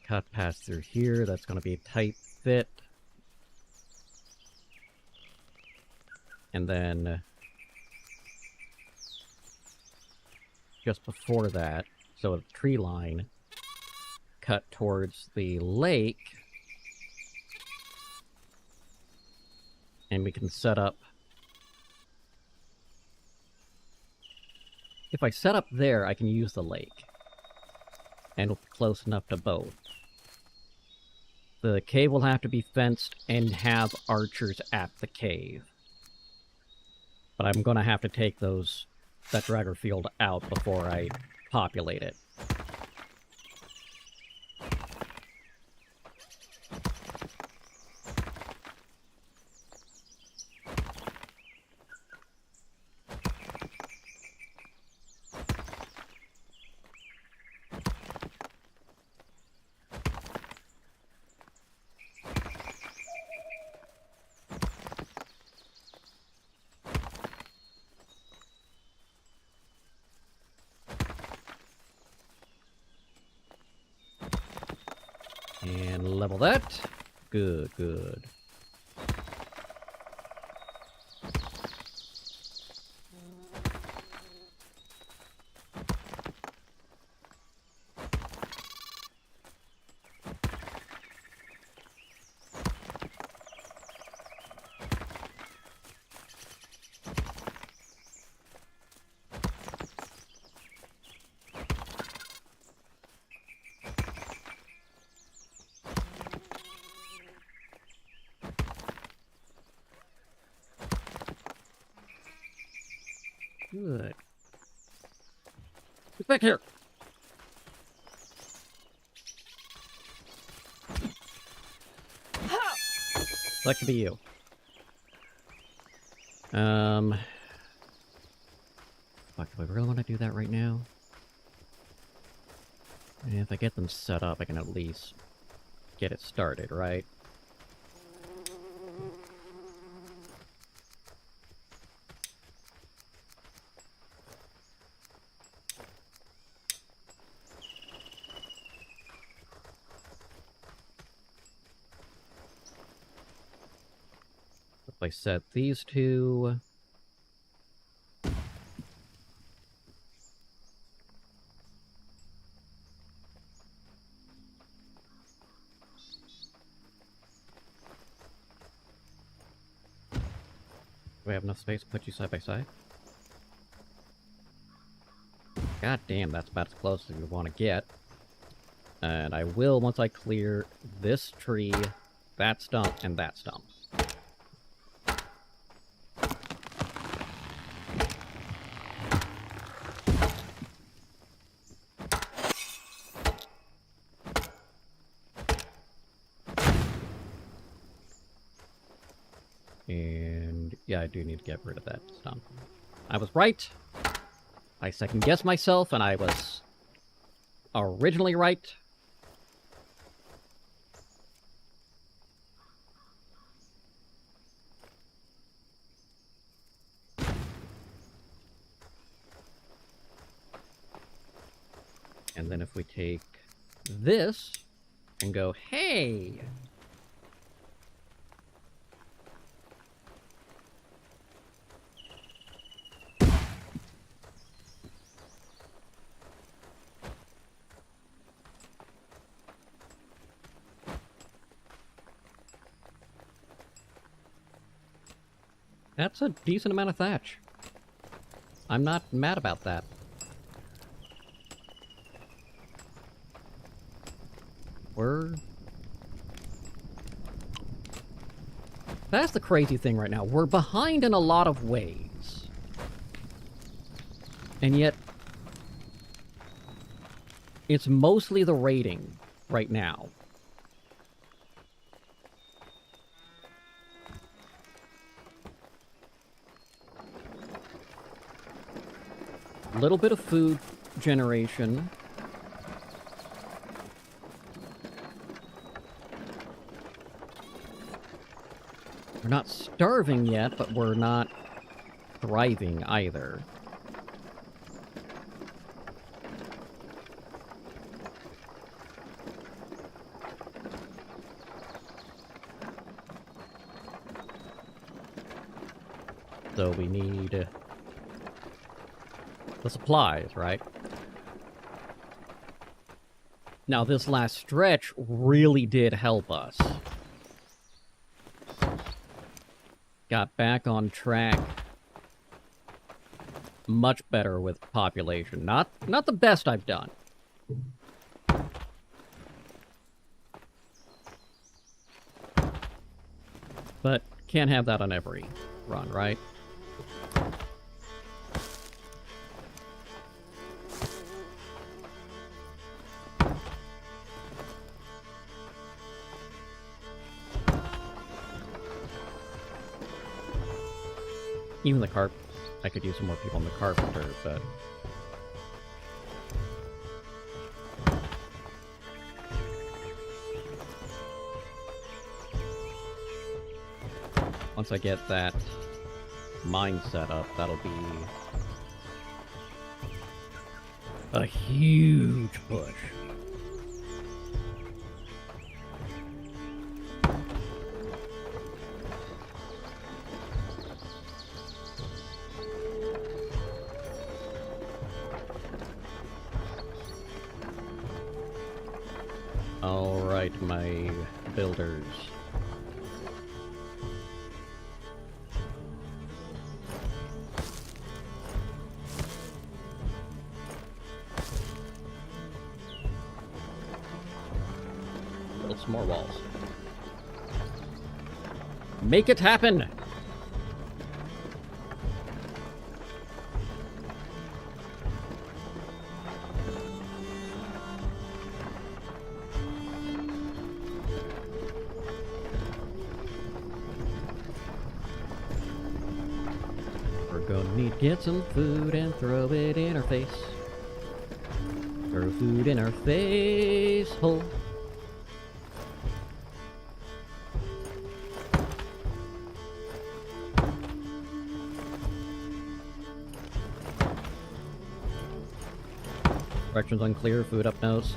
Cut past through here, that's gonna be a tight fit. And then... just before that, so a tree line, cut towards the lake, and we can set up... if I set up there, I can use the lake, and it'll be close enough to both. The cave will have to be fenced and have archers at the cave. But I'm gonna have to take that dragger field out before I populate it. And level that. Good, good. Good. Get back here! That could be you. Fuck, do I really want to do that right now? And if I get them set up, I can at least get it started, right? I set these two. Do we have enough space to put you side by side? God damn, that's about as close as we want to get. And I will once I clear this tree, that stump, and that stump. And yeah, I do need to get rid of that stump. I was right. I second-guessed myself, and I was originally right. And then if we take this and go, hey! That's a decent amount of thatch. I'm not mad about that. That's the crazy thing right now. We're behind in a lot of ways. And yet, it's mostly the rating right now. A little bit of food generation. We're not starving yet, but we're not thriving either. So we need the supplies, right? Now, this last stretch really did help us. Got back on track. Much better with population. Not the best I've done. But can't have that on every run, right? Even the carp, I could use some more people in the carpenter, but... once I get that mine set up, that'll be a huge push. Alright, my builders. Build some more walls. Make it happen! Get some food and throw it in our face. Throw food in our face hole. Directions unclear, food up nose.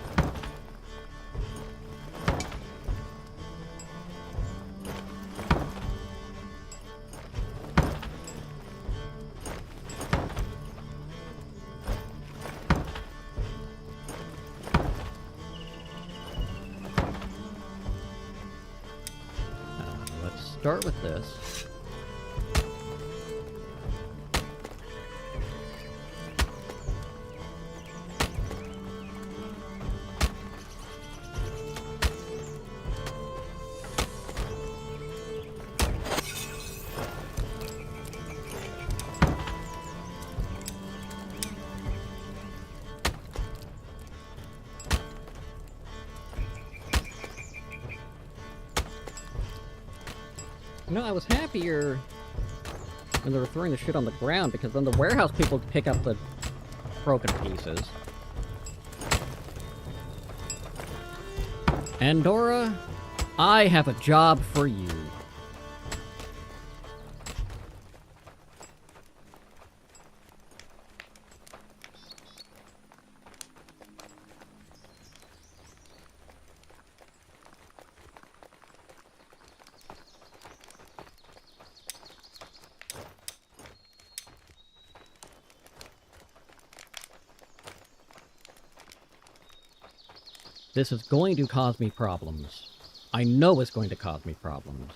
start with this. You know, I was happier when they were throwing the shit on the ground, because then the warehouse people would pick up the broken pieces. Andorra, I have a job for you. This is going to cause me problems. I know it's going to cause me problems.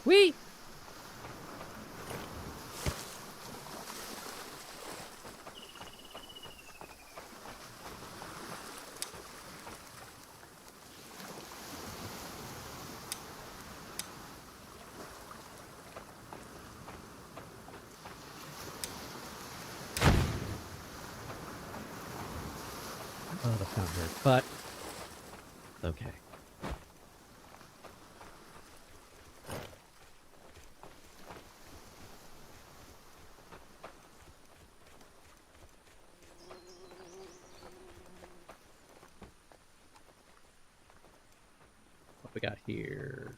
Whee! Oh, that's not good, but okay. What we got here?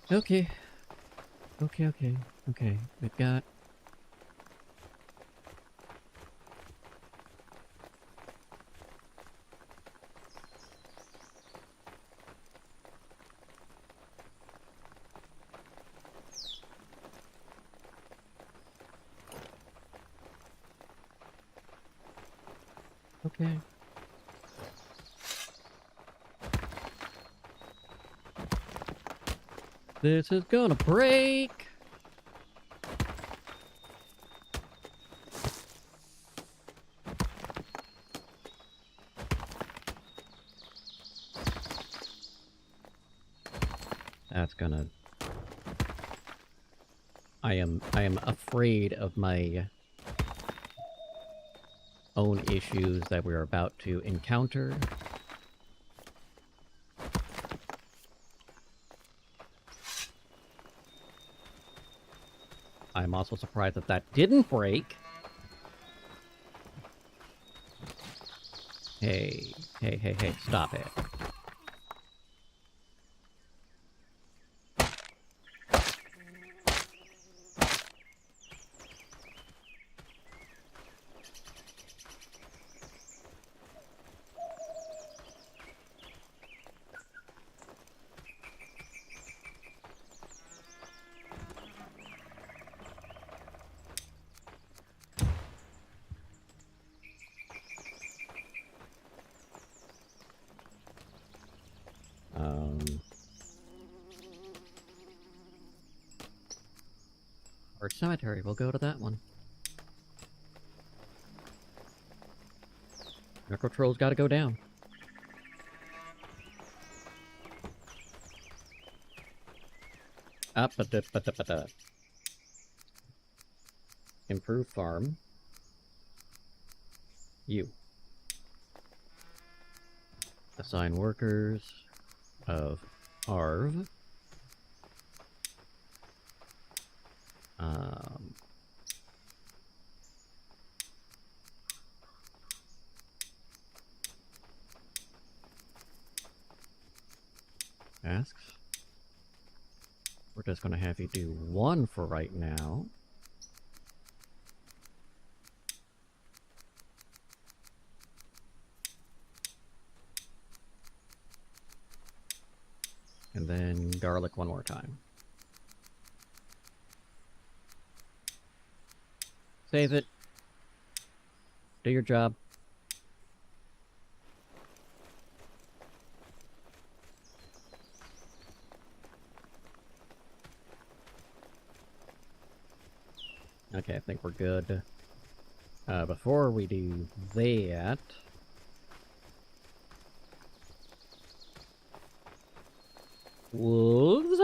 Okay. Okay. We've got... Okay. This is gonna break! That's gonna... I am afraid of my own issues that we're about to encounter. I'm also surprised that that didn't break. Hey, stop it. Or cemetery, we'll go to that one. Necro Troll's gotta go down. Up, Improve farm. You. Assign workers of Arv. tasks. We're just gonna have you do one for right now. And then garlic one more time. Save it. Do your job. Okay, I think we're good. Before we do that... Wolves?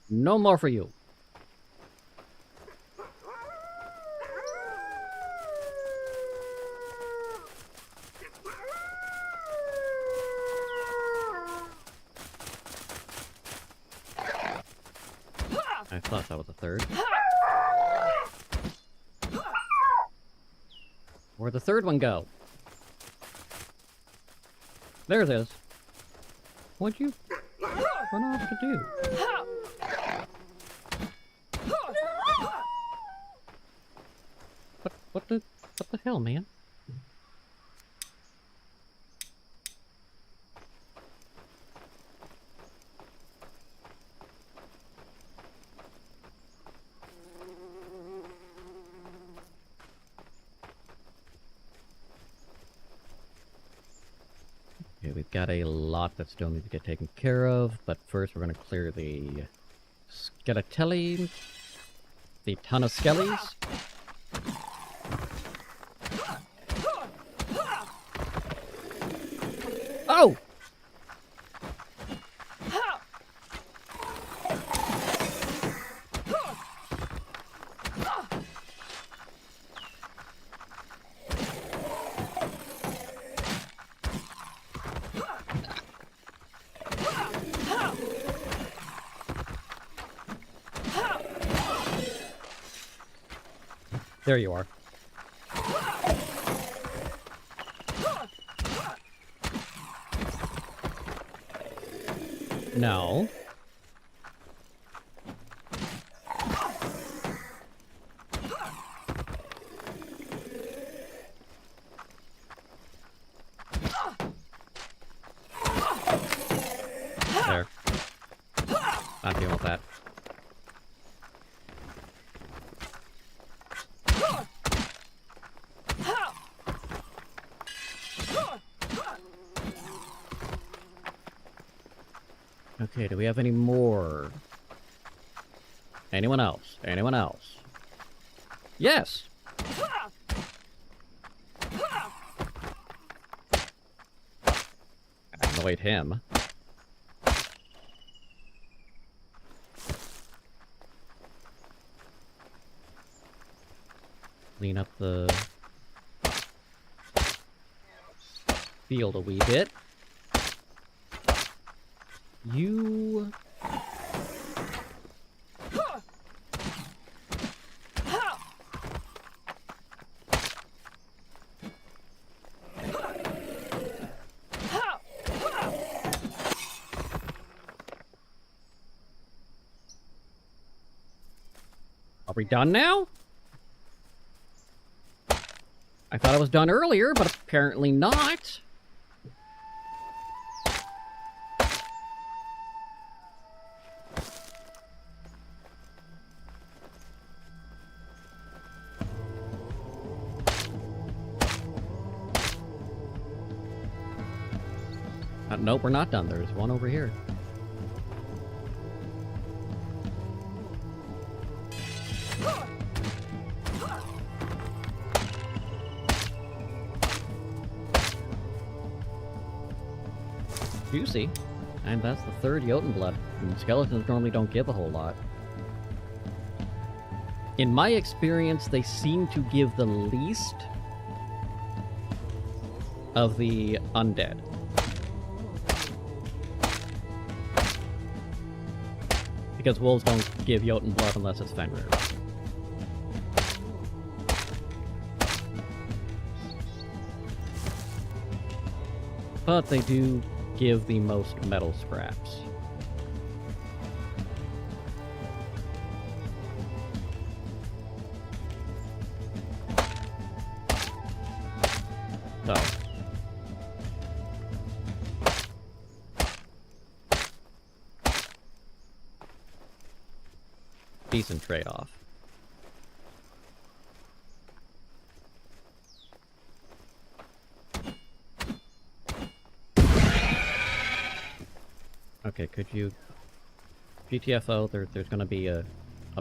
No more for you. I thought that was a third. Where'd the third one go? There it is. What'd you run off to do? What the hell, man? Okay, we've got a lot that still needs to get taken care of, but first we're going to clear the skelatelli, the ton of skellies. Oh! There you are. No. There. Not dealing with that. Okay, do we have any more? Anyone else? Anyone else? Yes! Annoyed him. Clean up the field a wee bit. You... Are we done now? I thought I was done earlier, but apparently not. Nope, we're not done. There's one over here. Juicy. And that's the third Jotunblood. And skeletons normally don't give a whole lot. In my experience, they seem to give the least. of the undead. Because wolves don't give Jotun blood unless it's Fenrir. But they do give the most metal scraps. So. Decent trade-off. Okay, could you... GTFO, there's gonna be a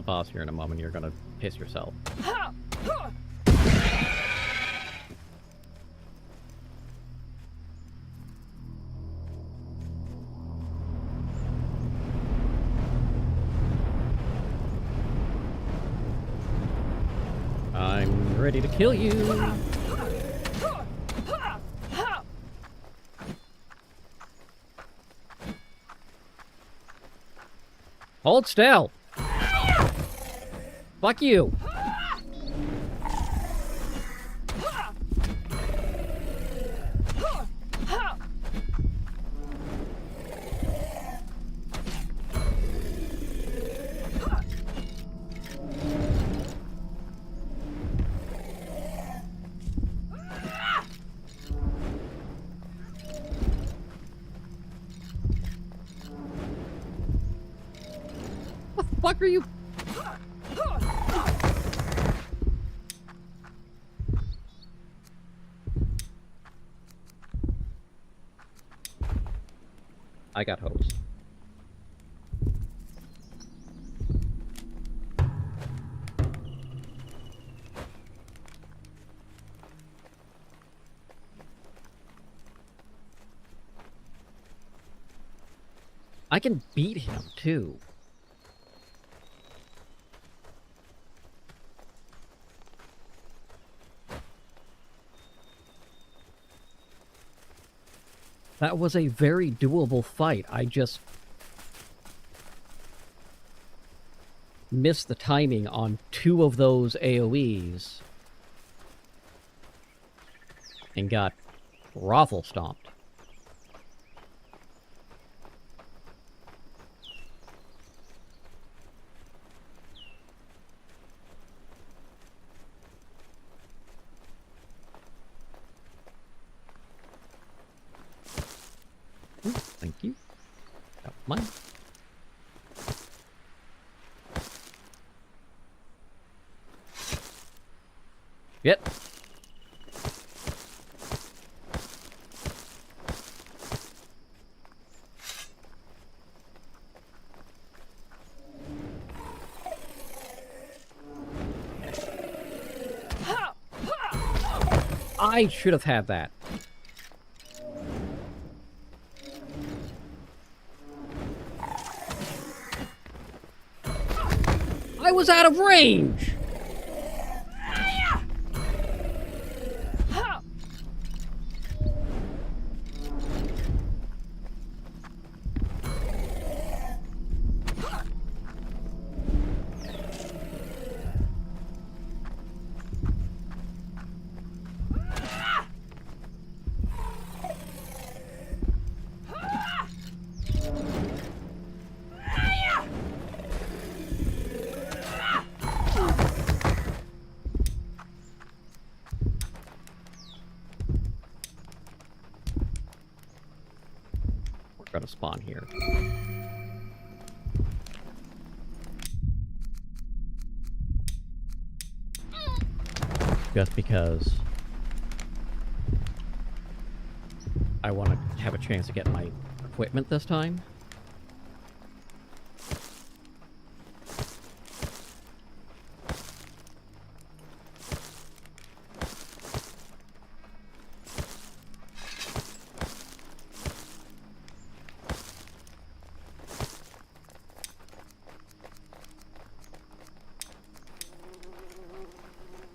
boss here in a moment. You're gonna piss yourself. I'm ready to kill you! Hold still! Fuck you! What the fuck are you? I got hopes. I can beat him, too. That was a very doable fight. I just missed the timing on 2 of those AoEs and got raffle stomped. Thank you. That was mine. Yep. I should have had that. I was out of range! We're gonna spawn here. Just because I want to have a chance to get my equipment this time.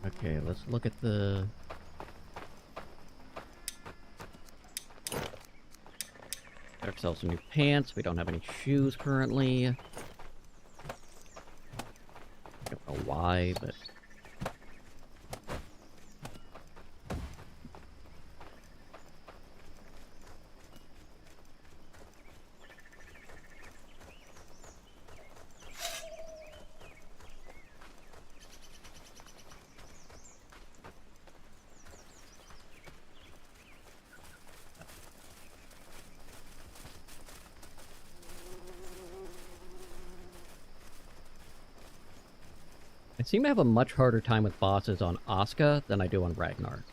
Okay, let's look at the... Get ourselves some new pants. We don't have any shoes currently. I don't know why, but... I seem to have a much harder time with bosses on Asuka than I do on Ragnar.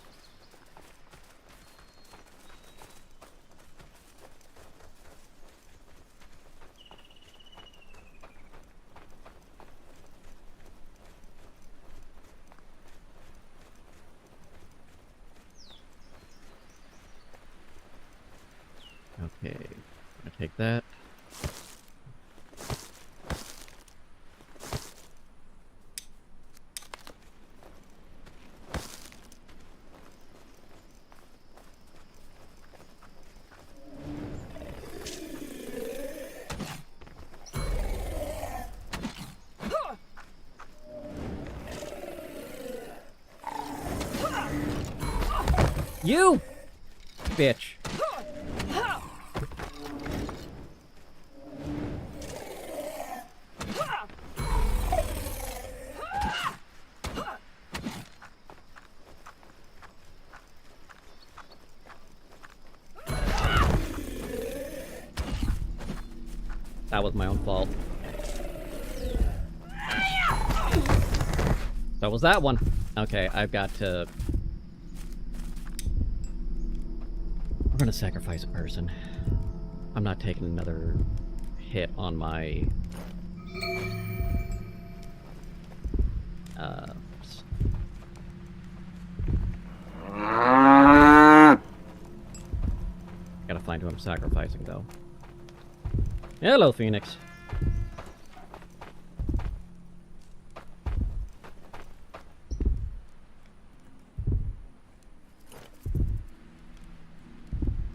Okay, I'm gonna take that. You! Bitch. That was my own fault. So was that one. Okay, I've got to... We're gonna sacrifice a person. I'm not taking another hit on my... Gotta find who I'm sacrificing, though. Hello, Phoenix.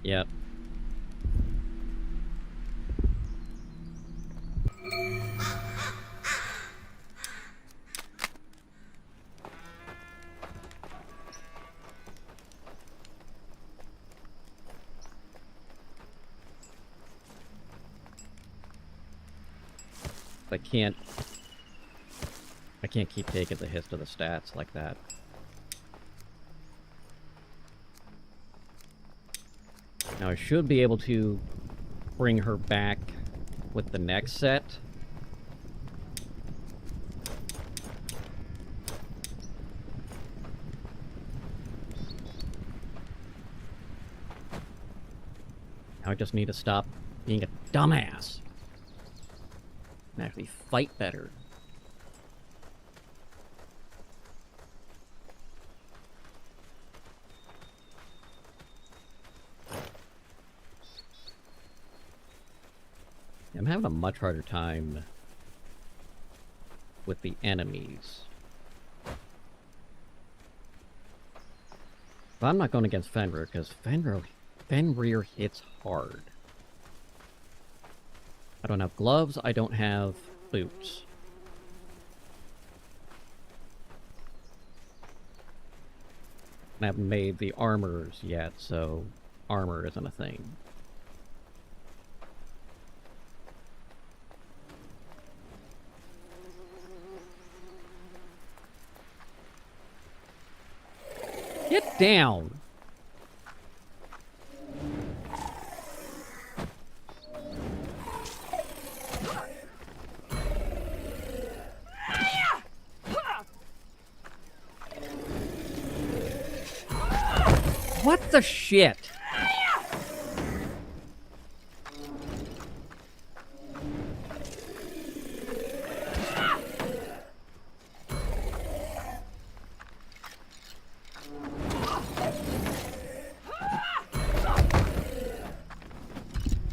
Yep. I can't keep taking the hits to the stats like that. Now I should be able to bring her back with the next set. Now I just need to stop being a dumbass and actually fight better. I'm having a much harder time with the enemies. But I'm not going against Fenrir, because Fenrir hits hard. I don't have gloves, I don't have boots. I haven't made the armors yet, so armor isn't a thing. Get down! What the shit?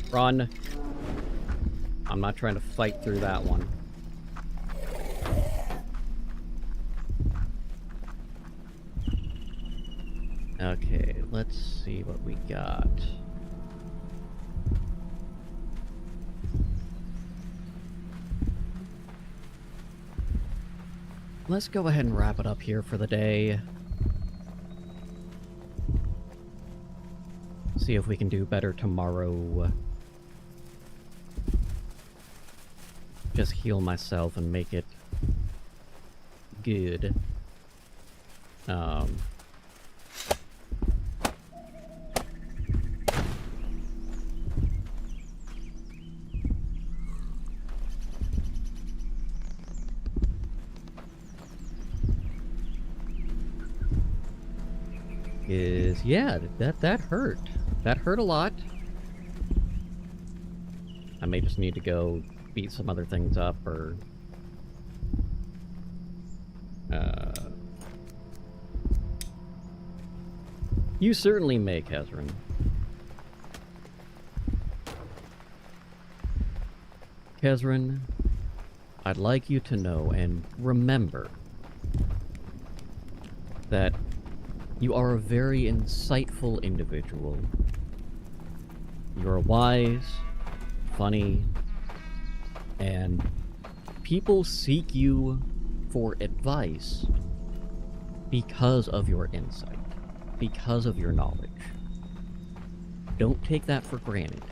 Run. I'm not trying to fight through that one. Okay, let's see what we got. let's go ahead and wrap it up here for the day. See if we can do better tomorrow. Just heal myself and make it good. Yeah, that hurt. That hurt a lot. I may just need to go beat some other things up, or you certainly may, Kezrin. Kezrin, I'd like you to know and remember that you are a very insightful individual. You're wise, funny, and people seek you for advice because of your insight, because of your knowledge. Don't take that for granted.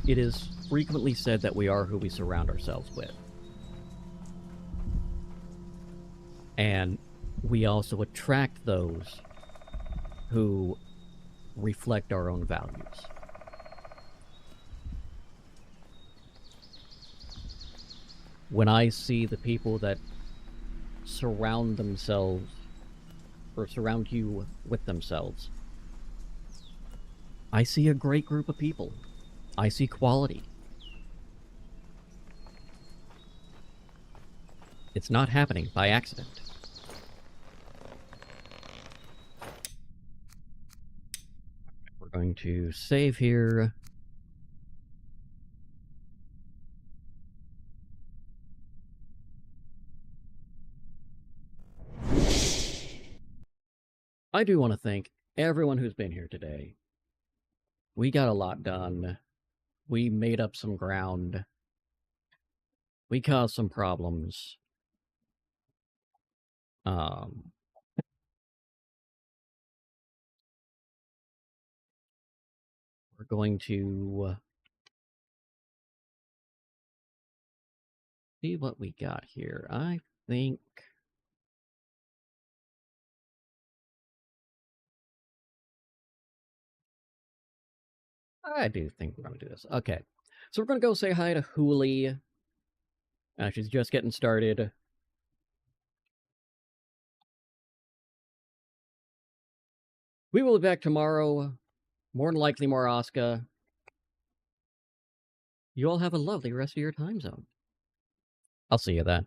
It is frequently said that we are who we surround ourselves with. And we also attract those who reflect our own values. When I see the people that surround themselves, or surround you with themselves, I see a great group of people. I see quality. It's not happening by accident. We're going to save here. I do want to thank everyone who's been here today. We got a lot done. We made up some ground. We caused some problems. We're going to see what we got here. I think we're going to do this. Okay. So we're going to go say hi to Hooli. She's just getting started. We will be back tomorrow. More than likely more Asuka. You all have a lovely rest of your time zone. I'll see you then.